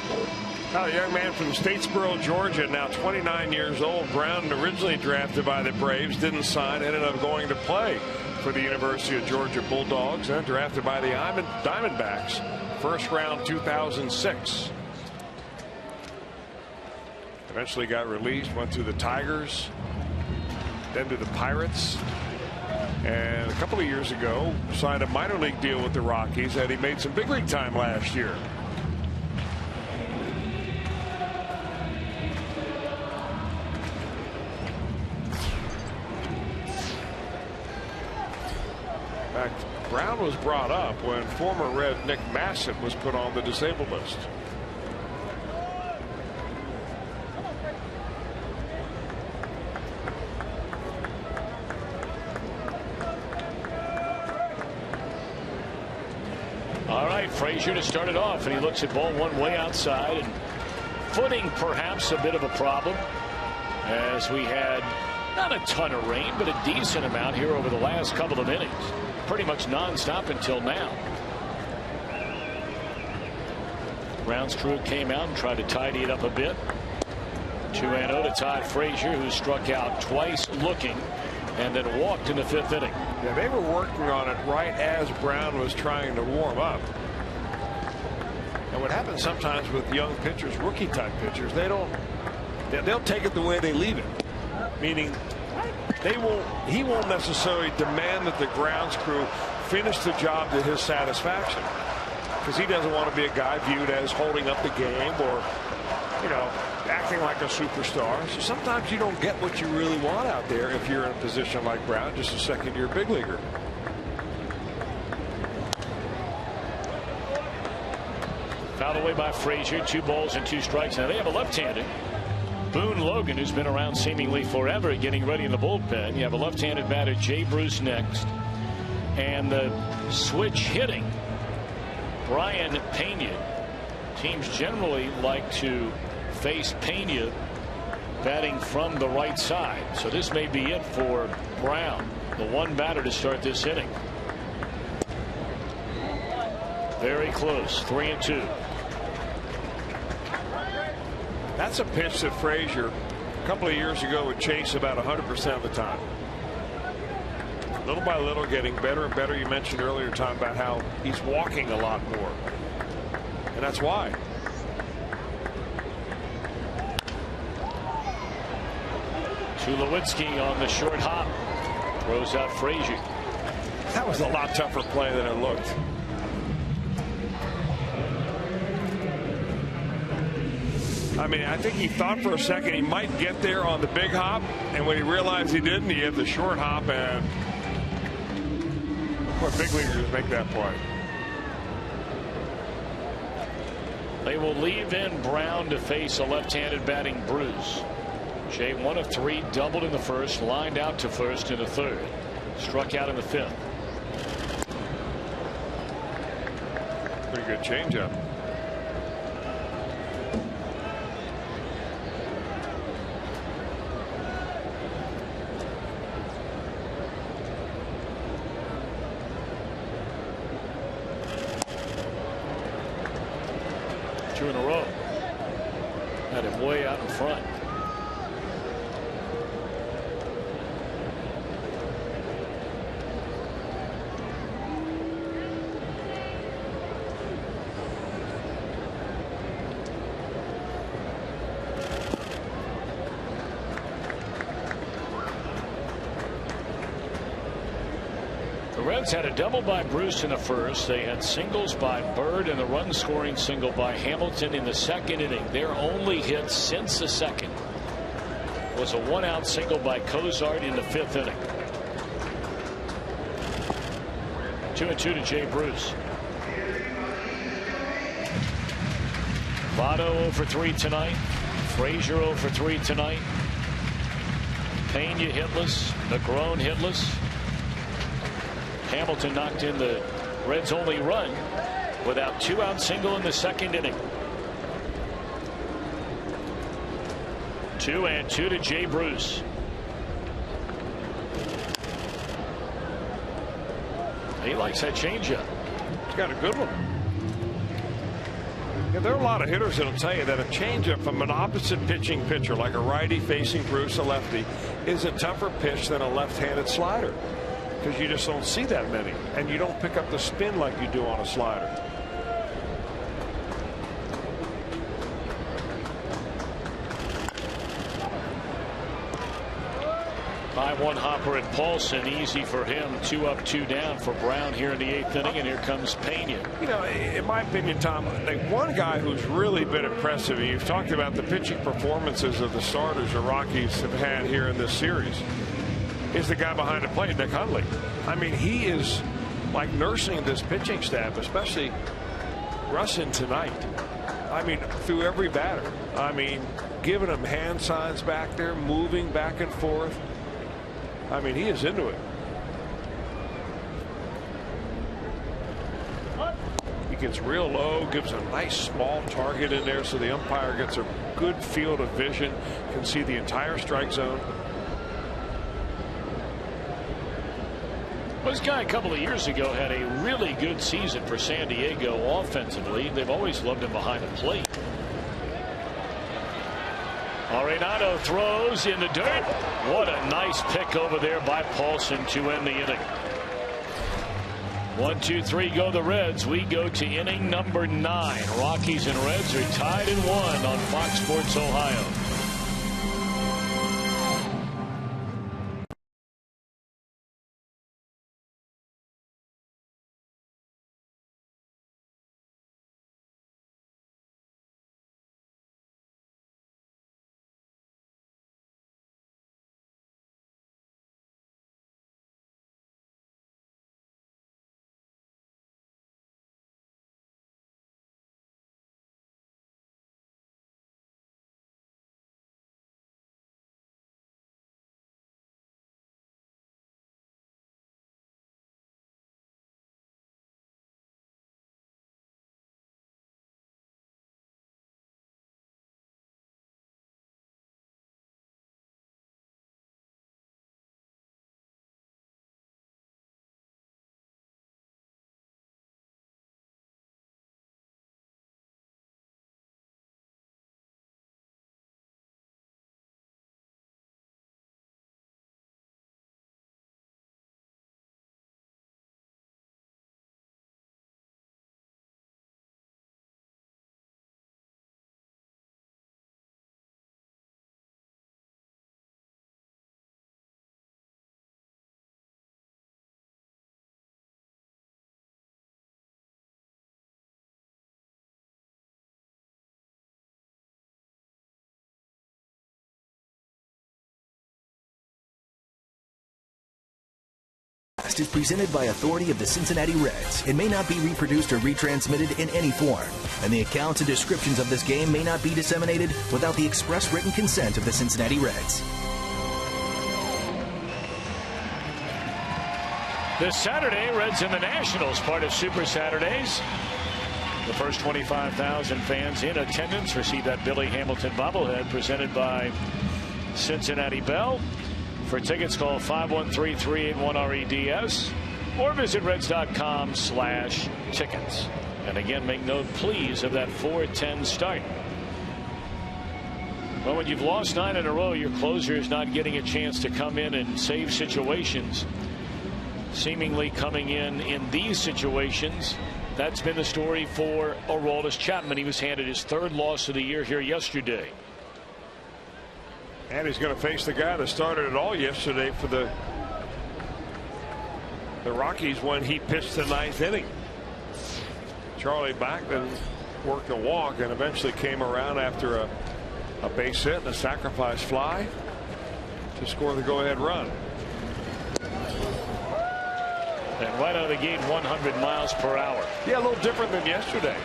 D: Now, a young man from Statesboro, Georgia, now 29 years old. Brown, originally drafted by the Braves, didn't sign, ended up going to play for the University of Georgia Bulldogs, and drafted by the Diamondbacks, first round 2006. Eventually got released, went to the Tigers, then to the Pirates, and a couple of years ago signed a minor league deal with the Rockies, and he made some big league time last year. In fact, Brown was brought up when former Red Nick Massett was put on the disabled list.
C: All right, Frazier to start it off, and he looks at ball 1 way outside, and footing perhaps a bit of a problem, as we had not a ton of rain, but a decent amount here over the last couple of innings. Pretty much nonstop until now. Brown's crew came out and tried to tidy it up a bit. 2-0 to Todd Frazier, who struck out twice looking and then walked in the 5th inning.
D: Yeah, they were working on it right as Brown was trying to warm up. And what happens sometimes with young pitchers, rookie type pitchers, they'll take it the way they leave it. Meaning he won't necessarily demand that the grounds crew finish the job to his satisfaction, because he doesn't want to be a guy viewed as holding up the game or, acting like a superstar. So sometimes you don't get what you really want out there if you're in a position like Brown, just a second-year big leaguer.
C: Fouled away by Frazier. 2 balls and 2 strikes. Now they have a left-handed Boone Logan, who's been around seemingly forever, getting ready in the bullpen. You have a left-handed batter, Jay Bruce, next. And the switch hitting, Brian Pena. Teams generally like to face Pena batting from the right side. So this may be it for Brown, the one batter to start this inning. Very close, 3-2.
D: That's a pitch that Frazier a couple of years ago would chase about 100% of the time. Little by little getting better and better. You mentioned earlier, Tom, about how he's walking a lot more, and that's why.
C: Tulowitzki on the short hop, throws out Frazier.
D: That was a lot tougher play than it looked. I mean, I think he thought for a second he might get there on the big hop, and when he realized he didn't, he had the short hop, and what big leaguers make that play.
C: They will leave in Brown to face a left-handed batting Bruce. Jay, 1 of 3, doubled in the first, lined out to first in the 3rd, struck out in the 5th.
D: Pretty good changeup.
C: Two in a row. Had him way out in front. The Reds had a double by Bruce in the first. They had singles by Bird and the run scoring single by Hamilton in the second inning. Their only hit since the second was a 1-out single by Cozart in the fifth inning. 2-2 to Jay Bruce. Votto 0 for 3 tonight. Frazier 0 for 3 tonight. Pena hitless. Negron hitless. Hamilton knocked in the Reds' only run without 2-out single in the second inning. 2-2 to Jay Bruce. He likes that changeup.
D: He's got a good one. Yeah, there are a lot of hitters that'll tell you that a changeup from an opposite pitching pitcher, like a righty facing Bruce, a lefty, is a tougher pitch than a left-handed slider, because you just don't see that many, and you don't pick up the spin like you do on a slider.
C: High one hopper at Paulson, easy for him. 2 up, 2 down for Brown here in the 8th inning, and here comes Pena.
D: You know, in my opinion, Tom, like one guy who's really been impressive, and you've talked about the pitching performances of the starters the Rockies have had here in this series, is the guy behind the plate, Nick Hundley. I mean, he is like nursing this pitching staff, especially Russin tonight. I mean, through every batter. I mean, giving them hand signs back there, moving back and forth. I mean, he is into it. He gets real low, gives a nice small target in there so the umpire gets a good field of vision, can see the entire strike zone.
C: This guy a couple of years ago had a really good season for San Diego offensively. They've always loved him behind the plate. Arenado throws in the dirt. What a nice pick over there by Paulson to end the inning. 1, 2, 3 go the Reds. We go to inning number 9. Rockies and Reds are tied at 1 on Fox Sports Ohio.
F: Is presented by authority of the Cincinnati Reds. It may not be reproduced or retransmitted in any form, and the accounts and descriptions of this game may not be disseminated without the express written consent of the Cincinnati Reds.
C: This Saturday, Reds and the Nationals, part of Super Saturdays. The first 25,000 fans in attendance receive that Billy Hamilton bobblehead presented by Cincinnati Bell. For tickets, call 513-381-REDS or visit Reds.com/tickets. And again, make note, please, of that 4-10 start. Well, when you've lost 9 in a row, your closer is not getting a chance to come in and save situations. Seemingly coming in these situations. That's been the story for Aroldis Chapman. He was handed his 3rd loss of the year here yesterday.
D: And he's going to face the guy that started it all yesterday for the the Rockies when he pitched the 9th inning. Charlie Blackmon worked a walk and eventually came around after a base hit and a sacrifice fly to score the go-ahead run.
C: And right out of the gate, 100 miles per hour.
D: Yeah, a little different than yesterday.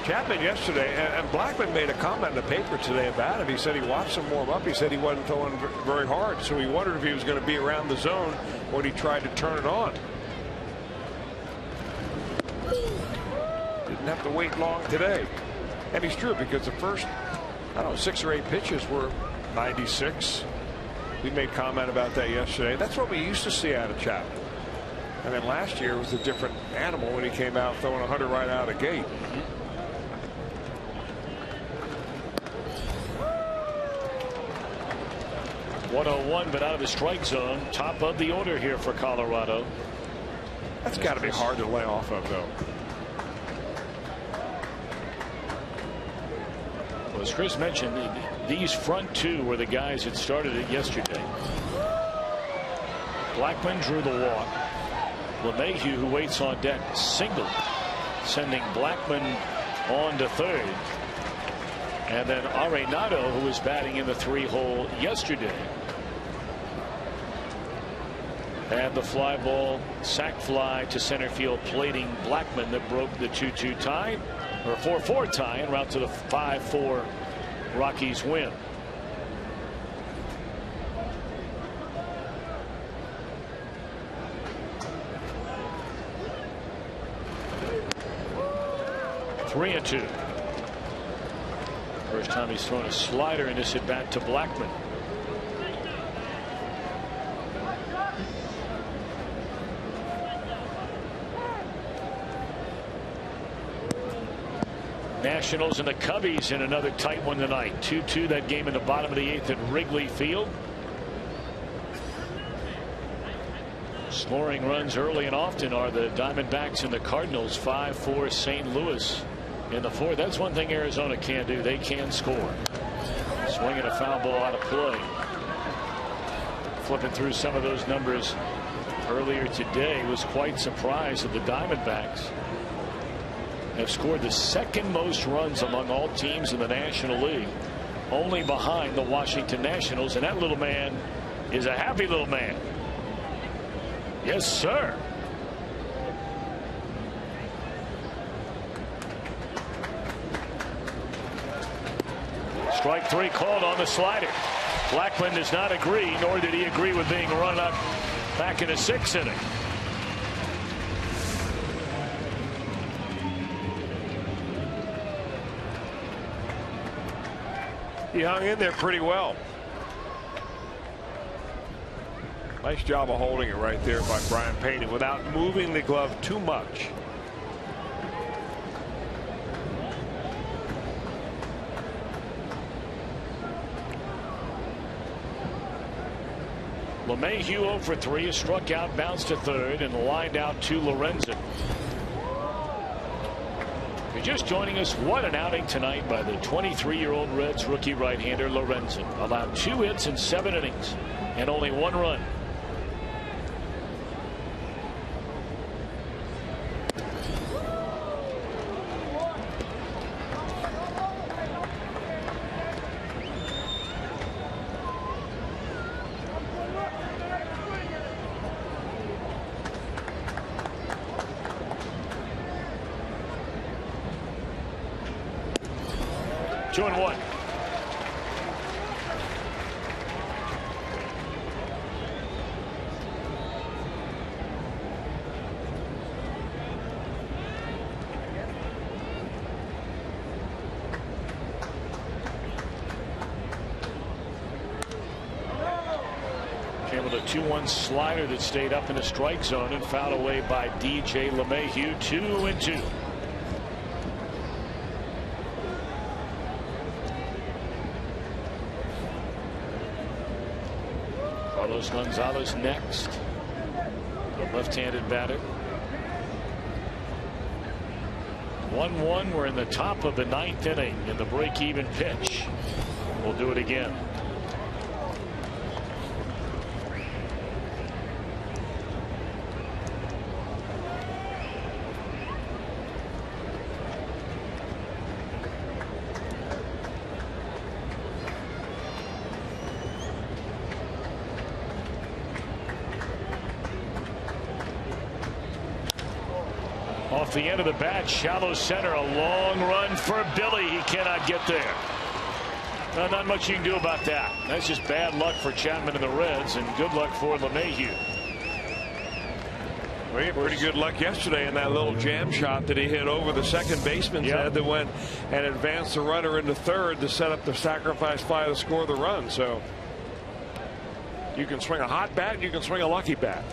D: Chapman yesterday, and Blackmon made a comment in the paper today about him. He said he watched him warm up. He said he wasn't throwing very hard, so he wondered if he was going to be around the zone when he tried to turn it on. Didn't have to wait long today. And he's true, because the first, I don't know, 6 or 8 pitches were 96. We made comment about that yesterday. That's what we used to see out of Chapman. And then last year was a different animal when he came out throwing 100 right out of the gate.
C: 101, but out of the strike zone. Top of the order here for Colorado.
D: That's got to be hard to lay off of, though.
C: Well, as Chris mentioned, these front 2 were the guys that started it yesterday. Blackmon drew the walk. LeMahieu, who waits on deck, singled, sending Blackmon on to third. And then Arenado, who was batting in the 3-hole yesterday, had the fly ball, sac fly to center field, plating Blackmon, that broke the 2-2 tie, or 4-4 tie, en route to the 5-4 Rockies win. Three and 2. First time he's thrown a slider in this at bat to Blackmon. Nationals and the Cubbies in another tight one tonight. 2-2 that game in the bottom of the 8th at Wrigley Field. Scoring runs early and often are the Diamondbacks and the Cardinals. 5-4 St. Louis in the 4th. That's one thing Arizona can do. They can score. Swinging a foul ball out of play. Flipping through some of those numbers earlier today, was quite surprised that the Diamondbacks have scored the 2nd most runs among all teams in the National League, only behind the Washington Nationals. And that little man is a happy little man. Yes, sir. Strike 3 called on the slider. Blackmon does not agree, nor did he agree with being run up back in the 6th inning.
D: He hung in there pretty well. Nice job of holding it right there by Brian Payne without moving the glove too much.
C: LeMahieu 0 for 3, is struck out, bounced to third, and lined out to Lorenzen. If you're just joining us, what an outing tonight by the 23-year-old Reds rookie right-hander Lorenzen. Allowed 2 hits in 7 innings and only 1 run. Two and 1. Came with a 2-1 slider that stayed up in the strike zone and fouled away by DJ LeMahieu. 2 and 2. Carlos Gonzalez next, the left-handed batter. 1-1. We're in the top of the 9th inning in the break-even pitch. We'll do it again. Off the end of the bat, shallow center, a long run for Billy. He cannot get there. Not much you can do about that. That's just bad luck for Chapman and the Reds, and good luck for LeMahieu.
D: Well, he had pretty good luck yesterday in that little jam shot that he hit over the second baseman's head that went and advanced the runner into third to set up the sacrifice fly to score the run. So you can swing a hot bat, you can swing a lucky bat.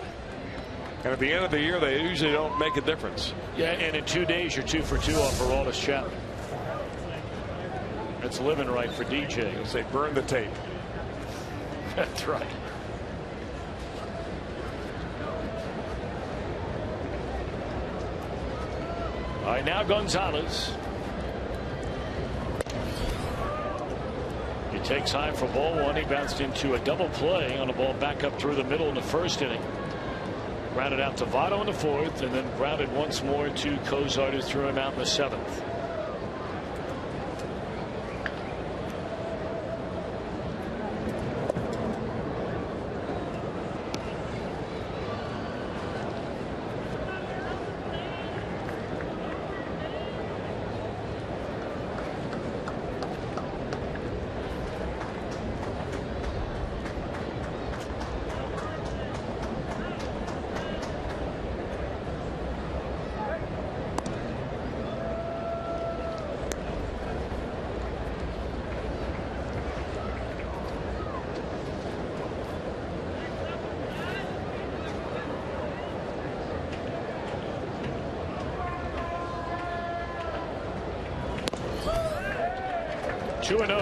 D: And at the end of the year, they usually don't make a difference.
C: Yeah, and in 2 days, you're 2 for 2 off Aroldis Chapman. That's living right for DJ.
D: As they burn the tape.
C: That's right. All right, now Gonzalez. He takes high for ball one. He bounced into a double play on a ball back up through the middle in the first inning. Grounded out to Votto in the fourth, and then grounded once more to Cozart, who threw him out in the seventh.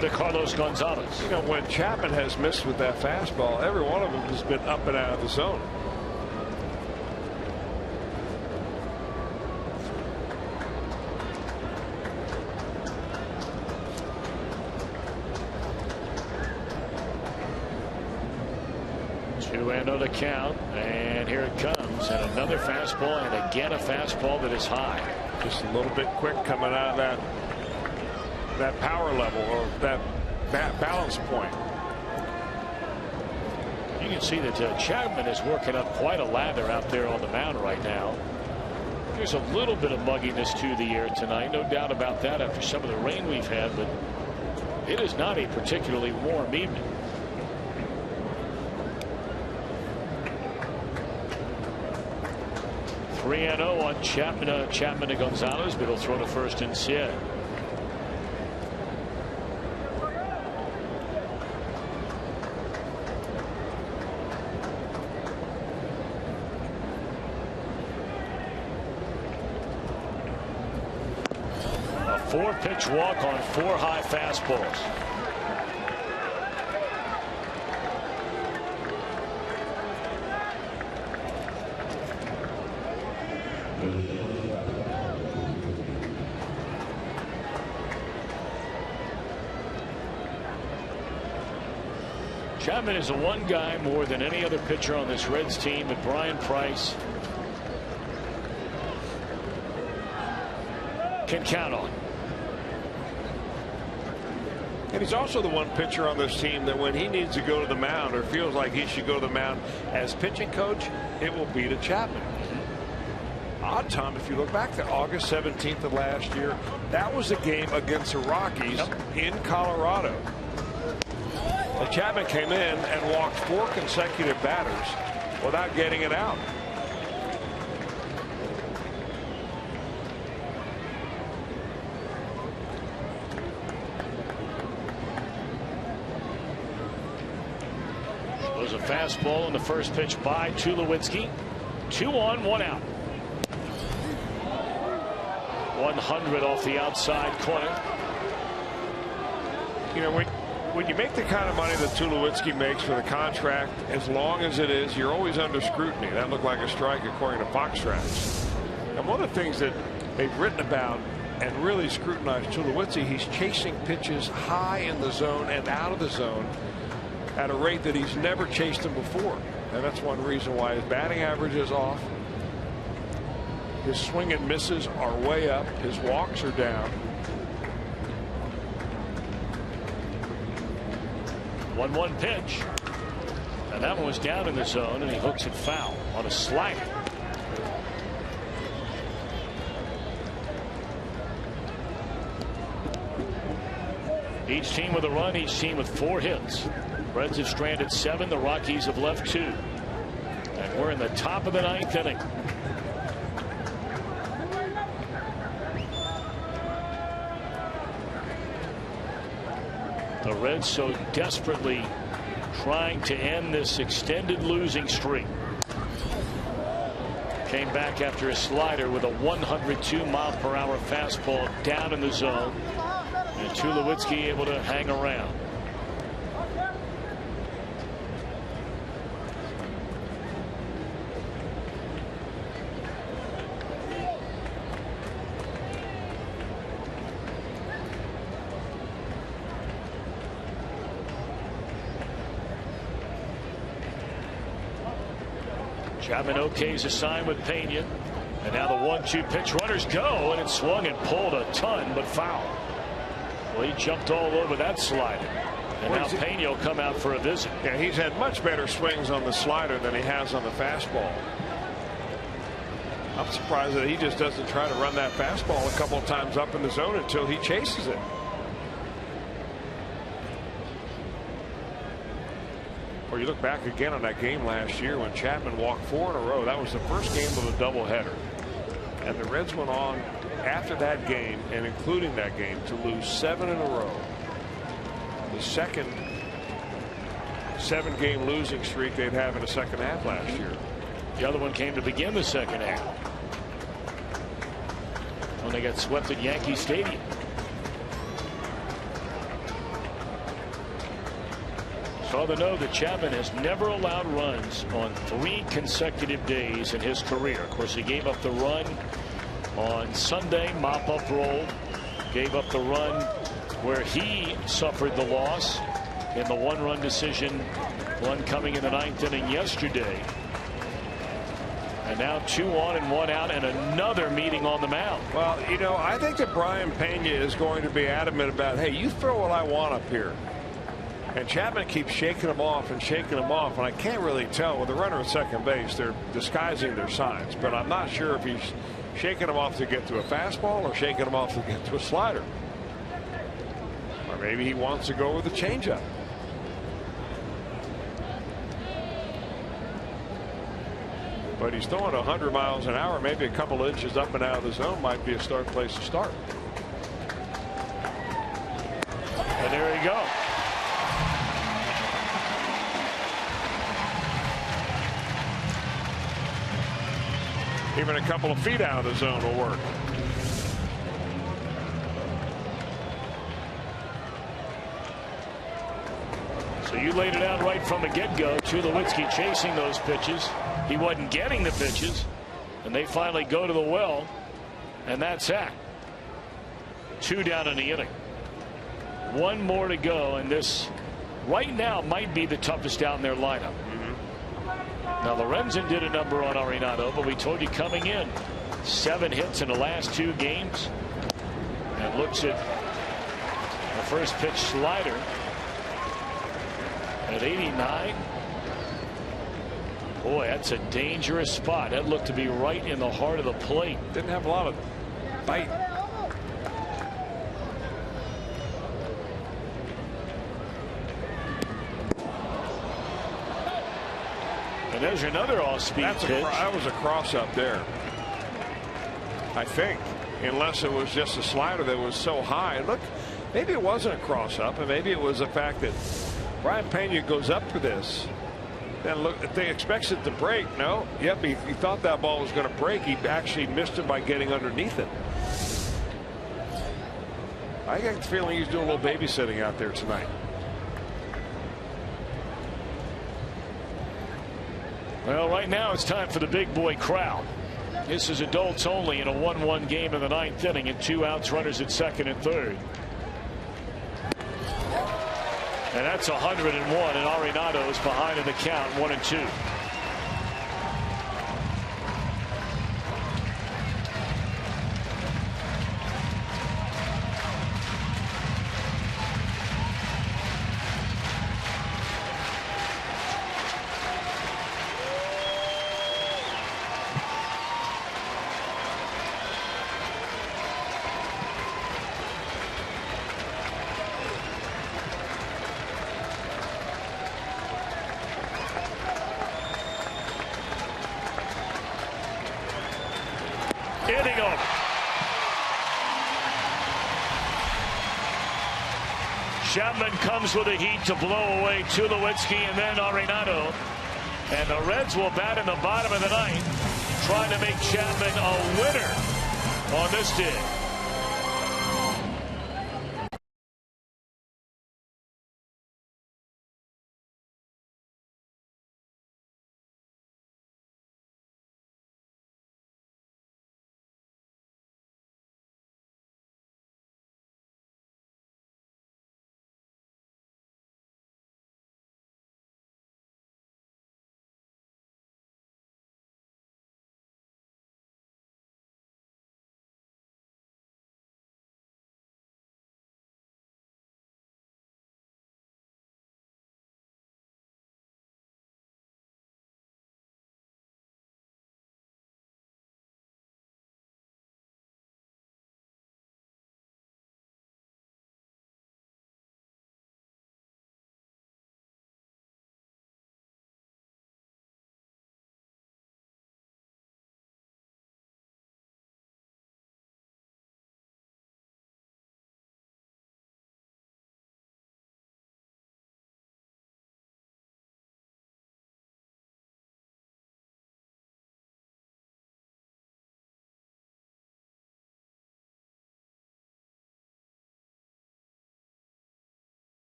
C: To Carlos Gonzalez.
D: You know, when Chapman has missed with that fastball, every one of them has been up and out of the zone.
C: Two and the count, and here it comes, and another fastball, and again a fastball that is high.
D: Just a little bit quick coming out of that power level, or that balance point.
C: You can see that Chapman is working up quite a lather out there on the mound right now. There's a little bit of mugginess to the air tonight, no doubt about that, after some of the rain we've had, but it is not a particularly warm evening. Three and 0 on Chapman to Gonzalez, but he'll throw to first instead. A 4-pitch walk on 4 high fastballs. Chapman is the one guy more than any other pitcher on this Reds team that Brian Price can count on.
D: And he's also the one pitcher on this team that when he needs to go to the mound or feels like he should go to the mound as pitching coach, it will be to Chapman. Odd, Tom, if you look back to August 17th of last year, that was a game against the Rockies in Colorado. And Chapman came in and walked 4 consecutive batters without getting it out.
C: There's a fastball in the first pitch by Tulowitzki. 2 on, 1 out. 100 off the outside corner.
D: You know, when you make the kind of money that Tulowitzki makes for the contract, as long as it is, you're always under scrutiny. That looked like a strike according to Foxtrot. And one of the things that they've written about and really scrutinized Tulowitzki, he's chasing pitches high in the zone and out of the zone at a rate that he's never chased them before. And that's one reason why his batting average is off. His swing and misses are way up. His walks are down.
C: 1-1 pitch. And that one was down in the zone, and he hooks it foul on a slider. Each team with a run, each team with 4 hits. Reds have stranded 7. The Rockies have left 2. And we're in the top of the 9th inning. The Reds so desperately trying to end this extended losing streak. Came back after a slider with a 102-mile-per-hour fastball down in the zone. And Tulowitzki able to hang around. Chapman okays a sign with Pena. And now the 1-2 pitch. Runners go, and it swung and pulled a ton, but foul. Well, he jumped all over that slider. And now Pena will come out for a visit.
D: Yeah, he's had much better swings on the slider than he has on the fastball. I'm surprised that he just doesn't try to run that fastball a couple of times up in the zone until he chases it. Or you look back again on that game last year when Chapman walked 4 in a row. That was the first game of a doubleheader. And the Reds went on after that game and including that game to lose 7 in a row. The second 7-game losing streak they'd have in the second half last year.
C: The other one came to begin the second half when they got swept at Yankee Stadium. So to know that Chapman has never allowed runs on 3 consecutive days in his career. Of course, he gave up the run on Sunday, mop-up roll. Gave up the run where he suffered the loss in the 1-run decision, one coming in the 9th inning yesterday. And now 2 on and 1 out, and another meeting on the mound.
D: Well, you know, I think that Brian Pena is going to be adamant about, hey, you throw what I want up here. And Chapman keeps shaking him off and shaking him off, and I can't really tell. With the runner at second base, they're disguising their signs, but I'm not sure if he's shaking him off to get to a fastball or shaking him off to get to a slider. Or maybe he wants to go with a changeup. But he's throwing 100 miles an hour. Maybe a couple inches up and out of the zone might be a start place to start.
C: And there you go.
D: Even a couple of feet out of the zone will work.
C: So you laid it out right from the get-go. Tulowitzki chasing those pitches. He wasn't getting the pitches, and they finally go to the well, and that's that. 2 down in the inning. 1 more to go, and this right now might be the toughest out in their lineup. Now Lorenzen did a number on Arenado, but we told you coming in 7 hits in the last 2 games. And looks at the first pitch slider at 89. Boy, that's a dangerous spot. That looked to be right in the heart of the plate.
D: Didn't have a lot of bite.
C: And there's another off-speed pitch.
D: That was a cross up there, I think, unless it was just a slider that was so high. Look, maybe it wasn't a cross up, and maybe it was the fact that Brian Pena goes up for this. Then look, if they expects it to break, no. Yep, he thought that ball was going to break. He actually missed it by getting underneath it. I got the feeling he's doing a little babysitting out there tonight.
C: Well, right now it's time for the big boy crowd. This is adults only in a 1-1 game in the 9th inning, and 2 outs, runners at second and third. And that's 101, and Arenado's behind in the count, 1-2. Inning over. Chapman comes with the heat to blow away Tulowitzki and then Arenado. And the Reds will bat in the bottom of the ninth, trying to make Chapman a winner on this dig.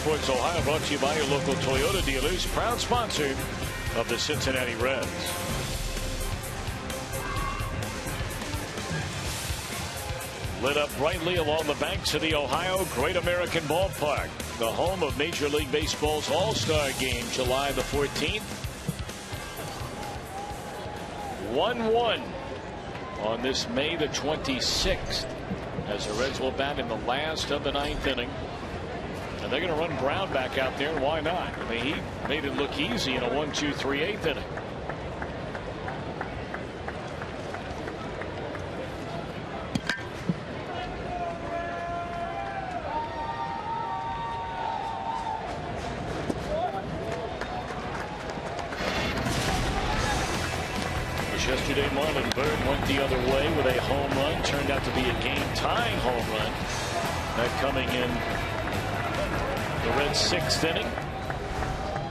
C: Sports Ohio brought to you by your local Toyota dealers, proud sponsor of the Cincinnati Reds. Lit up brightly along the banks of the Ohio Great American Ballpark, the home of Major League Baseball's All-Star Game, July the 14th. 1-1 on this May the 26th as the Reds will bat in the last of the ninth inning. And they're going to run Brown back out there, and why not? I mean, he made it look easy in a 1-2-3/8 inning. Yesterday, Marlon Byrd went the other way with a home run. Turned out to be a game-tying home run. That coming in the Reds' sixth inning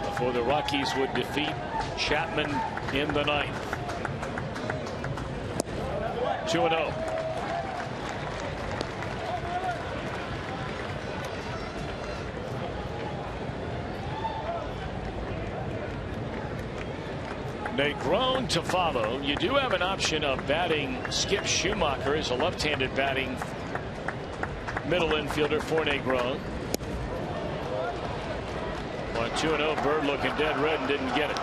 C: before the Rockies would defeat Chapman in the ninth. 2-0. Negron to follow. You do have an option of batting Skip Schumacher as a left-handed batting middle infielder for Negron. On 2-0, Bird looking dead red and didn't get it.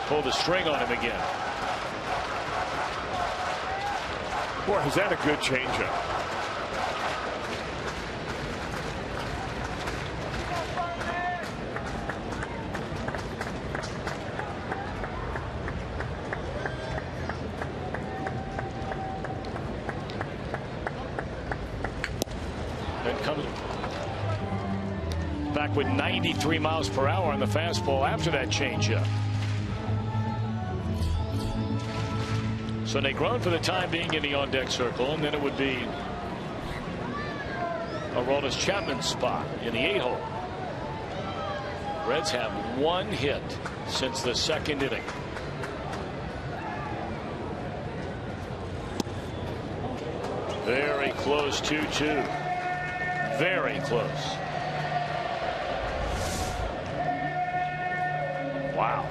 C: Pulled the string on him again.
D: Boy, is that a good changeup.
C: Back with 93 miles per hour on the fastball after that changeup. So Negron for the time being in the on-deck circle, and then it would be Aroldis Chapman's spot in the 8-hole. Reds have one hit since the second inning. Very close 2-2. Very close. Wow.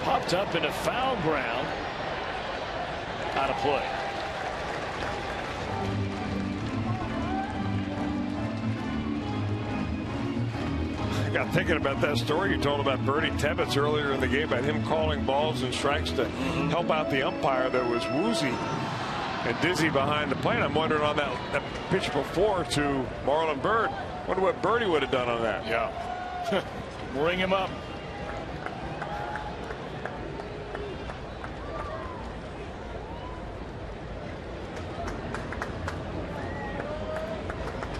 C: Popped up in a foul ground. Out of play.
D: got thinking about that story you told about Bernie Tebbetts earlier in the game, about him calling balls and strikes to help out the umpire that was woozy and dizzy behind the plate. I'm wondering on that pitch before to Marlon Byrd, wonder what Birdie would have done on that.
C: Yeah. Ring him up.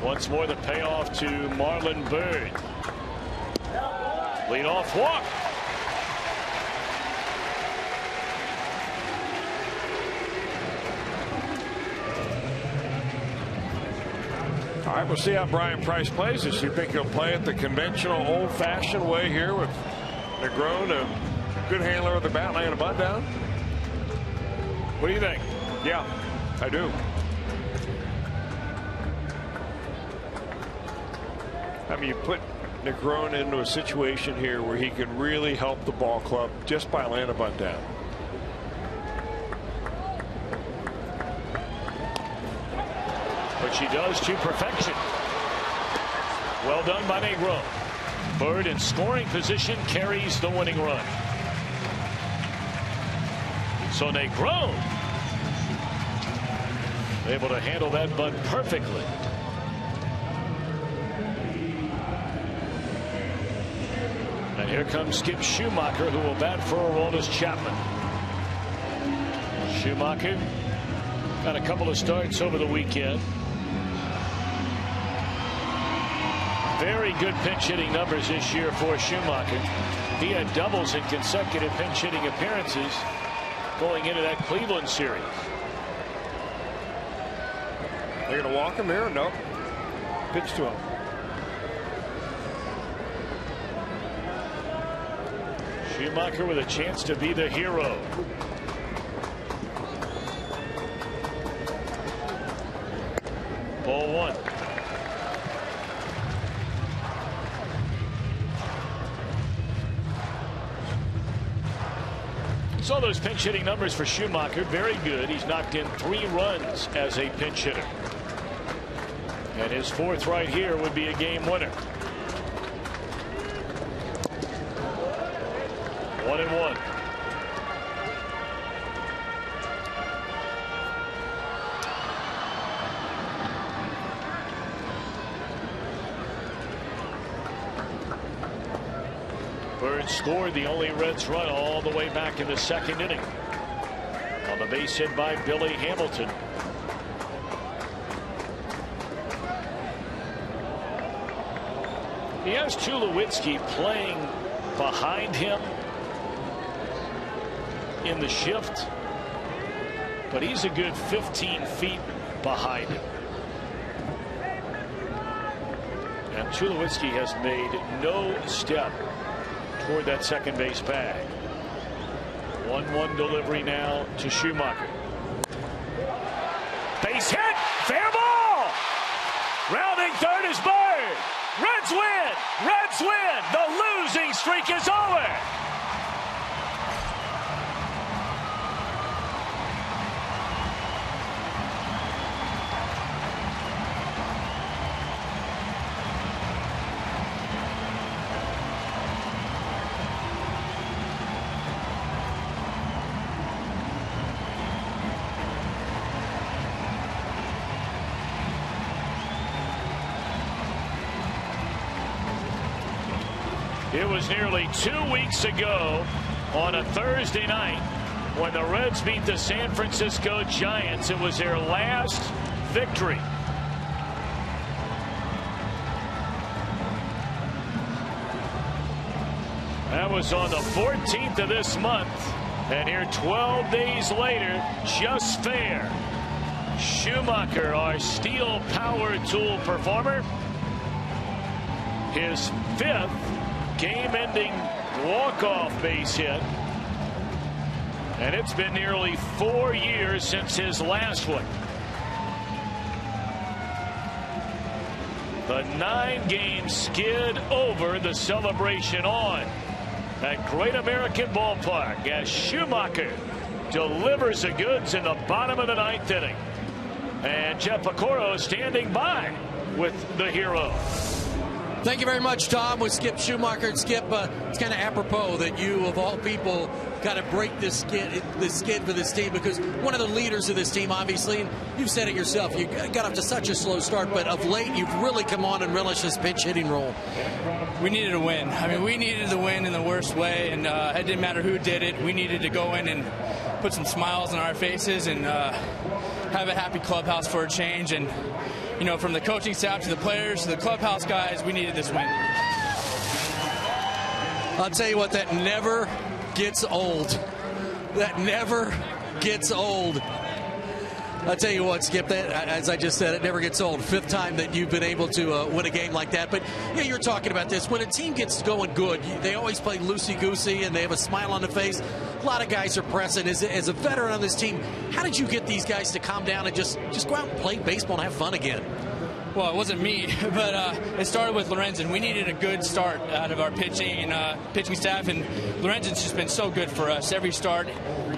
C: Once more the payoff to Marlon Byrd. Leadoff walk.
D: All right, we'll see how Brian Price plays this. You think he'll play it the conventional, old-fashioned way here with Negron, a good handler of the bat, laying a bunt down? What do you think? Yeah, I do. I mean, you put Negron into a situation here where he can really help the ball club just by laying a bunt down.
C: But she does to perfection. Well done by Negron. Byrd in scoring position carries the winning run. So Negron able to handle that bunt perfectly. And here comes Skip Schumacher, who will bat for Aroldis Chapman. Schumacher got a couple of starts over the weekend. Very good pinch hitting numbers this year for Schumacher. He had doubles in consecutive pinch hitting appearances going into that Cleveland series.
D: They're going to walk him here? Nope. Pitch to him.
C: Schumacher with a chance to be the hero. Ball one. Saw those pinch hitting numbers for Schumacher. Very good. He's knocked in 3 runs as a pinch hitter. And his 4th right here would be a game winner. 1-1. Byrd scored the only Reds run all the way back in the 2nd inning on the base hit by Billy Hamilton. He has Tulowitzki playing behind him in the shift, but he's a good 15 feet behind him. And Tulowitzki has made no step toward that second base bag. 1-1 delivery now to Schumacher. Base hit, fair ball. Rounding third is Byrd. Reds win. Reds win. The losing streak is over. It was nearly 2 weeks ago on a Thursday night when the Reds beat the San Francisco Giants. It was their last victory. That was on the 14th of this month. And here 12 days later, just fair. Schumacher, our steel power tool performer, his 5th game-ending walk-off base hit, and it's been nearly 4 years since his last one. The 9-game skid over the celebration on at Great American Ballpark as Schumacher delivers the goods in the bottom of the 9th inning, and Jeff Piccolo standing by with the hero.
G: Thank you very much, Tom, with Skip Schumacher. And Skip, it's kind of apropos that you, of all people, got to break this skid for this team, because one of the leaders of this team, obviously, and you've said it yourself, you got off to such a slow start, but of late you've really come on and relished this pinch hitting role.
H: We needed a win. I mean, we needed to win in the worst way, and it didn't matter who did it. We needed to go in and put some smiles on our faces and have a happy clubhouse for a change. And you know, from the coaching staff to the players to the clubhouse guys, we needed this win.
G: I'll tell you what, that never gets old. That never gets old. I'll tell you what, Skip, that, as I just said, it never gets old. Fifth time that you've been able to win a game like that. But yeah, you're talking about this. When a team gets going good, they always play loosey-goosey and they have a smile on the face. A lot of guys are pressing. As a veteran on this team, how did you get these guys to calm down and just go out and play baseball and have fun again?
H: Well, it wasn't me, but it started with Lorenzen. We needed a good start out of our pitching and pitching staff, and Lorenzen's just been so good for us. Every start,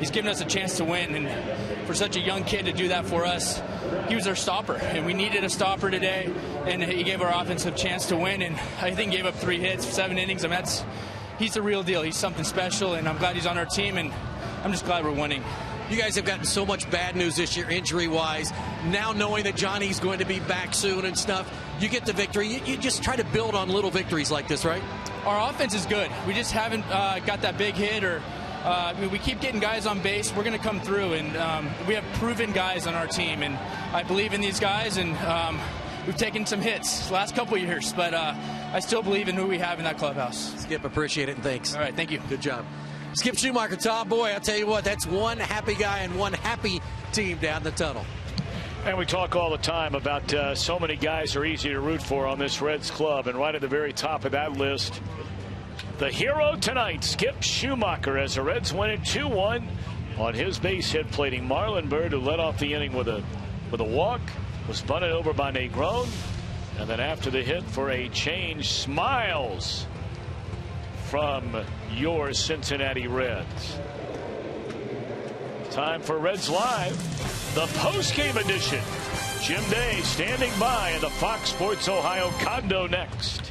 H: he's given us a chance to win, and for such a young kid to do that for us, he was our stopper, and we needed a stopper today, and he gave our offense a chance to win, and I think gave up 3 hits, 7 innings. I mean, he's the real deal. He's something special, and I'm glad he's on our team, and I'm just glad we're winning.
G: You guys have gotten so much bad news this year, injury-wise. Now knowing that Johnny's going to be back soon and stuff, you get the victory. You just try to build on little victories like this, right?
H: Our offense is good. We just haven't got that big hit, or we keep getting guys on base. We're going to come through, and we have proven guys on our team, and I believe in these guys, and we've taken some hits the last couple of years, but I still believe in who we have in that clubhouse.
G: Skip, appreciate it, and thanks.
H: All right, thank you.
G: Good job. Skip Schumacher, Tom, boy, I'll tell you what, that's one happy guy and one happy team down the tunnel.
C: And we talk all the time about so many guys are easy to root for on this Reds club, and right at the very top of that list, the hero tonight, Skip Schumacher, as the Reds win it 2-1 on his base hit, plating Marlon Byrd, who led off the inning with a walk, was bunted over by Negron, and then after the hit for a change, smiles from your Cincinnati Reds. Time for Reds Live, the post-game edition. Jim Day standing by in the Fox Sports Ohio condo next.